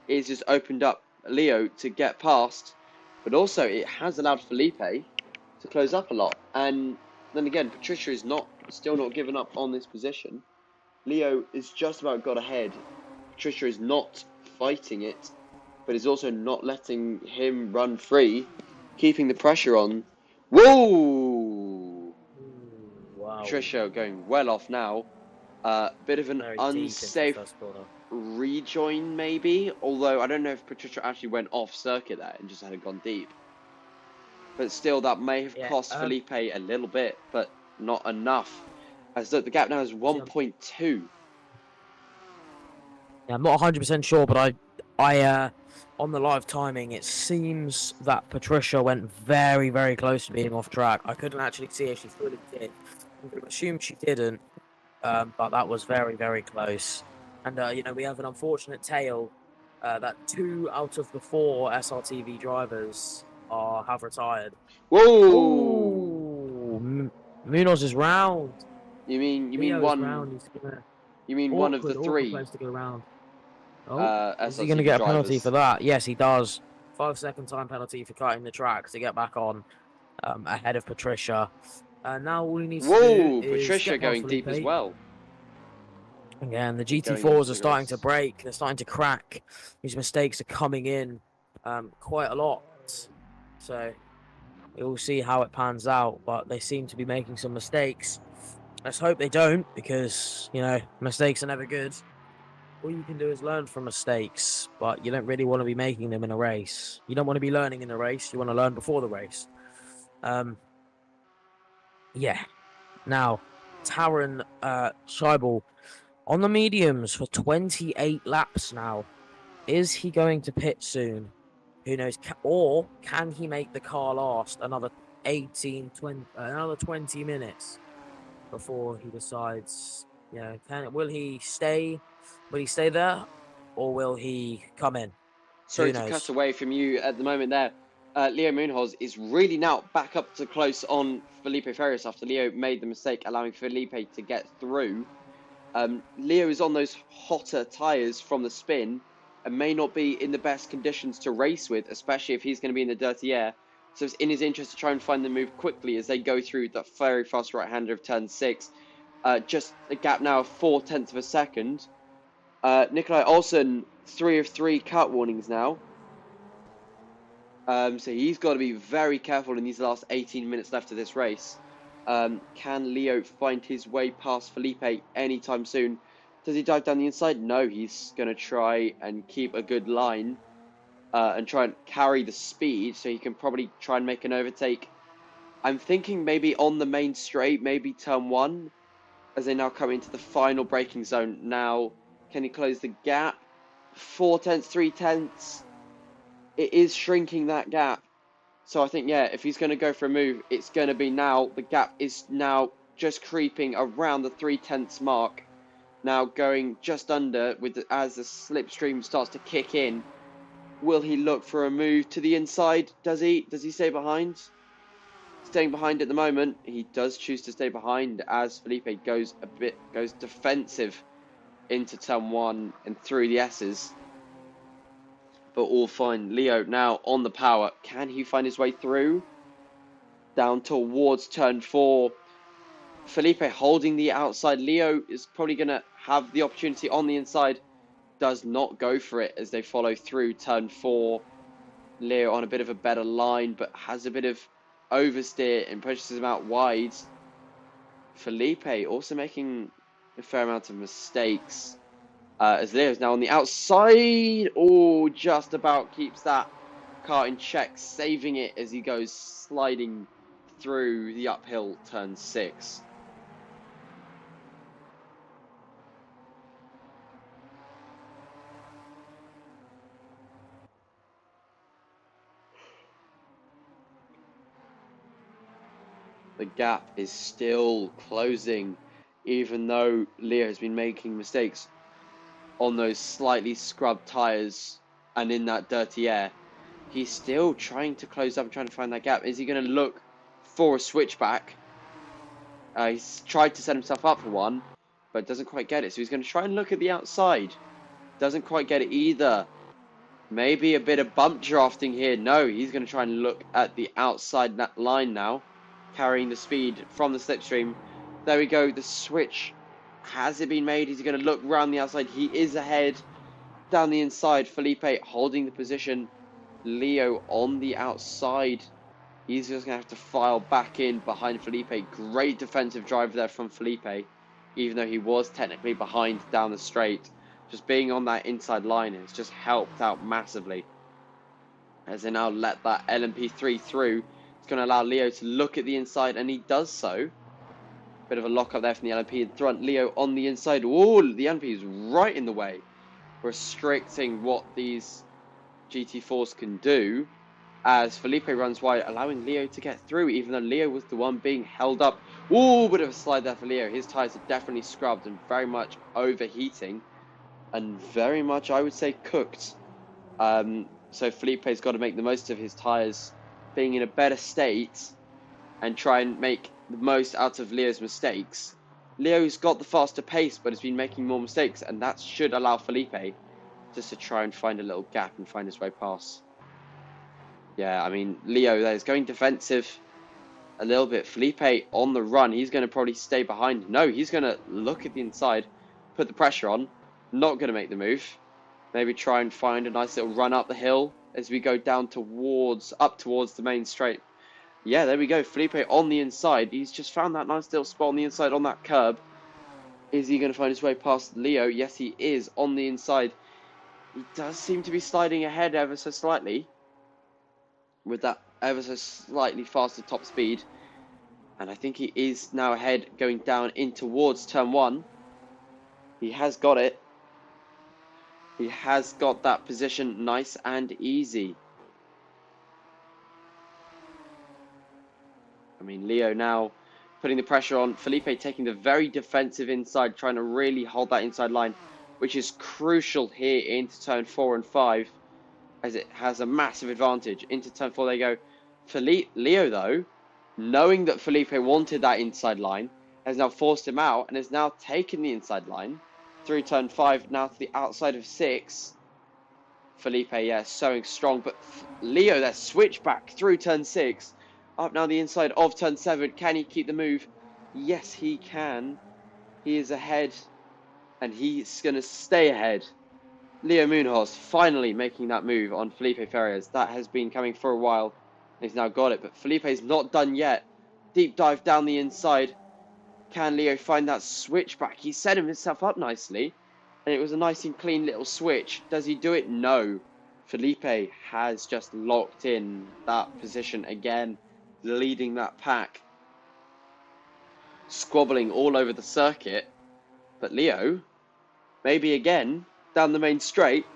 it's just opened up Leo to get past. But also, it has allowed Felipe to close up a lot. And then again, Patricia is still not given up on this position. Leo is just about got ahead. Patricia is not fighting it, but is also not letting him run free, keeping the pressure on. Whoa! Wow. Patricia going well off now. Bit of an Very unsafe rejoin maybe, although I don't know if Patricia actually went off circuit there and just had gone deep. But still, that may have cost Felipe a little bit, but not enough. As look, the gap now is 1.2. Yeah, I'm not 100% sure, but I on the live timing, it seems that Patricia went very, very close to being off track. I couldn't actually see if she fully did. I assume she didn't, but that was very, very close. And you know, we have an unfortunate tale that 2 out of the 4 SRTV drivers have retired. Whoa! Ooh, Munoz is round. You mean one? You mean one of the 3? Place to go around. Is he SRTV going to get a penalty drivers. for that? Yes, he does. 5-second time penalty for cutting the track to get back on ahead of Patricia. Now all he needs to do is Patricia going deep as well. Again, the GT4s are starting to break. They're starting to crack. These mistakes are coming in quite a lot. So we'll see how it pans out. But they seem to be making some mistakes. Let's hope they don't, because, you know, mistakes are never good. All you can do is learn from mistakes, but you don't really want to be making them in a race. You don't want to be learning in the race. You want to learn before the race. Yeah. Now, Taron Scheibel on the mediums for 28 laps now. Is he going to pit soon? Who knows? Or can he make the car last another 20 minutes before he decides, you know, will he stay? Will he stay there, or will he come in? Sorry to cut away from you at the moment there. Leo Munoz is really now back up to close on Felipe Ferris after Leo made the mistake, allowing Felipe to get through. Leo is on those hotter tyres from the spin and may not be in the best conditions to race with, especially if he's going to be in the dirty air. So it's in his interest to try and find the move quickly as they go through that very fast right-hander of turn 6. Just a gap now of 0.4 of a second. Nikolai Olsen, 3 of 3 cut warnings now. So he's got to be very careful in these last 18 minutes left of this race. Can Leo find his way past Felipe anytime soon? Does he dive down the inside? No, he's going to try and keep a good line and try and carry the speed so he can probably try and make an overtake. I'm thinking maybe on the main straight, maybe turn 1, as they now come into the final braking zone. Now, can he close the gap? 0.4, 0.3. It is shrinking that gap. So I think, yeah, if he's going to go for a move, it's going to be now. The gap is now just creeping around the 3/10 mark. Now going just under as the slipstream starts to kick in. Will he look for a move to the inside? Does he? Does he stay behind? Staying behind at the moment. He does choose to stay behind as Felipe goes defensive into turn 1 and through the S's. But all fine. Leo now on the power. Can he find his way through? Down towards turn 4. Felipe holding the outside. Leo is probably going to have the opportunity on the inside. Does not go for it as they follow through turn 4. Leo on a bit of a better line, but has a bit of oversteer and pushes him out wide. Felipe also making a fair amount of mistakes. As Leo's now on the outside. Oh, just about keeps that car in check, saving it as he goes sliding through the uphill turn 6. The gap is still closing, even though Leo has been making mistakes on those slightly scrubbed tyres and in that dirty air. He's still trying to close up and trying to find that gap. Is he going to look for a switchback? He's tried to set himself up for one, but doesn't quite get it. So he's going to try and look at the outside. Doesn't quite get it either. Maybe a bit of bump drafting here. No, he's going to try and look at the outside line now, carrying the speed from the slipstream. There we go. The switch. Has it been made? Is he going to look around the outside? He is ahead. Down the inside, Felipe holding the position. Leo on the outside. He's just going to have to file back in behind Felipe. Great defensive drive there from Felipe, even though he was technically behind down the straight. Just being on that inside line has just helped out massively. As they now let that LMP3 through, it's going to allow Leo to look at the inside, and he does so. Bit of a lock up there from the LMP in front. Leo on the inside. Oh, the LMP is right in the way, restricting what these GT4s can do. As Felipe runs wide, allowing Leo to get through, even though Leo was the one being held up. Ooh, bit of a slide there for Leo. His tyres are definitely scrubbed and very much overheating. And very much, I would say, cooked. So Felipe's got to make the most of his tyres being in a better state and try and make the most out of Leo's mistakes. Leo's got the faster pace, but has been making more mistakes, and that should allow Felipe just to try and find a little gap and find his way past. Yeah, I mean, Leo there is going defensive a little bit. Felipe on the run. He's going to probably stay behind. No, he's going to look at the inside, put the pressure on. Not going to make the move. Maybe try and find a nice little run up the hill as we go down up towards the main straight. Yeah, there we go. Felipe on the inside. He's just found that nice little spot on the inside on that curb. Is he going to find his way past Leo? Yes, he is on the inside. He does seem to be sliding ahead ever so slightly, with that ever so slightly faster top speed. And I think he is now ahead going down in towards turn 1. He has got it. He has got that position nice and easy. I mean, Leo now putting the pressure on. Felipe taking the very defensive inside, trying to really hold that inside line, which is crucial here into turn 4 and 5. As it has a massive advantage. Into turn 4 they go. Leo, though, knowing that Felipe wanted that inside line, has now forced him out and has now taken the inside line through turn 5, now to the outside of 6. Felipe, yeah, showing strong, but Leo there, switch back through turn 6. Up now the inside of turn 7. Can he keep the move? Yes, he can. He is ahead, and he's going to stay ahead. Leo Munoz finally making that move on Felipe Ferreras. That has been coming for a while. He's now got it, but Felipe's not done yet. Deep dive down the inside. Can Leo find that switchback? He set himself up nicely, and it was a nice and clean little switch. Does he do it? No. Felipe has just locked in that position again, leading that pack. Squabbling all over the circuit. But Leo, maybe again, down the main straight,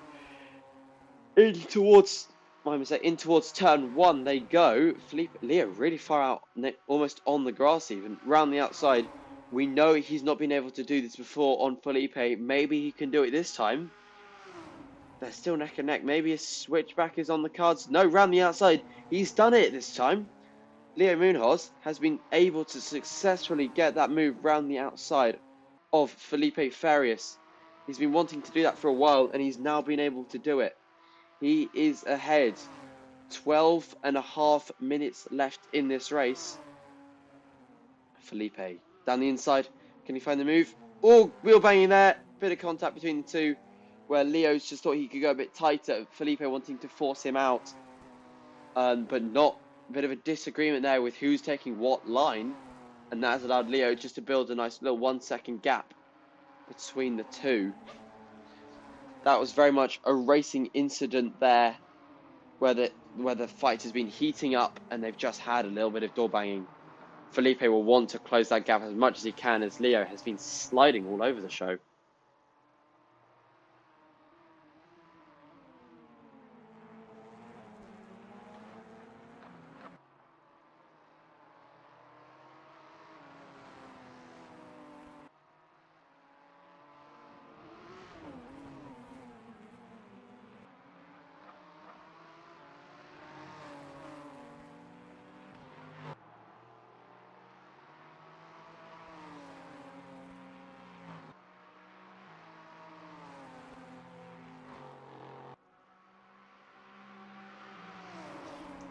in towards my mistake, in towards turn 1 they go. Leo really far out, almost on the grass even, round the outside. We know he's not been able to do this before on Felipe. Maybe he can do it this time. They're still neck and neck. Maybe a switchback is on the cards. No, round the outside. He's done it this time. Leo Munoz has been able to successfully get that move round the outside of Felipe Farias. He's been wanting to do that for a while, and he's now been able to do it. He is ahead. 12.5 minutes left in this race. Felipe down the inside. Can he find the move? Oh, wheel banging there. Bit of contact between the two, where Leo's just thought he could go a bit tighter. Felipe wanting to force him out, but not. A bit of a disagreement there with who's taking what line, and that has allowed Leo just to build a nice little 1 second gap between the two. That was very much a racing incident there, where the fight has been heating up and they've just had a little bit of door banging. Felipe will want to close that gap as much as he can, as Leo has been sliding all over the show.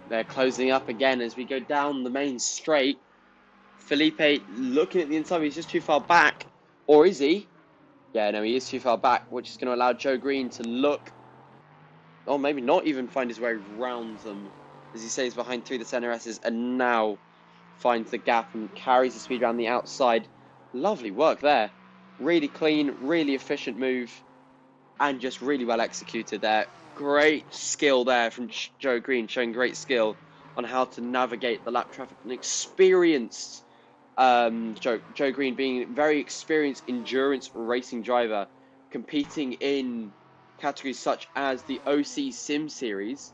They're closing up again as we go down the main straight. Felipe looking at the inside, he's just too far back. Or is he? Yeah, no, he is too far back, which is going to allow Joe Green to look, or maybe not even find his way round them, as he stays behind through the center S's and now finds the gap and carries the speed around the outside. Lovely work there. Really clean, really efficient move, and just really well executed there. Great skill there from Joe Green, showing great skill on how to navigate the lap traffic. An experienced Joe Green, being a very experienced endurance racing driver, competing in categories such as the OC Sim Series,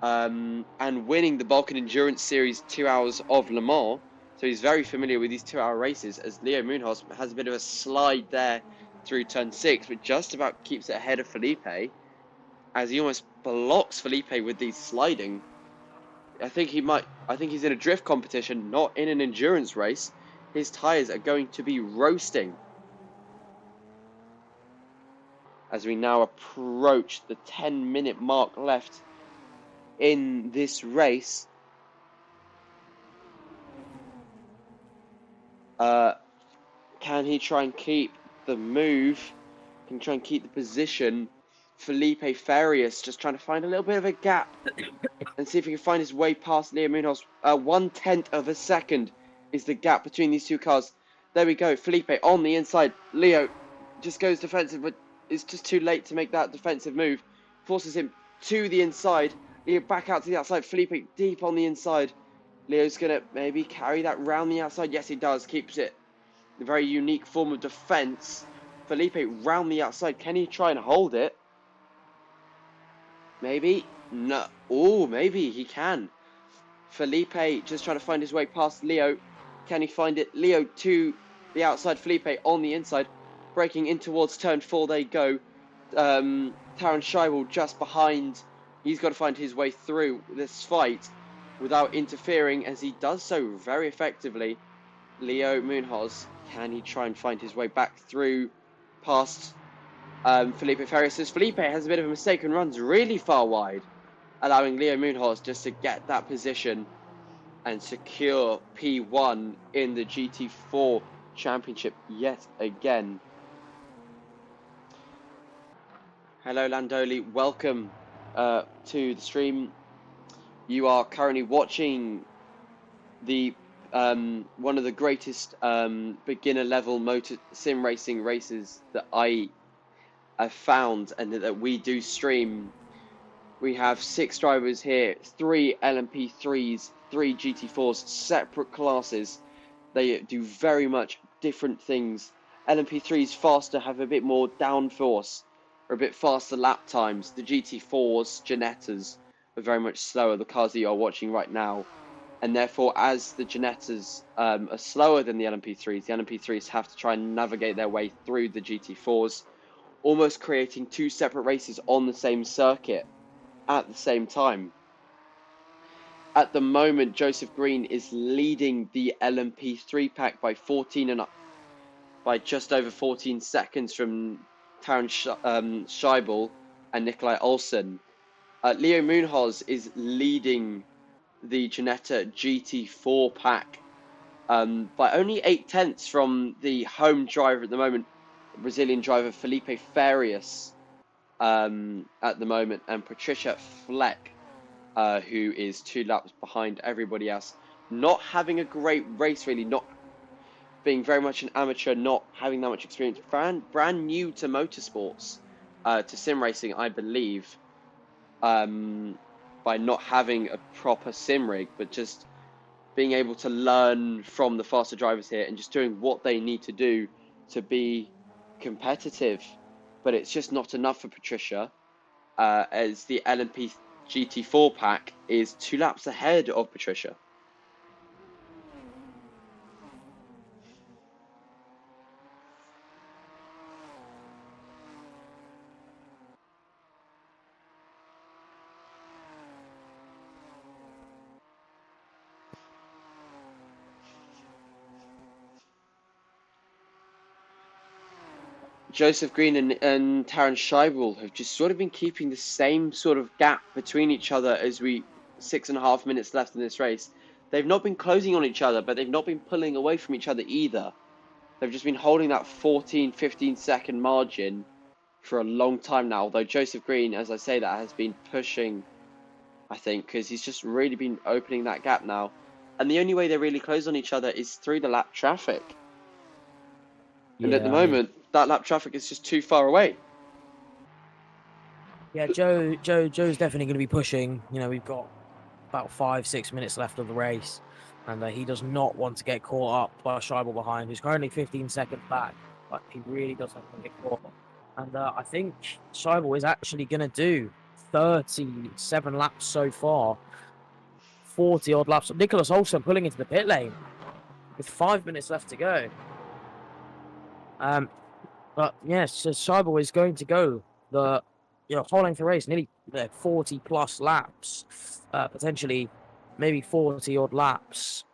and winning the Balkan Endurance Series 2 Hours of Le Mans. So he's very familiar with these 2-hour races, as Leo Munoz has a bit of a slide there through turn 6, but just about keeps it ahead of Felipe, as he almost blocks Felipe with these sliding. I think he's in a drift competition, not in an endurance race. His tyres are going to be roasting. As we now approach the 10-minute mark left in this race. Can he try and keep the move? Can he try and keep the position? Felipe Farias just trying to find a little bit of a gap and see if he can find his way past Leo Munoz. 1/10 of a second is the gap between these two cars. There we go. Felipe on the inside. Leo just goes defensive, but it's just too late to make that defensive move. Forces him to the inside. Leo back out to the outside. Felipe deep on the inside. Leo's going to maybe carry that round the outside. Yes, he does. Keeps it. A very unique form of defense. Felipe round the outside. Can he try and hold it? Maybe. No. Oh, maybe he can. Felipe just trying to find his way past Leo. Can he find it? Leo to the outside. Felipe on the inside. Breaking in towards turn 4 they go. Taron Scheibel just behind. He's got to find his way through this fight without interfering, as he does so very effectively. Leo Munoz, can he try and find his way back through past Felipe Farias? As Felipe has a bit of a mistake and runs really far wide, allowing Leo Munoz just to get that position and secure P1 in the GT4 Championship yet again. Hello Landoli, welcome to the stream. You are currently watching the one of the greatest beginner level motor sim racing races that I have found and that we do stream. We have 6 drivers here, 3 LMP3s, 3 GT4s, separate classes. They do very much different things. LMP3s faster, have a bit more downforce, or a bit faster lap times. The GT4s, Genettas, are very much slower, the cars that you are watching right now. And therefore, as the Ginettas are slower than the LMP3s, the LMP3s have to try and navigate their way through the GT4s, almost creating two separate races on the same circuit at the same time. At the moment, Joseph Green is leading the LMP3 pack by by just over 14 seconds from Taron Scheibel and Nikolai Olsen. Leo Munoz is leading the Ginetta GT4 pack by only 8 tenths from the home driver at the moment, Brazilian driver Felipe Farias at the moment, and Patricia Fleck, who is 2 laps behind everybody else. Not having a great race, really, not being very much an amateur, not having that much experience, brand new to motorsports, to sim racing, I believe, by not having a proper sim rig, but just being able to learn from the faster drivers here and just doing what they need to do to be competitive. But it's just not enough for Patricia, as the LMP GT4 pack is 2 laps ahead of Patricia. Joseph Green and Taron Scheibel have just sort of been keeping the same sort of gap between each other as 6.5 minutes left in this race. They've not been closing on each other, but they've not been pulling away from each other either. They've just been holding that 14, 15-second margin for a long time now. Although Joseph Green, as I say that, has been pushing, I think, because he's just really been opening that gap now. And the only way they really close on each other is through the lap traffic. And at the moment, that lap traffic is just too far away. Yeah, Joe's definitely going to be pushing. You know, we've got about 5-6 minutes left of the race, and he does not want to get caught up by Scheibel behind, who's currently 15 seconds back, but he really doesn't want to get caught. And I think Scheibel is actually going to do 37 laps so far, 40 odd laps. Nicholas Olsen pulling into the pit lane with 5 minutes left to go. But yes, so Scheibel is going to go the whole length of the race, nearly 40 plus laps, potentially maybe 40 odd laps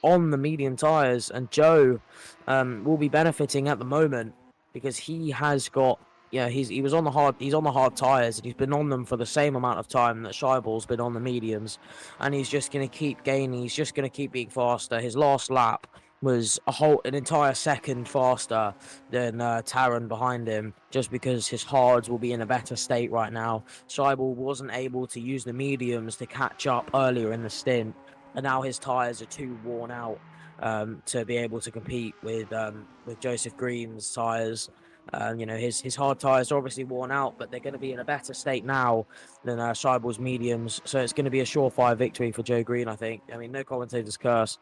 on the medium tyres, and Joe will be benefiting at the moment because he has got he's on the hard tyres, and he's been on them for the same amount of time that Scheibel's been on the mediums, and he's just going to keep gaining. He's just going to keep being faster. His last lap was an entire second faster than Taron behind him, just because his hards will be in a better state right now. Scheibel wasn't able to use the mediums to catch up earlier in the stint, and now his tyres are too worn out to be able to compete with Joseph Green's tyres. His hard tyres are obviously worn out, but they're going to be in a better state now than Scheibel's mediums, so it's going to be a surefire victory for Joe Green, I think. I mean, no commentator's curse,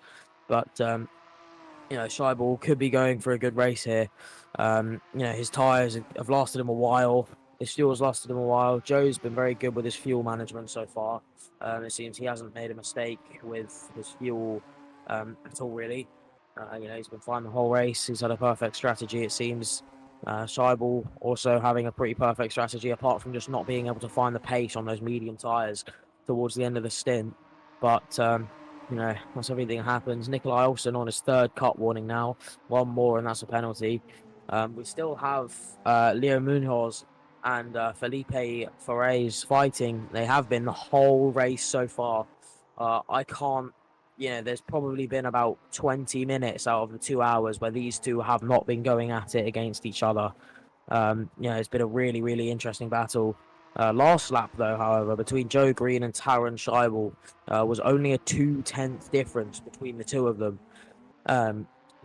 but Scheibel could be going for a good race here. His tyres have lasted him a while. His fuel's lasted him a while. Joe's been very good with his fuel management so far. It seems he hasn't made a mistake with his fuel at all, really. He's been fine the whole race. He's had a perfect strategy, it seems. Scheibel also having a pretty perfect strategy, apart from just not being able to find the pace on those medium tyres towards the end of the stint. But that's everything that happens. Nikolai Olsen on his 3rd cut warning now. One more, and that's a penalty. We still have Leo Munoz and Felipe Farias fighting. They have been the whole race so far. I can't. There's probably been about 20 minutes out of the 2 hours where these two have not been going at it against each other. It's been a really, really interesting battle. Last lap, though, however, between Joe Green and Taron Scheibel was only a 2/10 difference between the two of them.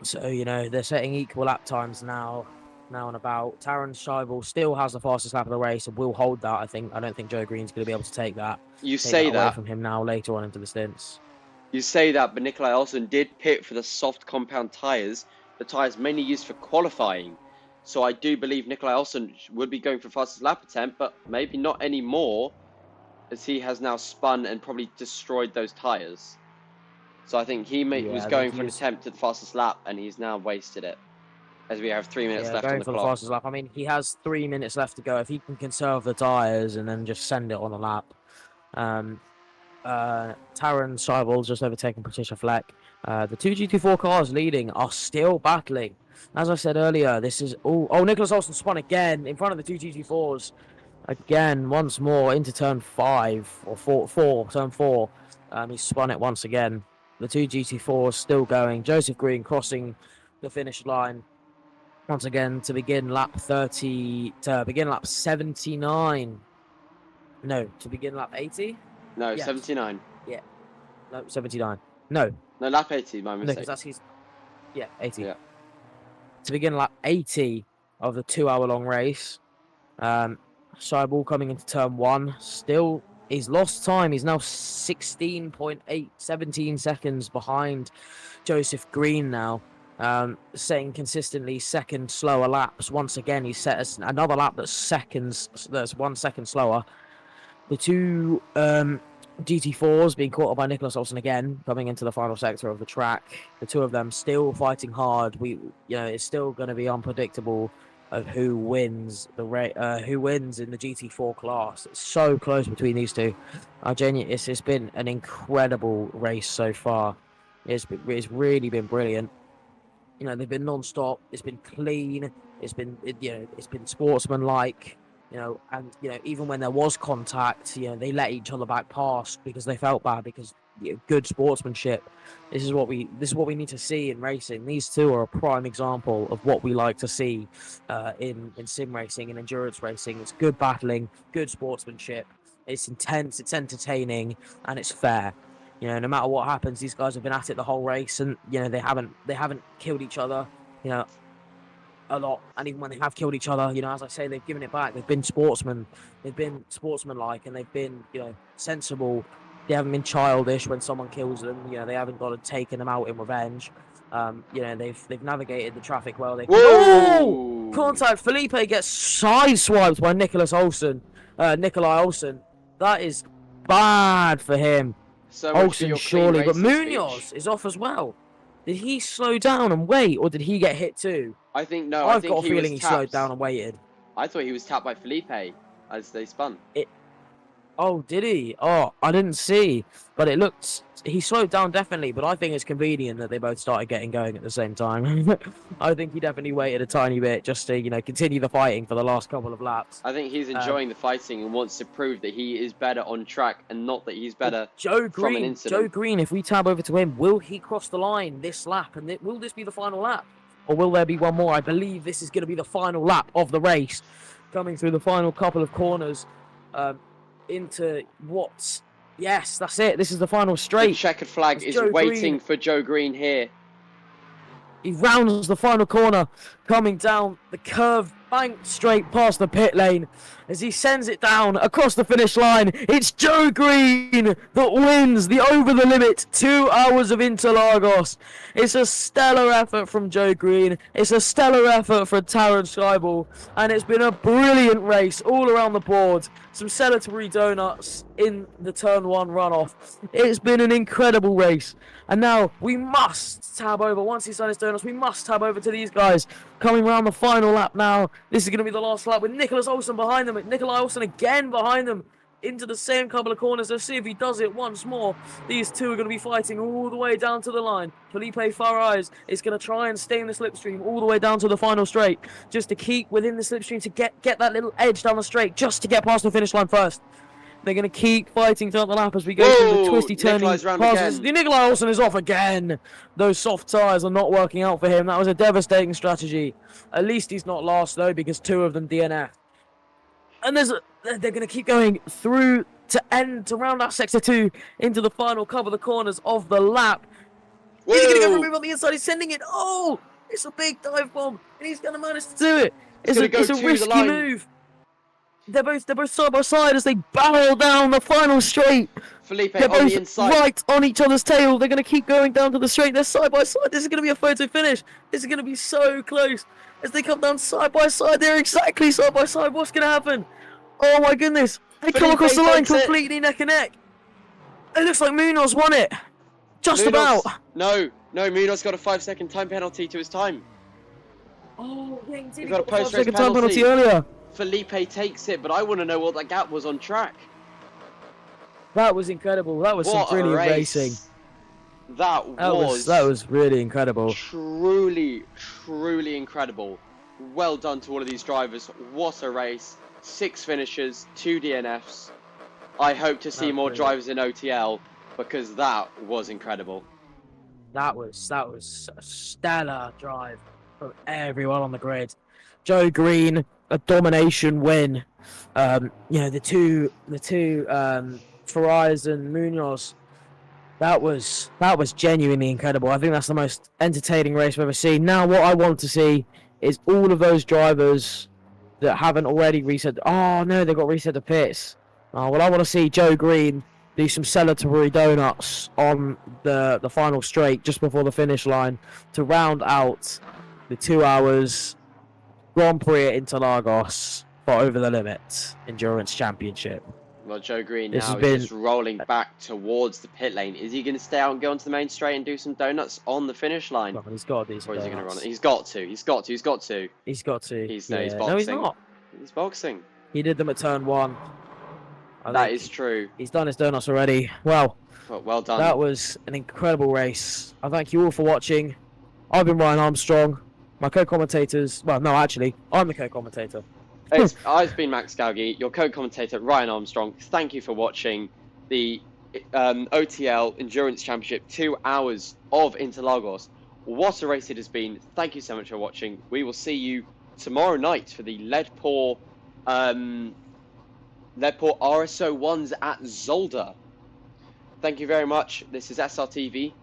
So they're setting equal lap times now and about. Taron Scheibel still has the fastest lap of the race and will hold that. I don't think Joe Green's going to be able to take that. Away from him now later on into the stints. You say that, but Nikolai Olsen did pit for the soft compound tyres, the tyres mainly used for qualifying. So I do believe Nikolai Olsen would be going for fastest lap attempt, but maybe not anymore, as he has now spun and probably destroyed those tyres. So I think he was I going think for an attempt at the fastest lap, and he's now wasted it, as we have 3 minutes left on going the for the clock. fastest lap. I mean, he has 3 minutes left to go. If he can conserve the tyres and then just send it on a lap. Taron Seibel's just overtaken Patricia Fleck. The two GT4 cars leading are still battling. As I said earlier, this is all. Oh, Nicholas Olsen spun again in front of the two GT4s. Again, once more into turn 5 or 4, turn 4. He spun it once again. The two GT4s still going. Joseph Green crossing the finish line once again to begin lap 79. No, to begin lap 80. No, Yes. 79. Yeah. No, 79. No, lap 80, my no, mistake. because that's his. Yeah, 80. Yeah. To begin lap 80 of the 2-hour-long race. Seibel coming into turn 1. Still, he's lost time. He's now 17 seconds behind Joseph Green now. Setting consistently second slower laps. Once again, he set another lap that's 1 second slower. The two GT4s being caught up by Nicholas Olsen again, coming into the final sector of the track. The two of them still fighting hard. It's still going to be unpredictable of who wins in the GT4 class. It's so close between these two. It's been an incredible race so far. It's really been brilliant. They've been non-stop. It's been clean. It's been sportsmanlike. And even when there was contact, they let each other back past because they felt bad, because good sportsmanship. This is what we need to see in racing. These two are a prime example of what we like to see in sim racing and endurance racing. It's good battling, good sportsmanship. It's intense, it's entertaining, and it's fair. No matter what happens, these guys have been at it the whole race, and they haven't killed each other. A lot, and even when they have killed each other, as I say, they've given it back. They've been sportsmen, they've been sportsmanlike, and they've been, sensible. They haven't been childish when someone kills them. They haven't got to taken them out in revenge. They've navigated the traffic well. Oh! Contact. Felipe gets sideswiped by Nikolai Olsen. That is bad for him. So Olsen surely, but Munoz is off as well. Did he slow down and wait, or did he get hit too? I think no. I've got a feeling he slowed down and waited. I thought he was tapped by Felipe as they spun. Oh, did he? Oh, I didn't see. But it looked... He slowed down, definitely, but I think it's convenient that they both started getting going at the same time. I think he definitely waited a tiny bit just to, continue the fighting for the last couple of laps. I think he's enjoying the fighting and wants to prove that he is better on track and not that he's better from an incident. Joe Green, if we tab over to him, will he cross the line this lap? And will this be the final lap? Or will there be one more? I believe this is going to be the final lap of the race. Coming through the final couple of corners into what... Yes, that's it. This is the final straight. The checkered flag is waiting for Joe Green here. He rounds the final corner, coming down the curved bank straight past the pit lane. As he sends it down across the finish line, it's Joe Green that wins the over the limit 2 hours of Interlagos. It's a stellar effort from Joe Green. It's a stellar effort for Taron Seibel, and it's been a brilliant race all around the board. Some celebratory donuts in the turn 1 runoff. It's been an incredible race. And now we must tab over. Once he's done his donuts, we must tab over to these guys. Coming around the final lap now. This is going to be the last lap with Nicholas Olsen behind them. Nikolai Olsen again behind them. Into the same couple of corners. Let's see if he does it once more. These two are going to be fighting all the way down to the line. Felipe Farais is going to try and stay in the slipstream all the way down to the final straight. Just to keep within the slipstream to get that little edge down the straight. Just to get past the finish line first. They're going to keep fighting throughout the lap as we go through the twisty, turning passes. Nikolai Olsen is off again. Those soft tyres are not working out for him. That was a devastating strategy. At least he's not last, though, because two of them DNF. And they're going to keep going through to round out Sector 2 into the final couple of the corners of the lap. Whoa. He's going to go for a move on the inside. He's sending it. Oh, it's a big dive bomb, and he's going to manage to do it. It's a risky move. They're both side by side as they barrel down the final straight. Felipe they're on both the inside. Right on each other's tail. They're going to keep going down to the straight. They're side by side. This is going to be a photo finish. This is going to be so close. As they come down side by side, they're exactly side by side. What's going to happen? Oh my goodness. They come across the line takes it. completely neck and neck. It looks like Munoz won it. Just Munoz, about. No, Munoz got a 5-second time penalty to his time. Oh, yeah, He got a post-race time penalty earlier. Felipe takes it, but I want to know what that gap was on track. That was incredible. That was What some brilliant racing. That was really incredible. Truly incredible. Well done to all of these drivers. What a race. 6 finishes, 2 DNFs. I hope to see more drivers in OTL because that was incredible. That was a stellar drive from everyone on the grid. Joe Green, a domination win. You know, the two Farais and Munoz. That was genuinely incredible. I think that's the most entertaining race I've ever seen. Now, what I want to see is all of those drivers that haven't already reset. Oh no, they got reset to pits. Oh, well, I want to see Joe Green do some celebratory donuts on the final straight just before the finish line to round out the 2 hours Grand Prix at Interlagos for Over the Limit Endurance Championship. Well, Joe Green now is just rolling back towards the pit lane. Is he going to stay out and go onto the main straight and do some donuts on the finish line? Oh, he's got to do some Or is he going to donuts. run it? He's got to. He's got to. He's got to. He's Yeah. boxing. No, he's not. He's boxing. He did them at turn 1. That is true. He's done his donuts already. Well done. That was an incredible race. I thank you all for watching. I've been Ryan Armstrong. My co-commentators... Well, no, actually, I'm the co-commentator. I've been Max Galgi, your co-commentator Ryan Armstrong. Thank you for watching the OTL Endurance Championship, 2 hours of Interlagos. What a race it has been. Thank you so much for watching. We will see you tomorrow night for the Leadpoor RSO1s at Zolder. Thank you very much. This is SRTV.